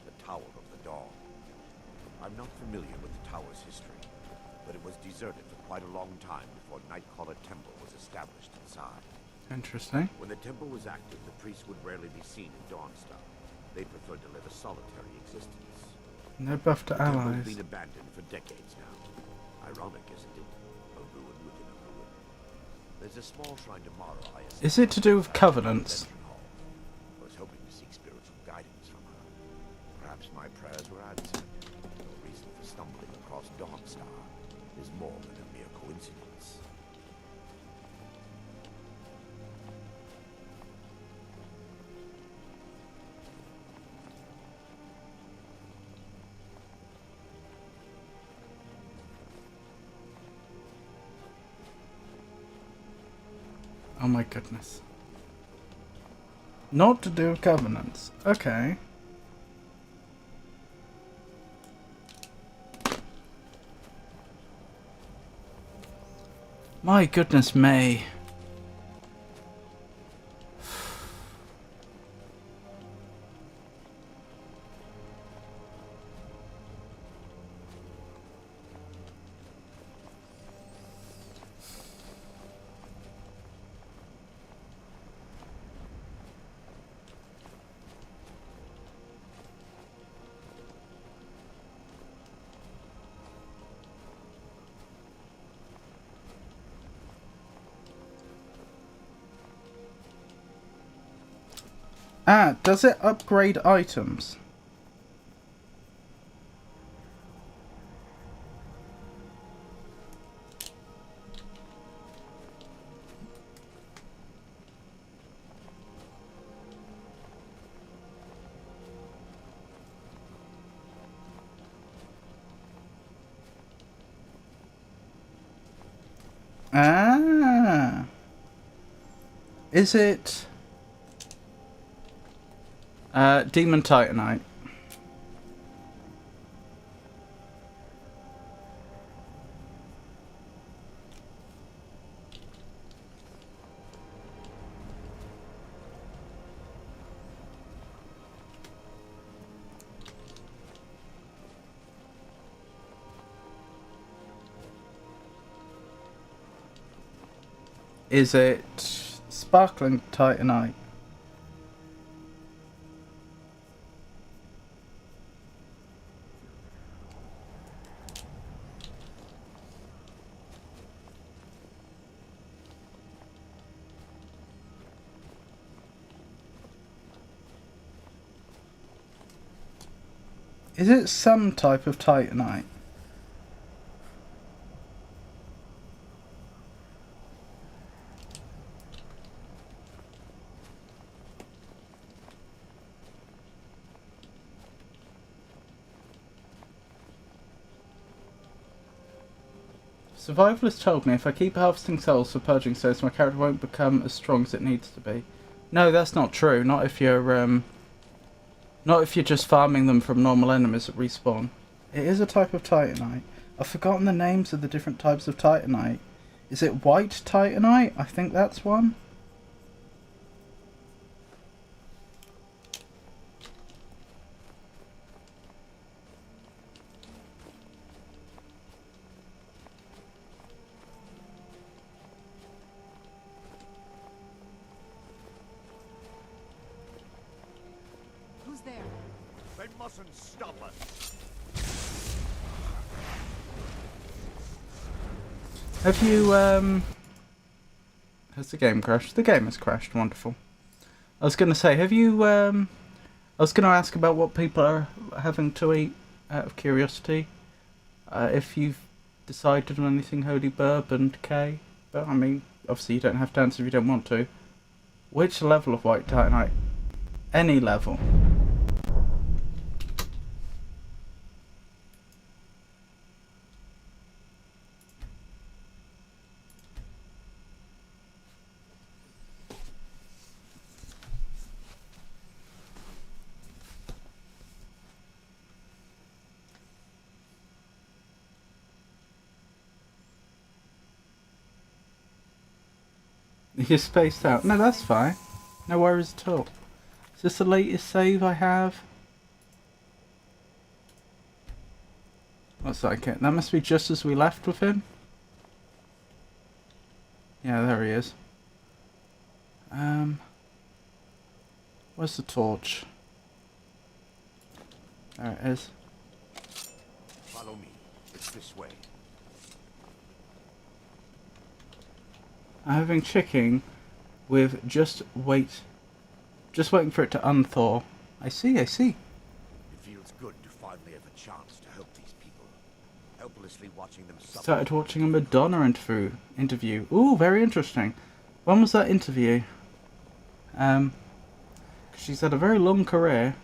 the Tower of the Dawn. I'm not familiar with the tower's history, but it was deserted for quite a long time before Nightcaller Temple was established inside. Interesting. When the temple was active, the priests would rarely be seen in Dawnstar. They preferred to live a solitary existence. No buff to The temple allies. has been abandoned for decades now. Ironic, isn't it? A ruin within a ruin. There's a small shrine to Mara, I assume. Is it to do with covenants? I was hoping to seek spiritual guidance from her. Perhaps my prayers were answered. The reason for stumbling across Dawnstar is more than a mere coincidence. Oh my goodness. Not to do with covenants. Okay. My goodness me. Ah, does it upgrade items? Ah. Is it... Demon Titanite. Is it Sparkling Titanite? Is it some type of Titanite? Survivalist told me if I keep harvesting souls for purging stones, my character won't become as strong as it needs to be. No, that's not true. Not if you're just farming them from normal enemies at respawn. It is a type of Titanite. I've forgotten the names of the different types of Titanite. Is it white Titanite? I think that's one. Who's there? They mustn't stop us. Have you, has the game crashed? The game has crashed, wonderful. I was going to say, have you, I was going to ask about what people are having to eat, out of curiosity. If you've decided on anything Holy Burb and K, but I mean, obviously you don't have to answer if you don't want to. Which level of White Titanite? Any level. You're spaced out. No, that's fine. No worries at all. Is this the latest save I have? Looks like it. That must be just as we left with him. Yeah, there he is. Where's the torch? There it is. Follow me. It's this way. I'm having chicken with just waiting for it to unthaw. I see. It feels good to finally have a chance to help these people. Helplessly watching them suffer. Started watching a Madonna interview. Ooh, very interesting. When was that interview? She's had a very long career.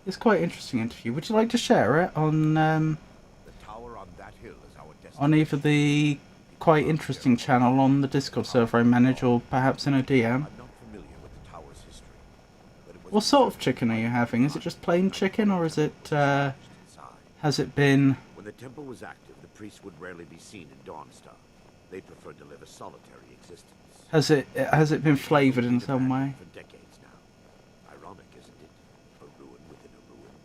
It's quite an interesting interview. Would you like to share it on The tower on that hill is our destination. on either the quite interesting channel on the Discord server I manage, or perhaps in a DM? I'm not familiar with the tower's history, but it was What sort of chicken are you having? Is it just plain chicken, or is it has it been? When the temple was active, the priests would rarely be seen in Dawnstar. They preferred to live a solitary existence. Has it been flavoured in some way? For decades now. Ironic, isn't it? A ruin within a ruin.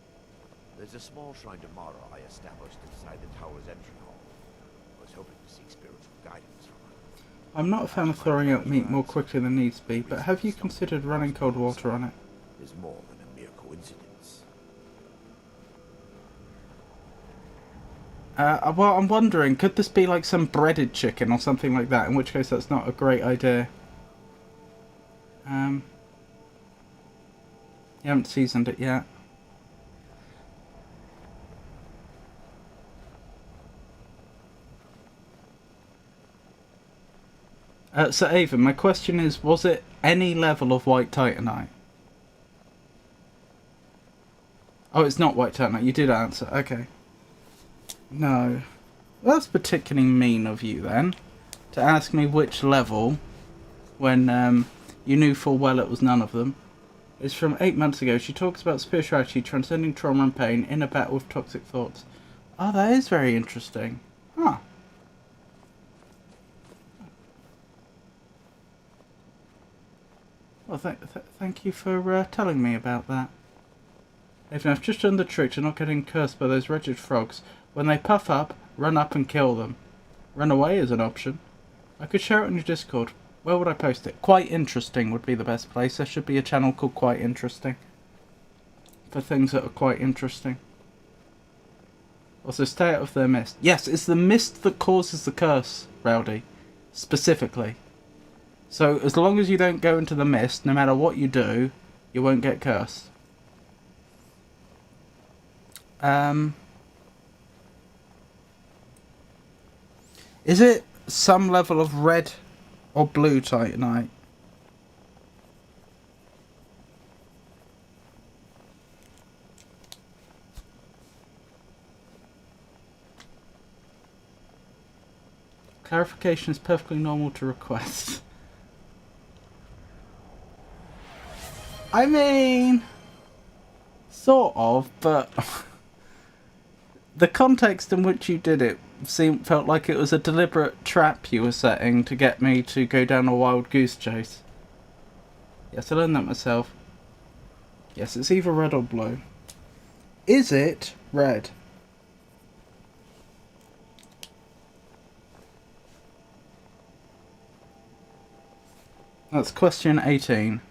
There's a small shrine to Mara I established inside the tower's entry hall. I was hoping to seek spiritual guidance from her. I'm not a fan of thawing out meat more quickly than needs be, but have you considered running cold water on it? Is more than a mere coincidence. Well, I'm wondering, could this be like some breaded chicken or something like that? In which case, that's not a great idea. You haven't seasoned it yet. So Ava, my question is, was it any level of white titanite? Oh, it's not white titanite. You did answer. Okay. No. Well, that's particularly mean of you then, to ask me which level when you knew full well it was none of them. It's from 8 months ago. She talks about spirituality, transcending trauma and pain, in a battle with toxic thoughts. Oh, that is very interesting. Huh. Well, thank you for telling me about that. I've just done the trick to not getting cursed by those wretched frogs. When they puff up, run up and kill them. Run away is an option. I could share it on your Discord. Where would I post it? Quite Interesting would be the best place. There should be a channel called Quite Interesting. For things that are quite interesting. Also, stay out of their mist. Yes, it's the mist that causes the curse, Rowdy. Specifically. So, as long as you don't go into the mist, no matter what you do, you won't get cursed. Is it some level of red or blue titanite? Clarification is perfectly normal to request. I mean, sort of, but the context in which you did it felt like it was a deliberate trap you were setting to get me to go down a wild goose chase. Yes, I learned that myself. Yes, it's either red or blue. Is it red? That's question 18.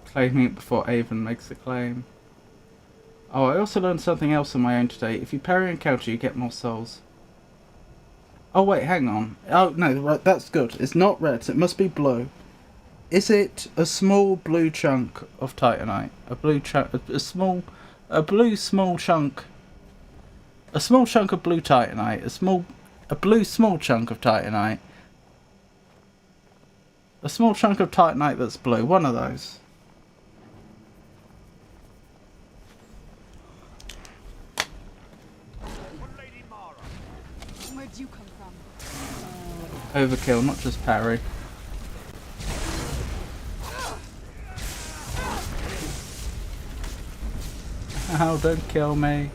Claiming it before Avon makes the claim. Oh, I also learned something else on my own today. If you parry encounter, you get more souls. Oh wait, hang on. Oh no, right, that's good. It's not red, so it must be blue. Is it a small blue chunk of titanite? A blue chunk, a blue small chunk. A small chunk of blue titanite. A blue small chunk of titanite. A small chunk of titanite that's blue. One of those. Where'd you come from? Overkill, not just parry. Oh, don't kill me.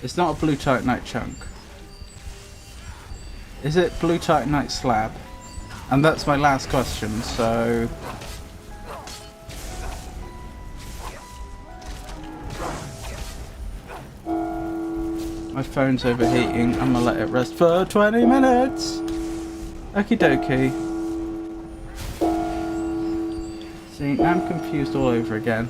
It's not a blue titanite chunk. Is it blue titanite slab? And that's my last question, so... My phone's overheating. I'm gonna let it rest for 20 minutes! Okie dokie. See, now I'm confused all over again.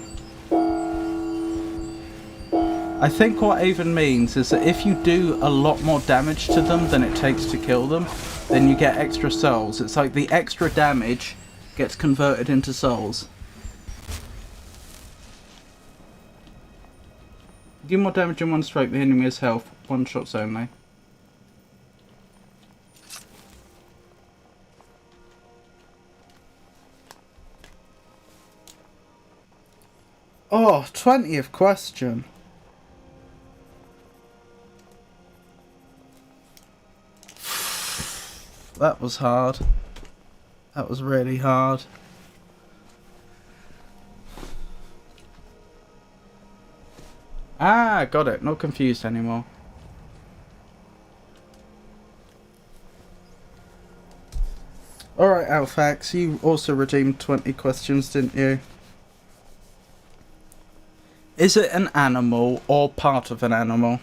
I think what Avon means is that if you do a lot more damage to them than it takes to kill them, then you get extra souls. It's like the extra damage gets converted into souls. Give more damage in one strike, the enemy has health. One shots only. Oh, 20th question. That was hard. That was really hard. Ah, got it. Not confused anymore. Alright, Alfax, you also redeemed 20 questions, didn't you? Is it an animal or part of an animal?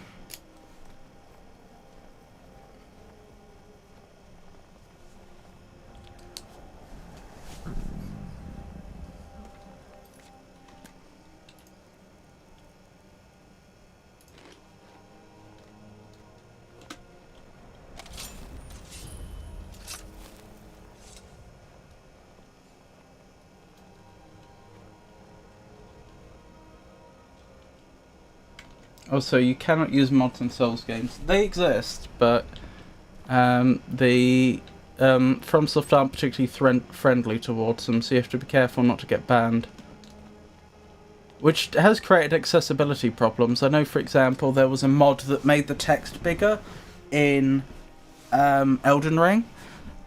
Also, you cannot use mods in Souls games. They exist, but the FromSoft aren't particularly friendly towards them, so you have to be careful not to get banned. Which has created accessibility problems. I know, for example, there was a mod that made the text bigger in Elden Ring,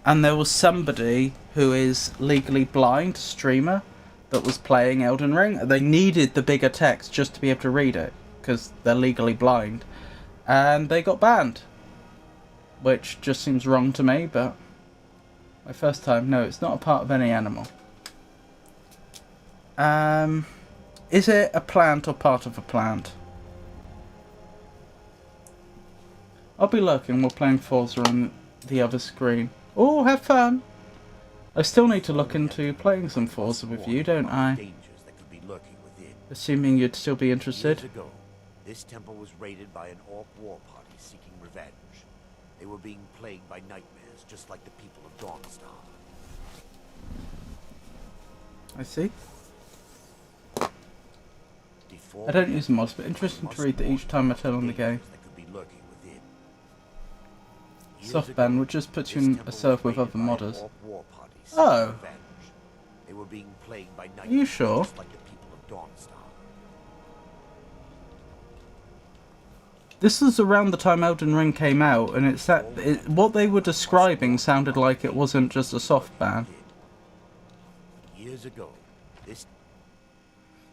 and there was somebody who is legally blind, streamer, that was playing Elden Ring. They needed the bigger text just to be able to read it, because they're legally blind, and they got banned, which just seems wrong to me. But my first time, no, it's not a part of any animal. Is it a plant or part of a plant? I'll be lurking while playing Forza on the other screen. Oh, have fun! I still need to look into playing some Forza with you, don't I? Assuming you'd still be interested. This temple was raided by an orc war party seeking revenge. They were being plagued by nightmares, just like the people of Dawnstar. I see. I don't use mods, but interesting to read that each time I turn on the game. Softban, which just puts you in a server with other modders. Oh! Are you sure? This was around the time Elden Ring came out, and it's that what they were describing sounded like it wasn't just a soft ban. Years ago, this.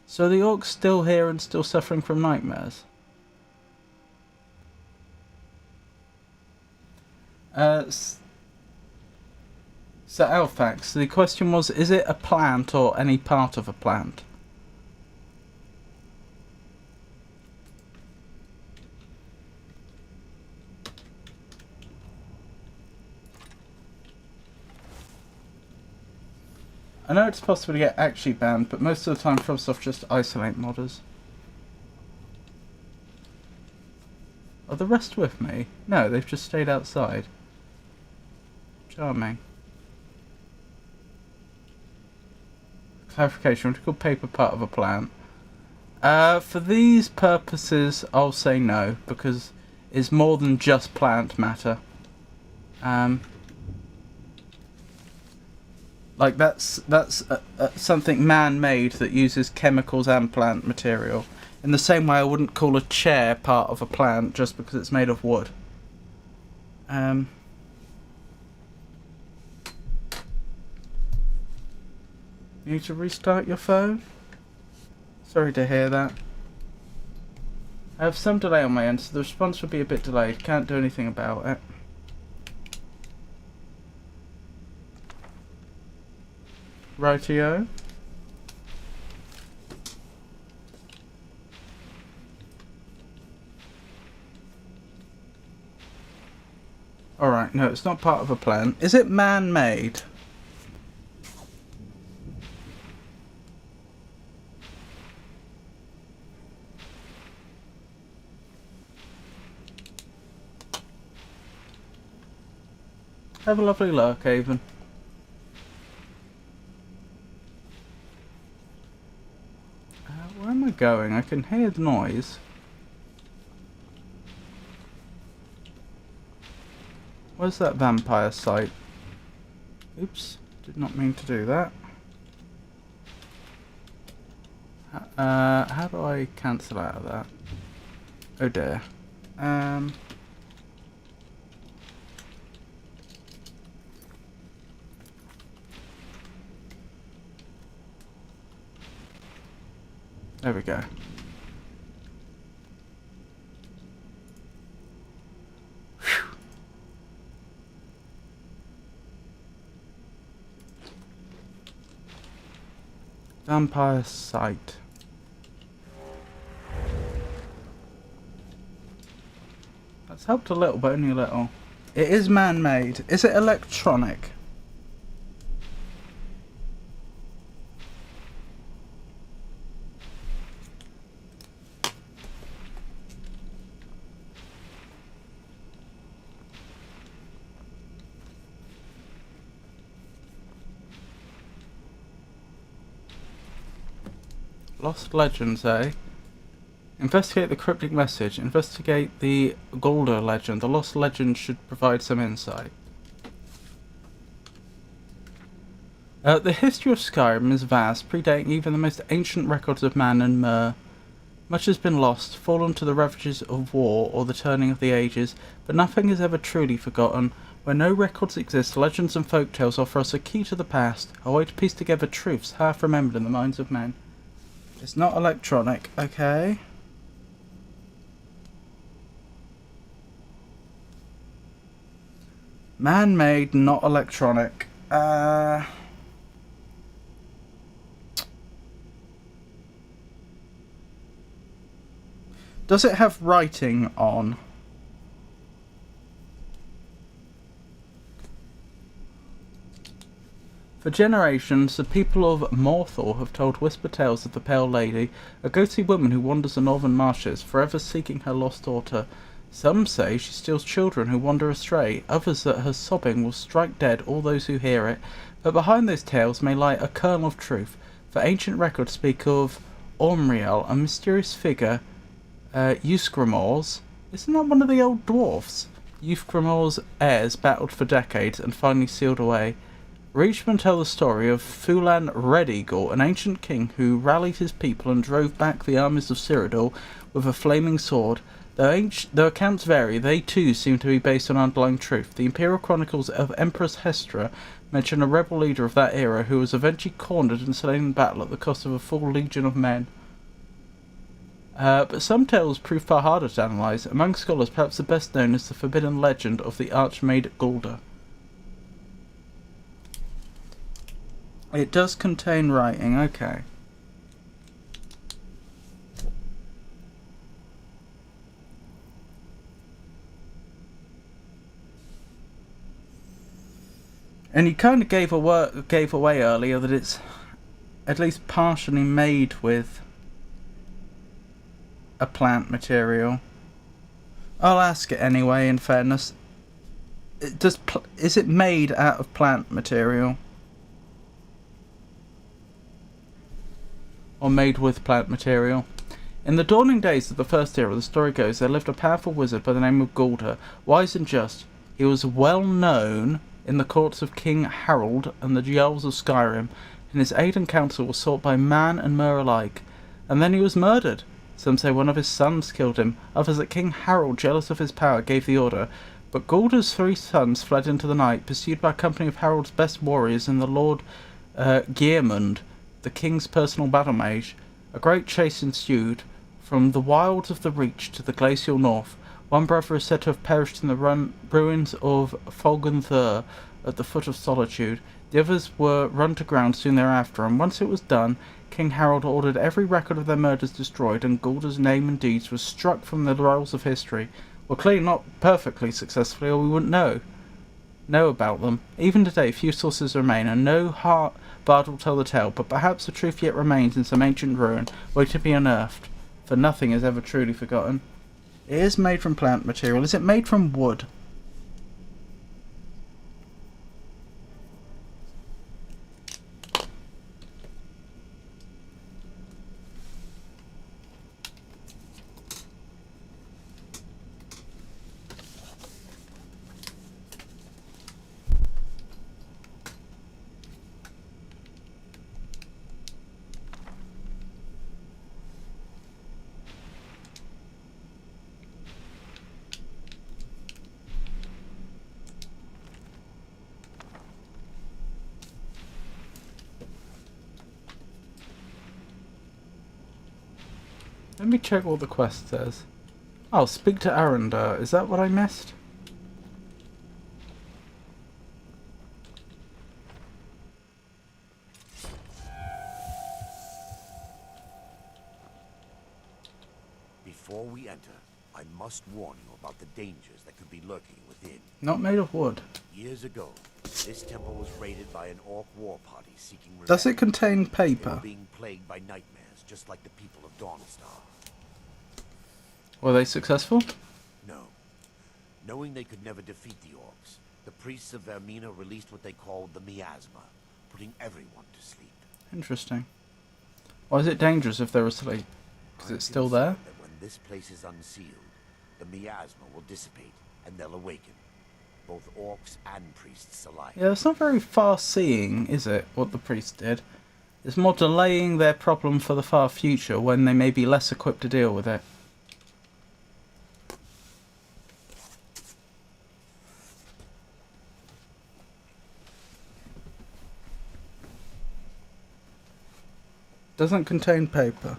So the orc's still here and still suffering from nightmares. So Alfax, the question was, is it a plant or any part of a plant? I know it's possible to get actually banned, but most of the time FromSoft just isolate modders. Are the rest with me? No, they've just stayed outside. Charming. Clarification, what do you call paper part of a plant? For these purposes, I'll say no, because it's more than just plant matter. Like that's something man-made that uses chemicals and plant material. In the same way I wouldn't call a chair part of a plant just because it's made of wood. You need to restart your phone? Sorry to hear that. I have some delay on my end, so the response will be a bit delayed. Can't do anything about it. Rightio. Alright, no, it's not part of a plan. Is it man-made? Have a lovely look, Avon. Where am I going? I can hear the noise. Where's that vampire site? Oops, did not mean to do that. How do I cancel out of that? Oh dear. There we go. Whew. Vampire site. That's helped a little, but only a little. It is man-made. Is it electronic? Lost legends, eh? Investigate the cryptic message. Investigate the Golder legend. The lost legend should provide some insight. The history of Skyrim is vast, predating even the most ancient records of man and mer. Much has been lost, fallen to the ravages of war or the turning of the ages, but nothing is ever truly forgotten. Where no records exist, legends and folk tales offer us a key to the past, a way to piece together truths half remembered in the minds of men. It's not electronic, okay? Man-made, not electronic. Does it have writing on? For generations, the people of Morthor have told whisper tales of the Pale Lady, a ghostly woman who wanders the northern marshes, forever seeking her lost daughter. Some say she steals children who wander astray, others that her sobbing will strike dead all those who hear it. But behind those tales may lie a kernel of truth, for ancient records speak of Ormriel, a mysterious figure, Euskrimors. Isn't that one of the old dwarfs? Euskrimors' heirs battled for decades and finally sealed away. Reachmen tell the story of Fulan Red Eagle, an ancient king who rallied his people and drove back the armies of Cyrodiil with a flaming sword. Though accounts vary, they too seem to be based on underlying truth. The Imperial Chronicles of Empress Hestra mention a rebel leader of that era who was eventually cornered and slain in battle at the cost of a full legion of men. But some tales prove far harder to analyse. Among scholars, perhaps the best known is the forbidden legend of the Archmaid Gulda. It does contain writing, okay. And he kind of gave away earlier that it's at least partially made with a plant material. I'll ask it anyway, in fairness. Is it made out of plant material? Or made with plant material? In the dawning days of the First Era, the story goes, there lived a powerful wizard by the name of Gulda, wise and just. He was well known in the courts of King Harold and the Jarls of Skyrim, and his aid and counsel was sought by man and mer alike. And then he was murdered. Some say one of his sons killed him, others that King Harold, jealous of his power, gave the order. But Gulda's 3 sons fled into the night, pursued by a company of Harold's best warriors and the Lord Geirmund, the king's personal battle mage. A great chase ensued, From the wilds of the Reach to the glacial north, one brother is said to have perished in the ruins of Folgenthur at the foot of Solitude. The others were run to ground soon thereafter, and once it was done, King Harold ordered every record of their murders destroyed, and Gulda's name and deeds were struck from the rolls of history. Well, clearly not perfectly successfully, or we wouldn't know about them. Even today, few sources remain, and no bard will tell the tale, but perhaps the truth yet remains in some ancient ruin, waiting to be unearthed, for nothing is ever truly forgotten. It is made from plant material. Is it made from wood? Let me check what the quest says. Oh, speak to Arundel. Is that what I missed? Before we enter, I must warn you about the dangers that could be lurking within. Not made of wood. Years ago, this temple was raided by an orc war party seeking revenge. Does it contain They paper? were being plagued by nightmares, just like the people of Dawnstar. Were they successful? No. Knowing they could never defeat the orcs, the priests of Vermina released what they called the miasma, putting everyone to sleep. Interesting. Why is it dangerous if they're asleep? Because it's still there? That when this place is unsealed, the miasma will dissipate, and they'll awaken. Both orcs and priests alike. Yeah, it's not very far-seeing, is it, what the priest did? It's more delaying their problem for the far future when they may be less equipped to deal with it. Doesn't contain paper.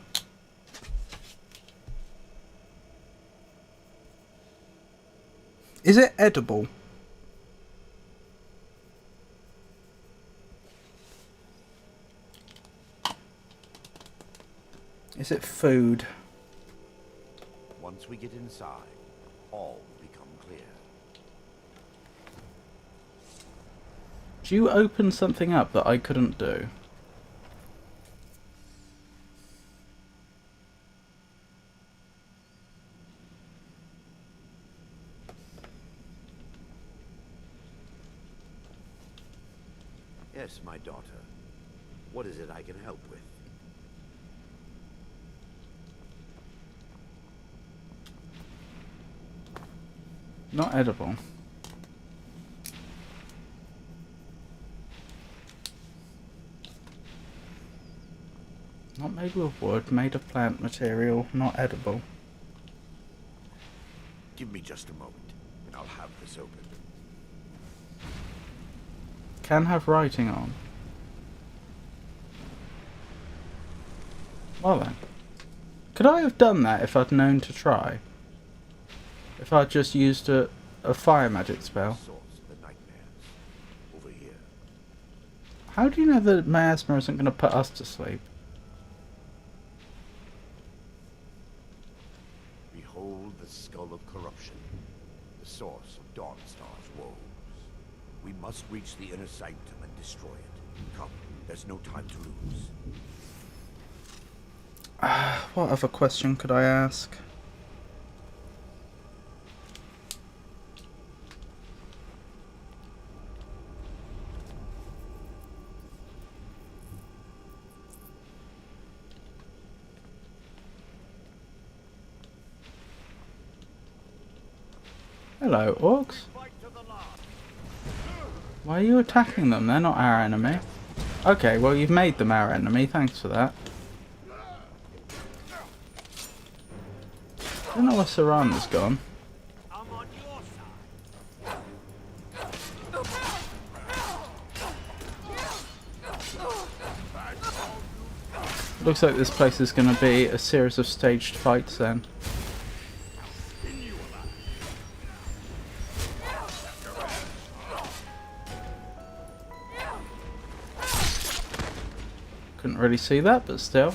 Is it edible? Is it food? Once we get inside, all will become clear. Do you open something up that I couldn't do? Yes, my daughter. What is it I can help with? Not edible. Not made with wood, made of plant material, not edible. Give me just a moment, and I'll have this open. Can have writing on. Well then. Could I have done that if I'd known to try? If I'd just used a fire magic spell? Over here. How do you know that miasma isn't going to put us to sleep? Behold the skull of corruption, the source of Dawnstar's woes. We must reach the inner sanctum and destroy it. Come, there's no time to lose. What other question could I ask? Hello, orcs. Why are you attacking them? They're not our enemy. Okay, well you've made them our enemy. Thanks for that. I don't know where Saran's gone. Looks like this place is going to be a series of staged fights then. Couldn't really see that, but still.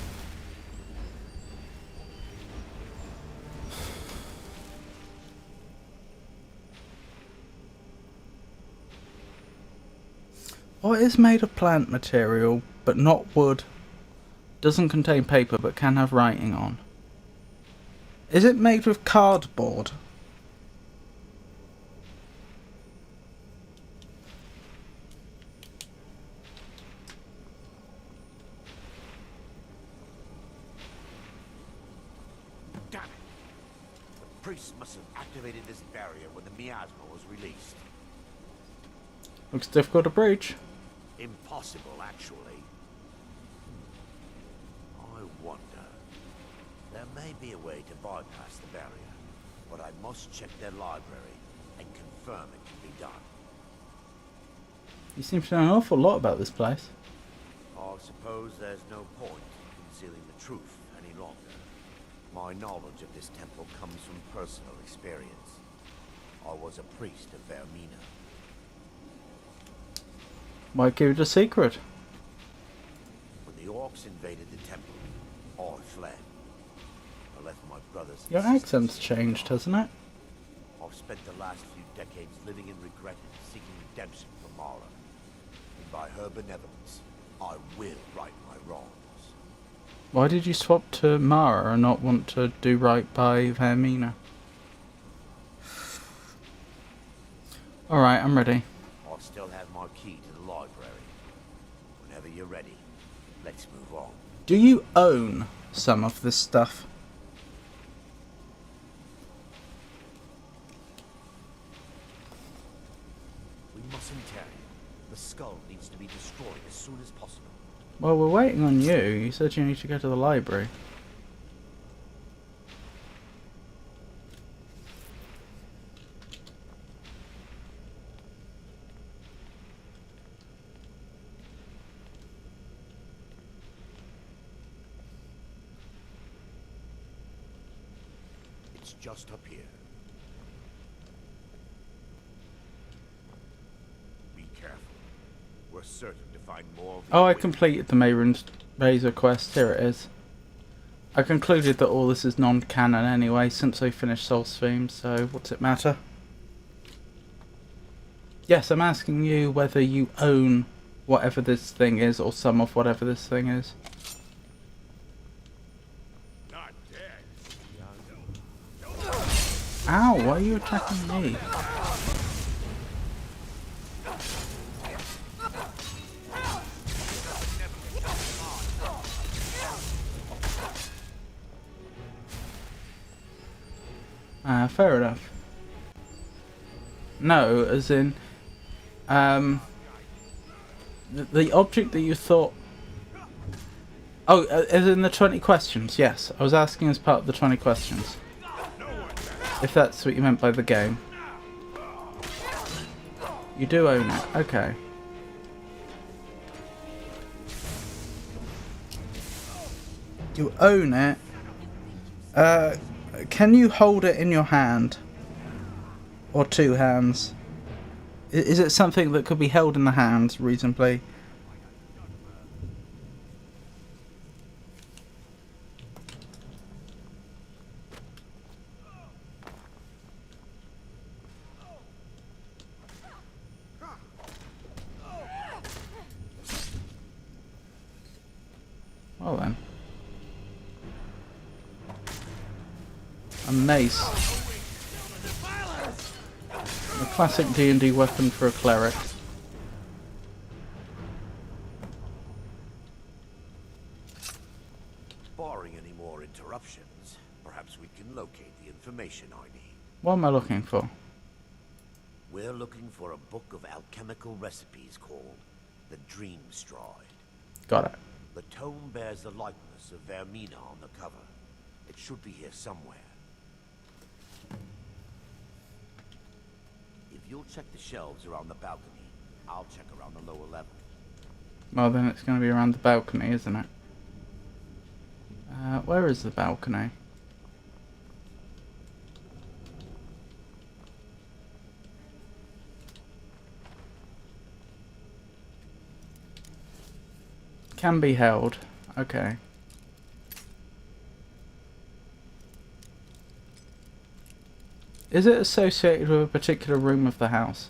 What is made of plant material, but not wood? Doesn't contain paper, but can have writing on. Is it made with cardboard? Damn it! The priest must have activated this barrier when the miasma was released. Looks difficult to breach. Impossible, actually. I wonder. There may be a way to bypass the barrier, but I must check their library and confirm it can be done. You seem to know an awful lot about this place. I suppose there's no point in concealing the truth any longer. My knowledge of this temple comes from personal experience. I was a priest of Vermina. Might give it a secret. When the orcs invaded the temple, I fled. I left my brothers and Your sisters accent's changed, hasn't it? I've spent the last few decades living in regret and seeking redemption from Mara. And by her benevolence, I will right my wrongs. Why did you swap to Mara and not want to do right by Vermina? Alright, I'm ready. I still have my key to the library. Whenever you're ready, let's move on. Do you own some of this stuff? We mustn't tarry. The skull needs to be destroyed as soon as possible. Well, we're waiting on you. You said you need to go to the library. It's just up here. Be careful. We're certain to find more of the Oh, I completed the Mayron's Razor quest. Here it is. I concluded that all this is non-canon anyway, since I finished Soul's Theme, so what's it matter? Yes, I'm asking you whether you own whatever this thing is, or some of whatever this thing is. Not dead. Ow, why are you attacking me? Fair enough. No, as in, the object that you thought... Oh, as in the 20 questions, yes. I was asking as part of the 20 questions. If that's what you meant by the game. You do own it, okay. You own it. Can you hold it in your hand? Or two hands? Is it something that could be held in the hand reasonably? Well then. A mace. A classic D&D weapon for a cleric. Barring any more interruptions, perhaps we can locate the information I need. What am I looking for? We're looking for a book of alchemical recipes called the Dream Stride. Got it. The tome bears the likeness of Vermina on the cover. It should be here somewhere. If you'll check the shelves around the balcony, I'll check around the lower level. Well then it's going to be around the balcony, isn't it? Where is the balcony? Can be held. Okay. Is it associated with a particular room of the house?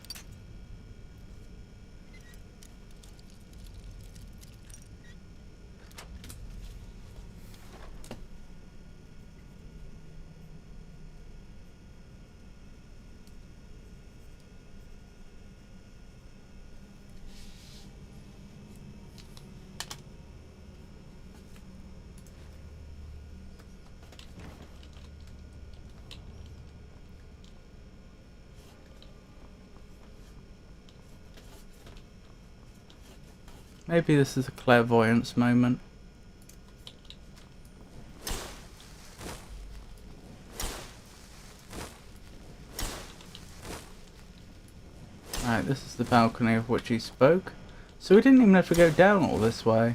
Maybe this is a clairvoyance moment. Right, this is the balcony of which he spoke. So we didn't even have to go down all this way.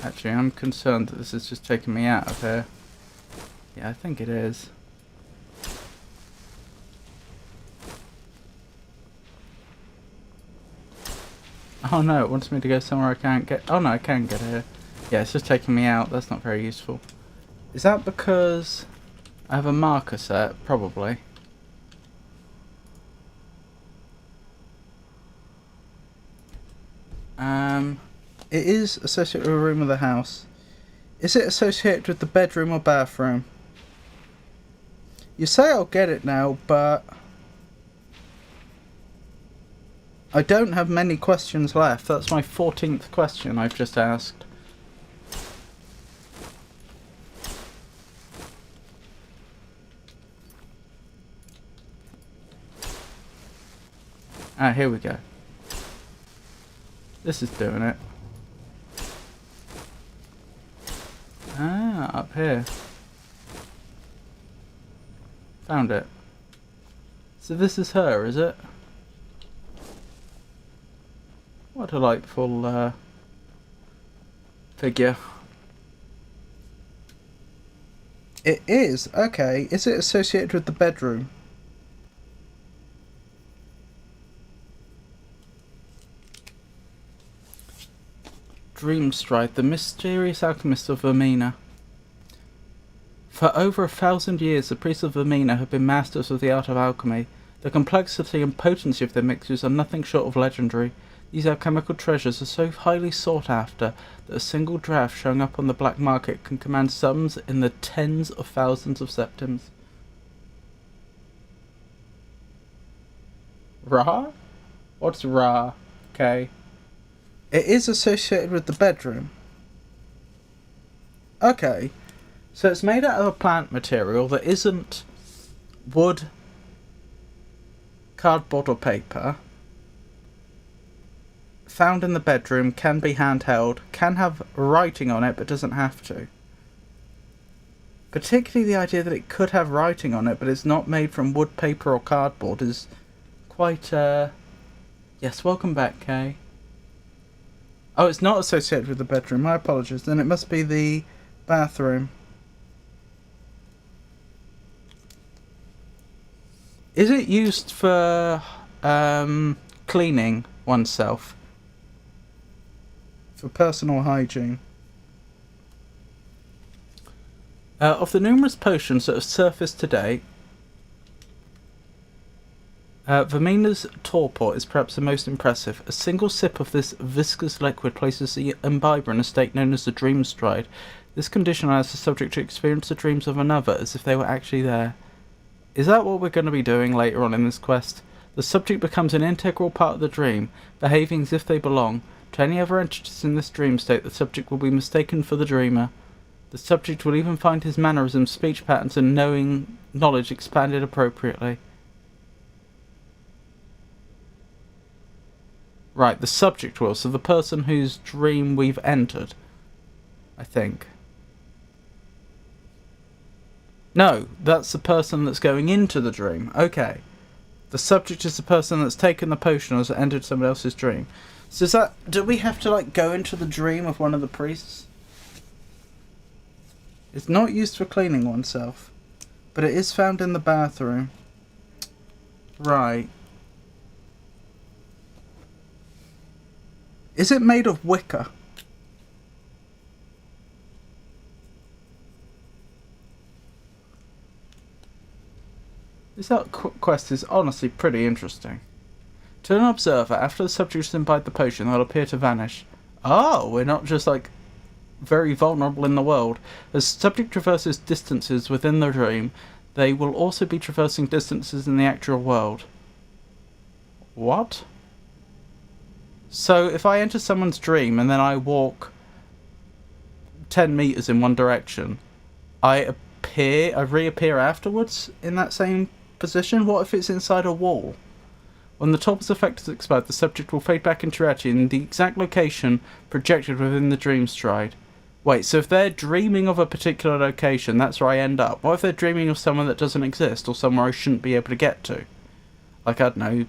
Actually, I'm concerned that this is just taking me out of here. Yeah, I think it is. Oh no, it wants me to go somewhere I can't get. Oh no, I can get here. Yeah, it's just taking me out. That's not very useful. Is that because I have a marker set? Probably. It is associated with a room of the house. Is it associated with the bedroom or bathroom? You say I'll get it now, but I don't have many questions left. That's my 14th question I've just asked. Ah, here we go. This is doing it. Ah, up here. Found it. So this is her, is it? What a delightful figure. It is. Okay. Is it associated with the bedroom? Dreamstride, the mysterious alchemist of Vermina. For over 1,000 years, the priests of Vermina have been masters of the art of alchemy. The complexity and potency of their mixtures are nothing short of legendary. These alchemical treasures are so highly sought after that a single draft showing up on the black market can command sums in the tens of thousands of septims. Ra? What's Ra? Okay. It is associated with the bedroom. Okay. So it's made out of a plant material that isn't wood, cardboard or paper. Found in the bedroom, can be handheld, can have writing on it but doesn't have to. Particularly the idea that it could have writing on it but it's not made from wood, paper or cardboard is quite Yes, welcome back, Kay. Oh, it's not associated with the bedroom. My apologies. Then it must be the bathroom. Is it used for cleaning oneself? For personal hygiene? Of the numerous potions that have surfaced today, Vermina's torpor is perhaps the most impressive. A single sip of this viscous liquid places the imbiber in a state known as the dream stride. This condition allows the subject to experience the dreams of another as if they were actually there. Is that what we're going to be doing later on in this quest? The subject becomes an integral part of the dream, behaving as if they belong. To any other entities in this dream state, the subject will be mistaken for the dreamer. The subject will even find his mannerisms, speech patterns, and knowledge expanded appropriately. Right, the subject will, so the person whose dream we've entered, I think. No, that's the person that's going into the dream. Okay. The subject is the person that's taken the potion or has entered somebody else's dream. So is that... do we have to, like, go into the dream of one of the priests? It's not used for cleaning oneself, but it is found in the bathroom. Right. Is it made of wicker? This quest is honestly pretty interesting. To an observer, after the subject has imbibed the potion, they'll appear to vanish. Oh, we're not just like very vulnerable in the world. As the subject traverses distances within the dream, they will also be traversing distances in the actual world. What? So if I enter someone's dream and then I walk 10 meters in one direction, I reappear afterwards in that same position? What if it's inside a wall? When the torpor's effect is expired, the subject will fade back into reality in the exact location projected within the dream stride. Wait, so if they're dreaming of a particular location, that's where I end up. What if they're dreaming of someone that doesn't exist, or somewhere I shouldn't be able to get to? Like, I don't know,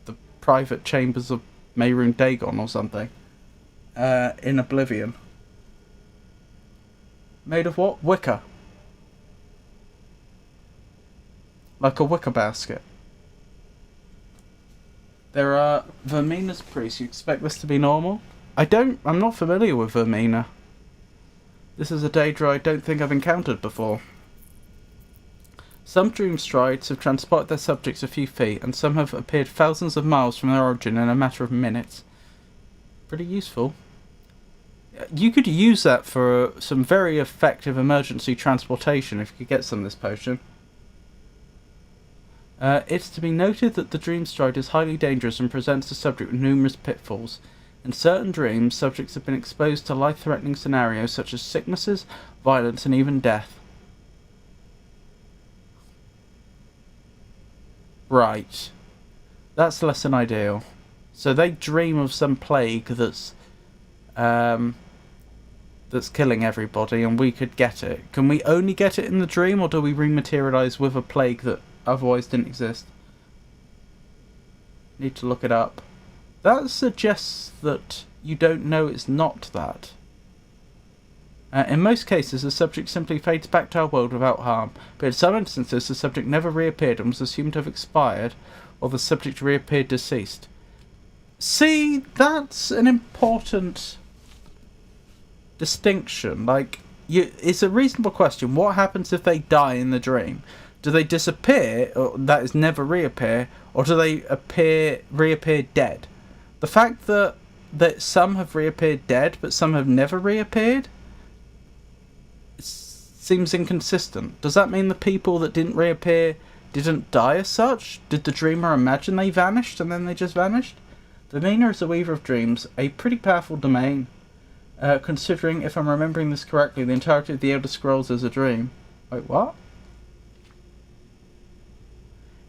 the private chambers of Mehrunes Dagon or something. In Oblivion. Made of what? Wicker. Like a wicker basket. There are Vermina's priests. You expect this to be normal? I'm not familiar with Vermina. This is a daedra I don't think I've encountered before. Some dream strides have transported their subjects a few feet, and some have appeared thousands of miles from their origin in a matter of minutes. Pretty useful. You could use that for some very effective emergency transportation if you could get some of this potion. It's to be noted that the dream stride is highly dangerous and presents the subject with numerous pitfalls. In certain dreams, subjects have been exposed to life-threatening scenarios such as sicknesses, violence, and even death. Right. That's less than ideal. So they dream of some plague that's killing everybody, and we could get it. Can we only get it in the dream, or do we rematerialize with a plague that otherwise didn't exist? Need to look it up. That suggests that you don't know it's not that. In most cases, the subject simply fades back to our world without harm, but in some instances the subject never reappeared and was assumed to have expired, or the subject reappeared deceased. See, that's an important distinction. Like, it's a reasonable question. What happens if they die in the dream? Do they disappear, or that is never reappear, or do they reappear dead? The fact that some have reappeared dead, but some have never reappeared, seems inconsistent. Does that mean the people that didn't reappear didn't die as such? Did the dreamer imagine they vanished and then they just vanished? Vermina is the weaver of dreams, a pretty powerful domain, considering, if I'm remembering this correctly, the entirety of the Elder Scrolls is a dream. Wait, what?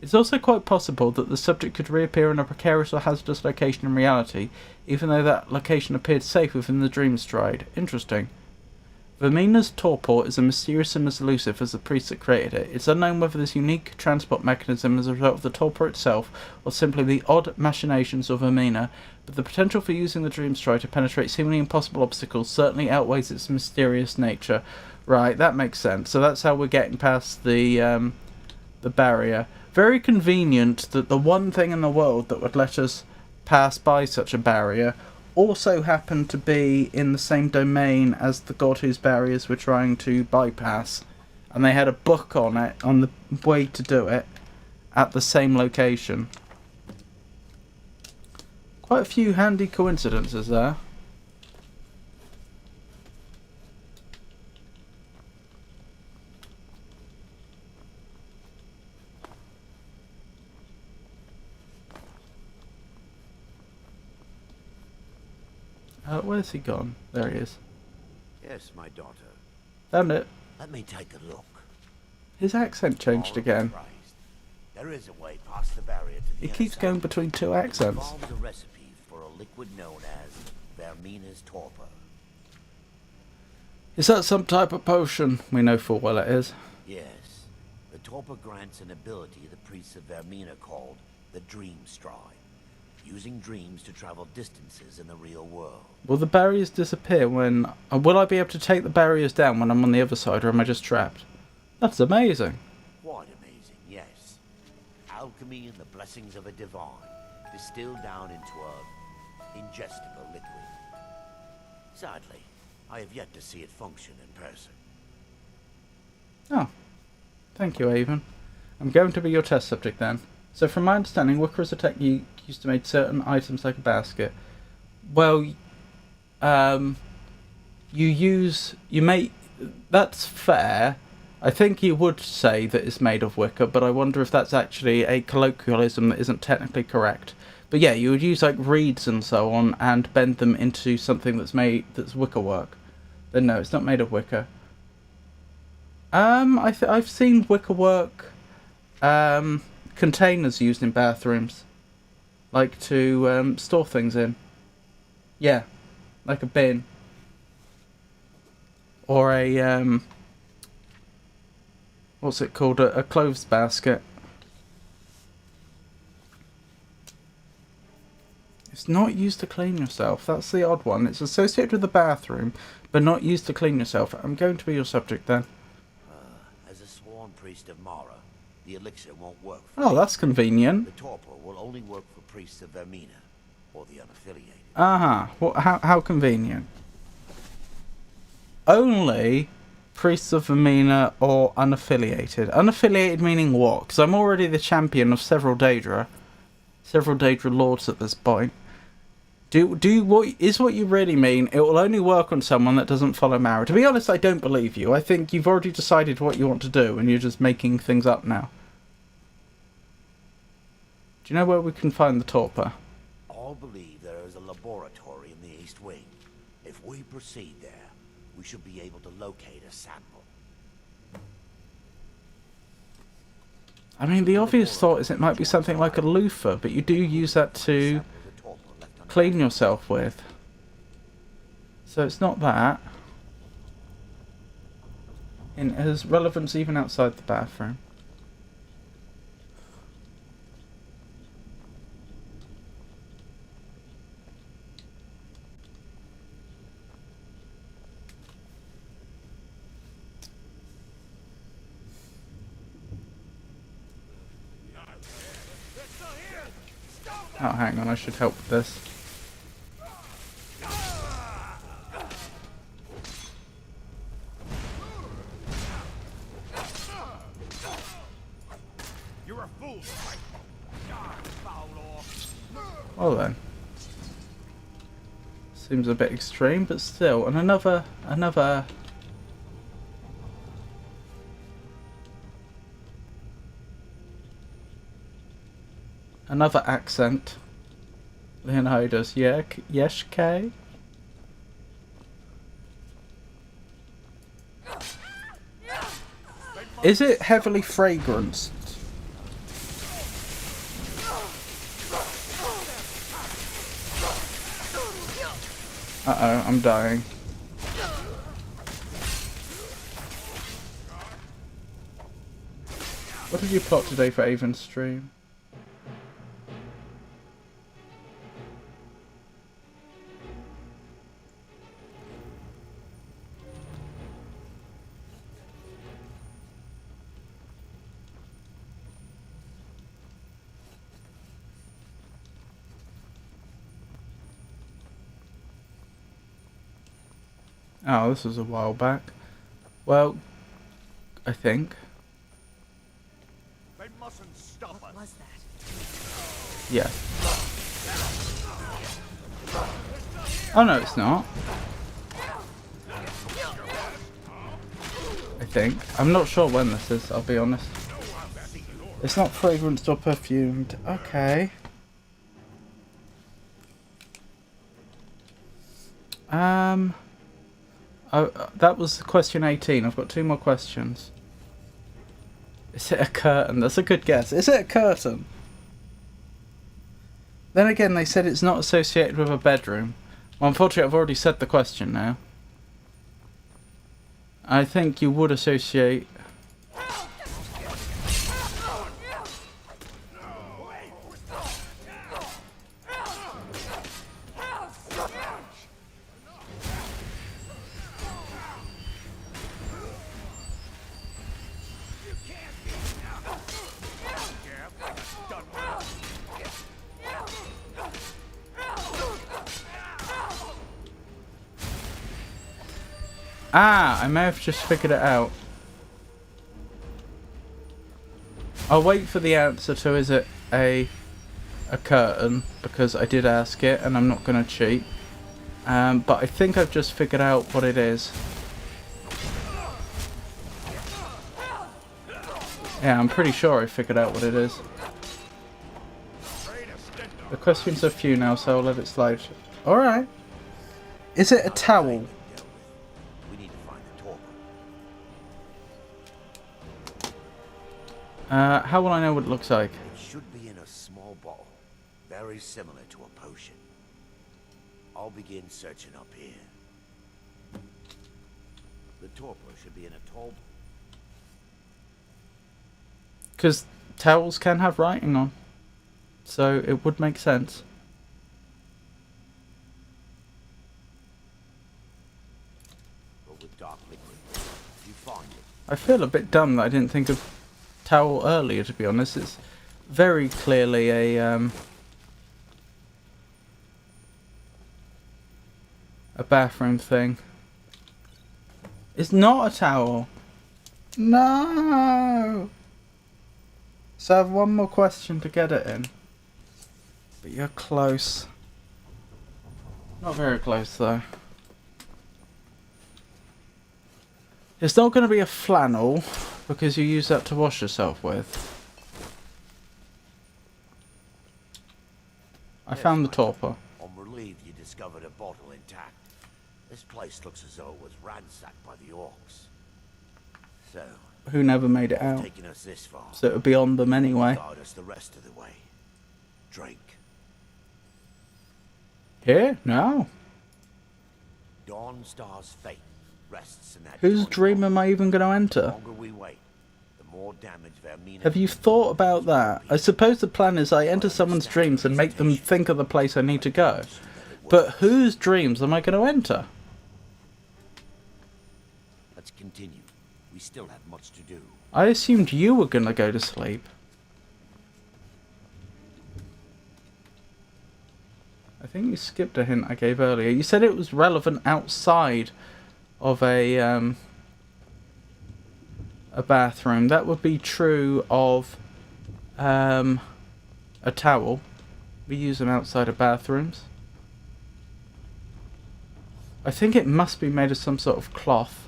It's also quite possible that the subject could reappear in a precarious or hazardous location in reality, even though that location appeared safe within the dream stride. Interesting. Vermina's torpor is as mysterious and as elusive as the priest that created it. It's unknown whether this unique transport mechanism is a result of the torpor itself, or simply the odd machinations of Vermina, but the potential for using the dream stride to penetrate seemingly impossible obstacles certainly outweighs its mysterious nature. Right, that makes sense. So that's how we're getting past the barrier. Very convenient that the one thing in the world that would let us pass by such a barrier also happened to be in the same domain as the god whose barriers we're trying to bypass. And they had a book on it, on the way to do it, at the same location. Quite a few handy coincidences there. Where's he gone? There he is. Yes, my daughter. Found it. Let me take a look. His accent changed again. There is a way past the barrier to the He keeps going between two accents. It involves a recipe for a liquid known as Vermina's torpor. Is that some type of potion? We know full well it is. Yes. The torpor grants an ability the priests of Vermina called the Dream Stride. using dreams to travel distances in the real world. Will the barriers disappear when... will I be able to take the barriers down when I'm on the other side, or am I just trapped? That's amazing. Quite amazing, yes. Alchemy and the blessings of a divine, distilled down into a ingestible liquid. Sadly, I have yet to see it function in person. Oh. Thank you, Avon. I'm going to be your test subject then. So from my understanding, Wicca is a technique used to make certain items like a basket. Well, that's fair. I think you would say that it's made of wicker, but I wonder if that's actually a colloquialism that isn't technically correct. But yeah, you would use like reeds and so on and bend them into something that's wicker work. Then no, it's not made of wicker. I've seen wicker work containers used in bathrooms, like to store things in. Yeah, like a bin or a what's it called? A clothes basket. It's not used to clean yourself. That's the odd one. It's associated with the bathroom, but not used to clean yourself. I'm going to be your subject then. As a sworn priest of Mara, the elixir won't work for Oh, that's convenient. The torpor will only work for priests of Vermina, or the unaffiliated. Uh-huh. Well, how convenient. Only priests of Vermina or unaffiliated. Unaffiliated meaning what? Because I'm already the champion of several Daedra lords at this point. What you really mean? It will only work on someone that doesn't follow Mara. To be honest, I don't believe you. I think you've already decided what you want to do, and you're just making things up now. Do you know where we can find the torpor? All believe there is a laboratory in the East Wing. If we proceed there, we should be able to locate a sample. I mean, the obvious thought is it might be something like a loofah, but you do use that to clean yourself with. So it's not that. And it has relevance even outside the bathroom. Oh, hang on, I should help with this. You're a fool, right? Well then. Seems a bit extreme, but still. And another accent. Leonidas, Yeshke? Is it heavily fragranced? Uh-oh, I'm dying. What did you plot today for Avon's stream? Oh, this was a while back. Well, I think. They mustn't stop us. What was that? Yeah. Oh no, it's not. I think. I'm not sure when this is, I'll be honest. It's not fragranced or perfumed. Okay. Oh, that was question 18. I've got 2 more questions. Is it a curtain? That's a good guess. Is it a curtain? Then again, they said it's not associated with a bedroom. Well, unfortunately, I've already said the question now. I think you would associate... Ah, I may have just figured it out. I'll wait for the answer to is it a curtain, because I did ask it and I'm not going to cheat. But I think I've just figured out what it is. Yeah, I'm pretty sure I figured out what it is. The questions are few now, so I'll let it slide. Alright. Is it a towel? We need to find the torpor. How will I know what it looks like? It should be in a small bottle, very similar to a potion. I'll begin searching up here. The torpor should be in a tall... Because towels can have writing on. So it would make sense. With dark liquid. If you find it. I feel a bit dumb that I didn't think of towel earlier, to be honest. It's very clearly a bathroom thing. It's not a towel. No! So I have one more question to get it in. But you're close. Not very close though. It's not going to be a flannel, because you use that to wash yourself with. I found the torpor. I'm relieved you discovered a bottle intact. This place looks as though it was ransacked by the orcs. So... Who never made it out. Taking us this far. So it would be on them anyway. Guide us the rest of the way. Drink. Here? No. Dawnstar's fate rests in that. Whose dream am I even going to enter? The longer we wait, the more damage Vermina... Have you thought about that? I suppose the plan is I enter someone's dreams and make them think of the place I need to go. But whose dreams am I going to enter? Let's continue. We still have much to do. I assumed you were going to go to sleep. I think you skipped a hint I gave earlier. You said it was relevant outside of a bathroom. That would be true of a towel. We use them outside of bathrooms. I think it must be made of some sort of cloth.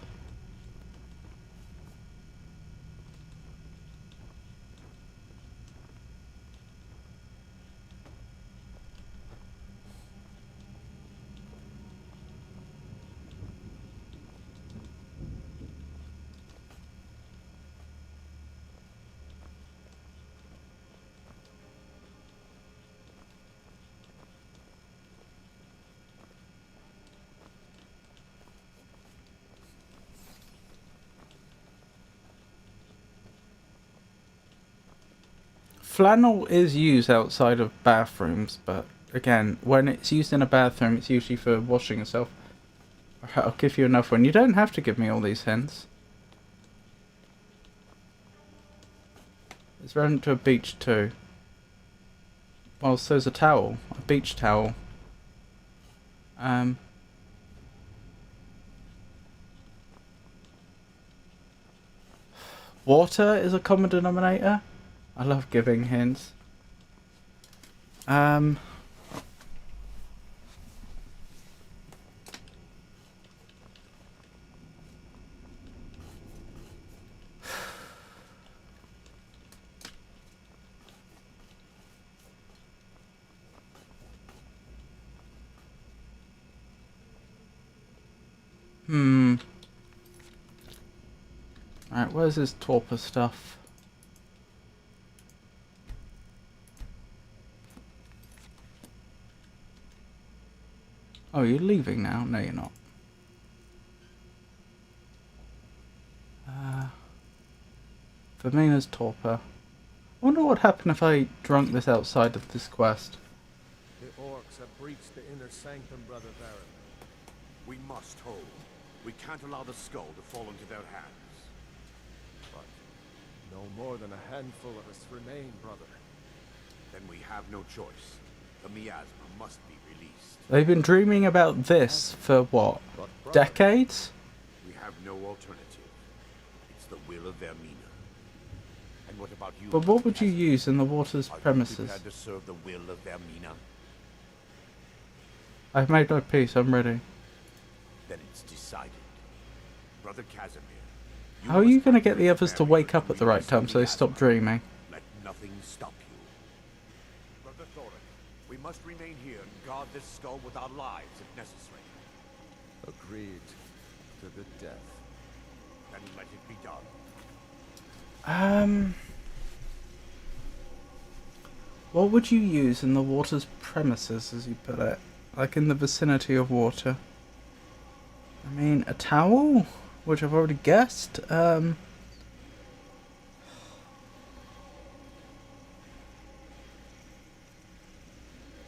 Flannel is used outside of bathrooms, but again, when it's used in a bathroom, it's usually for washing yourself. I'll give you enough one. You don't have to give me all these hints. It's relevant to a beach too. Well, so's a towel. A beach towel. Water is a common denominator. I love giving hints. Alright, where's this torpor stuff? Oh, you're leaving now? No, you're not. Vermina's torpor. I wonder what would happen if I drunk this outside of this quest. The orcs have breached the inner sanctum, Brother Baron. We must hold. We can't allow the skull to fall into their hands. But no more than a handful of us remain, brother. Then we have no choice. The miasma must be released. They've been dreaming about this for what? Decades? We have no alternative. It's the will of Vermina. And what about you? But what would you use in the water's Are you premises? prepared to serve the will of Vermina? I've made my peace, I'm ready. Then it's decided. Brother Casimir. How are you going to get the others to wake up at the right time so they stop dreaming? Let nothing stop you. Brother Thorin, we must remain here and guard this skull with our lives if necessary. Agreed to the death. Then let it be done. What would you use in the water's premises, as you put it? Like in the vicinity of water? I mean, a towel? Which I've already guessed.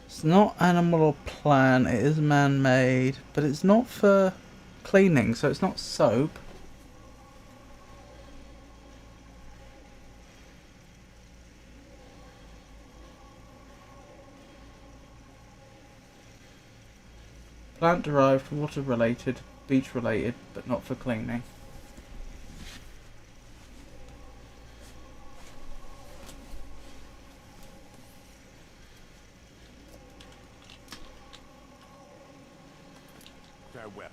It's not animal or plant, it is man-made, but it's not for cleaning, so it's not soap. Plant derived, water related, beach related, but not for cleaning. Farewell.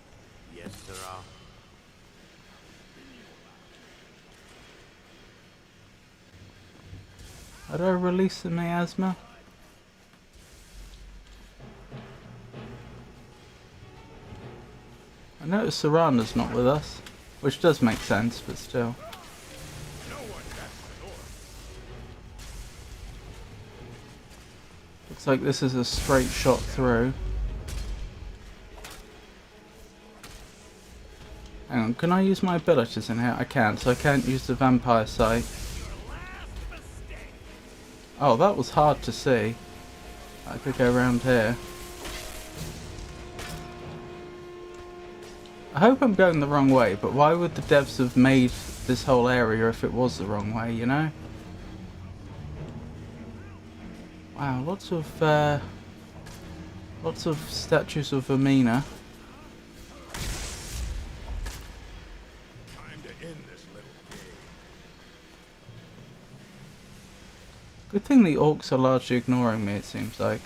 Yes, sirrah. How do I release the miasma? I notice Serana's not with us, which does make sense, but still. Looks like this is a straight shot through. Hang on, can I use my abilities in here? I can't, so I can't use the vampire sight. Oh, that was hard to see. I could go around here. I hope I'm going the wrong way, but why would the devs have made this whole area if it was the wrong way, you know? Wow, lots of statues of Vermina. Time to end this little game. Good thing the orcs are largely ignoring me, it seems like.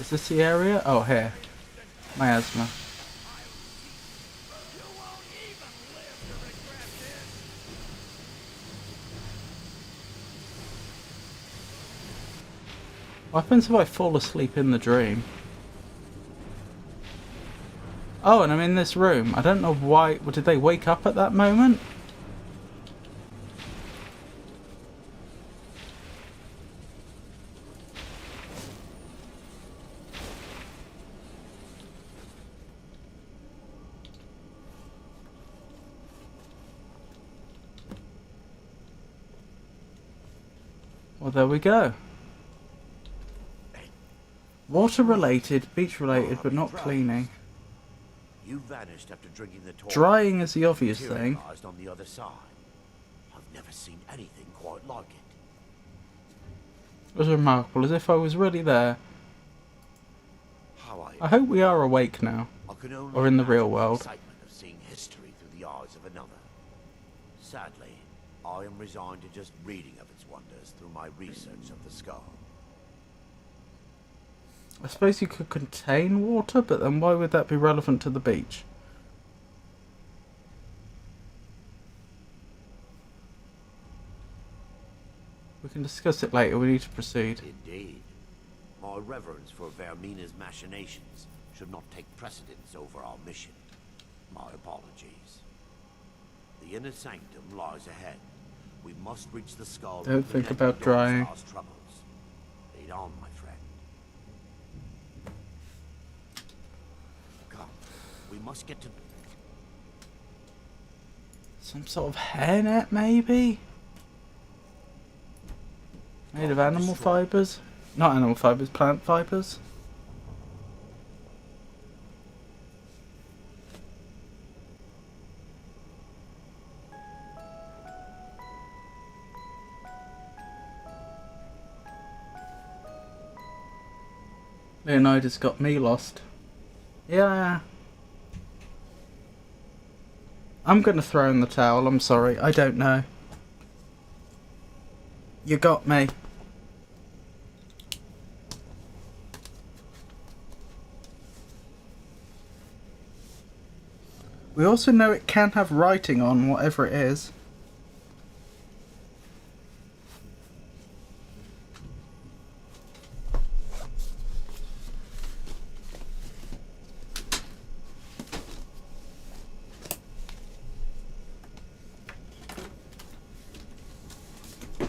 Is this the area? Oh, here. Miasma. What happens if I fall asleep in the dream? Oh, and I'm in this room. I don't know why. Did they wake up at that moment? Well, there we go. Water related, beach related, but not cleaning. You vanished after drinking the torch. Drying is the obvious thing. Materialized on the other side. I've never seen anything quite like it. It was remarkable, as if I was really there. How I hope we are awake now, or in the real world. Excitement of seeing history through the eyes of another. Sadly, I am resigned to just reading of its wonders through my research of the skull. I suppose you could contain water, but then why would that be relevant to the beach? We can discuss it later, we need to proceed. Indeed. My reverence for Vermina's machinations should not take precedence over our mission. My apologies. The inner sanctum lies ahead. We must reach the skull. Don't think about drying. Troubles. Lead on, my friend. Come, we must get to... Some sort of hairnet, maybe? Made of animal fibres? Not animal fibres, plant fibres? Leonidas got me lost. Yeah. I'm gonna throw in the towel, I'm sorry, I don't know. You got me. We also know it can have writing on whatever it is.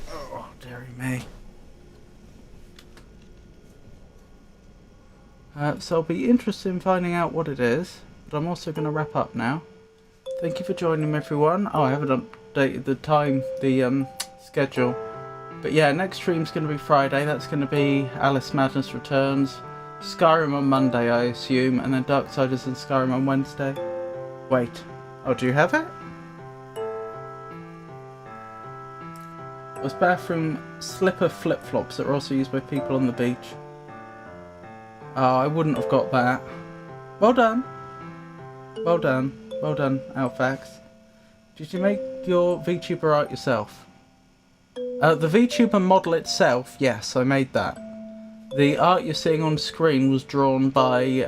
Oh, dearie me. So I'll be interested in finding out what it is. But I'm also going to wrap up now. Thank you for joining me, everyone. Oh, I haven't updated the time, the schedule. But yeah, next stream's going to be Friday. That's going to be Alice Madness Returns. Skyrim on Monday, I assume. And then Darksiders and Skyrim on Wednesday. Wait. Oh, do you have it? It was bathroom slipper flip-flops that are also used by people on the beach. Oh, I wouldn't have got that. Well done. Well done. Well done, Alfax. Did you make your VTuber art yourself? The VTuber model itself, yes, I made that. The art you're seeing on screen was drawn by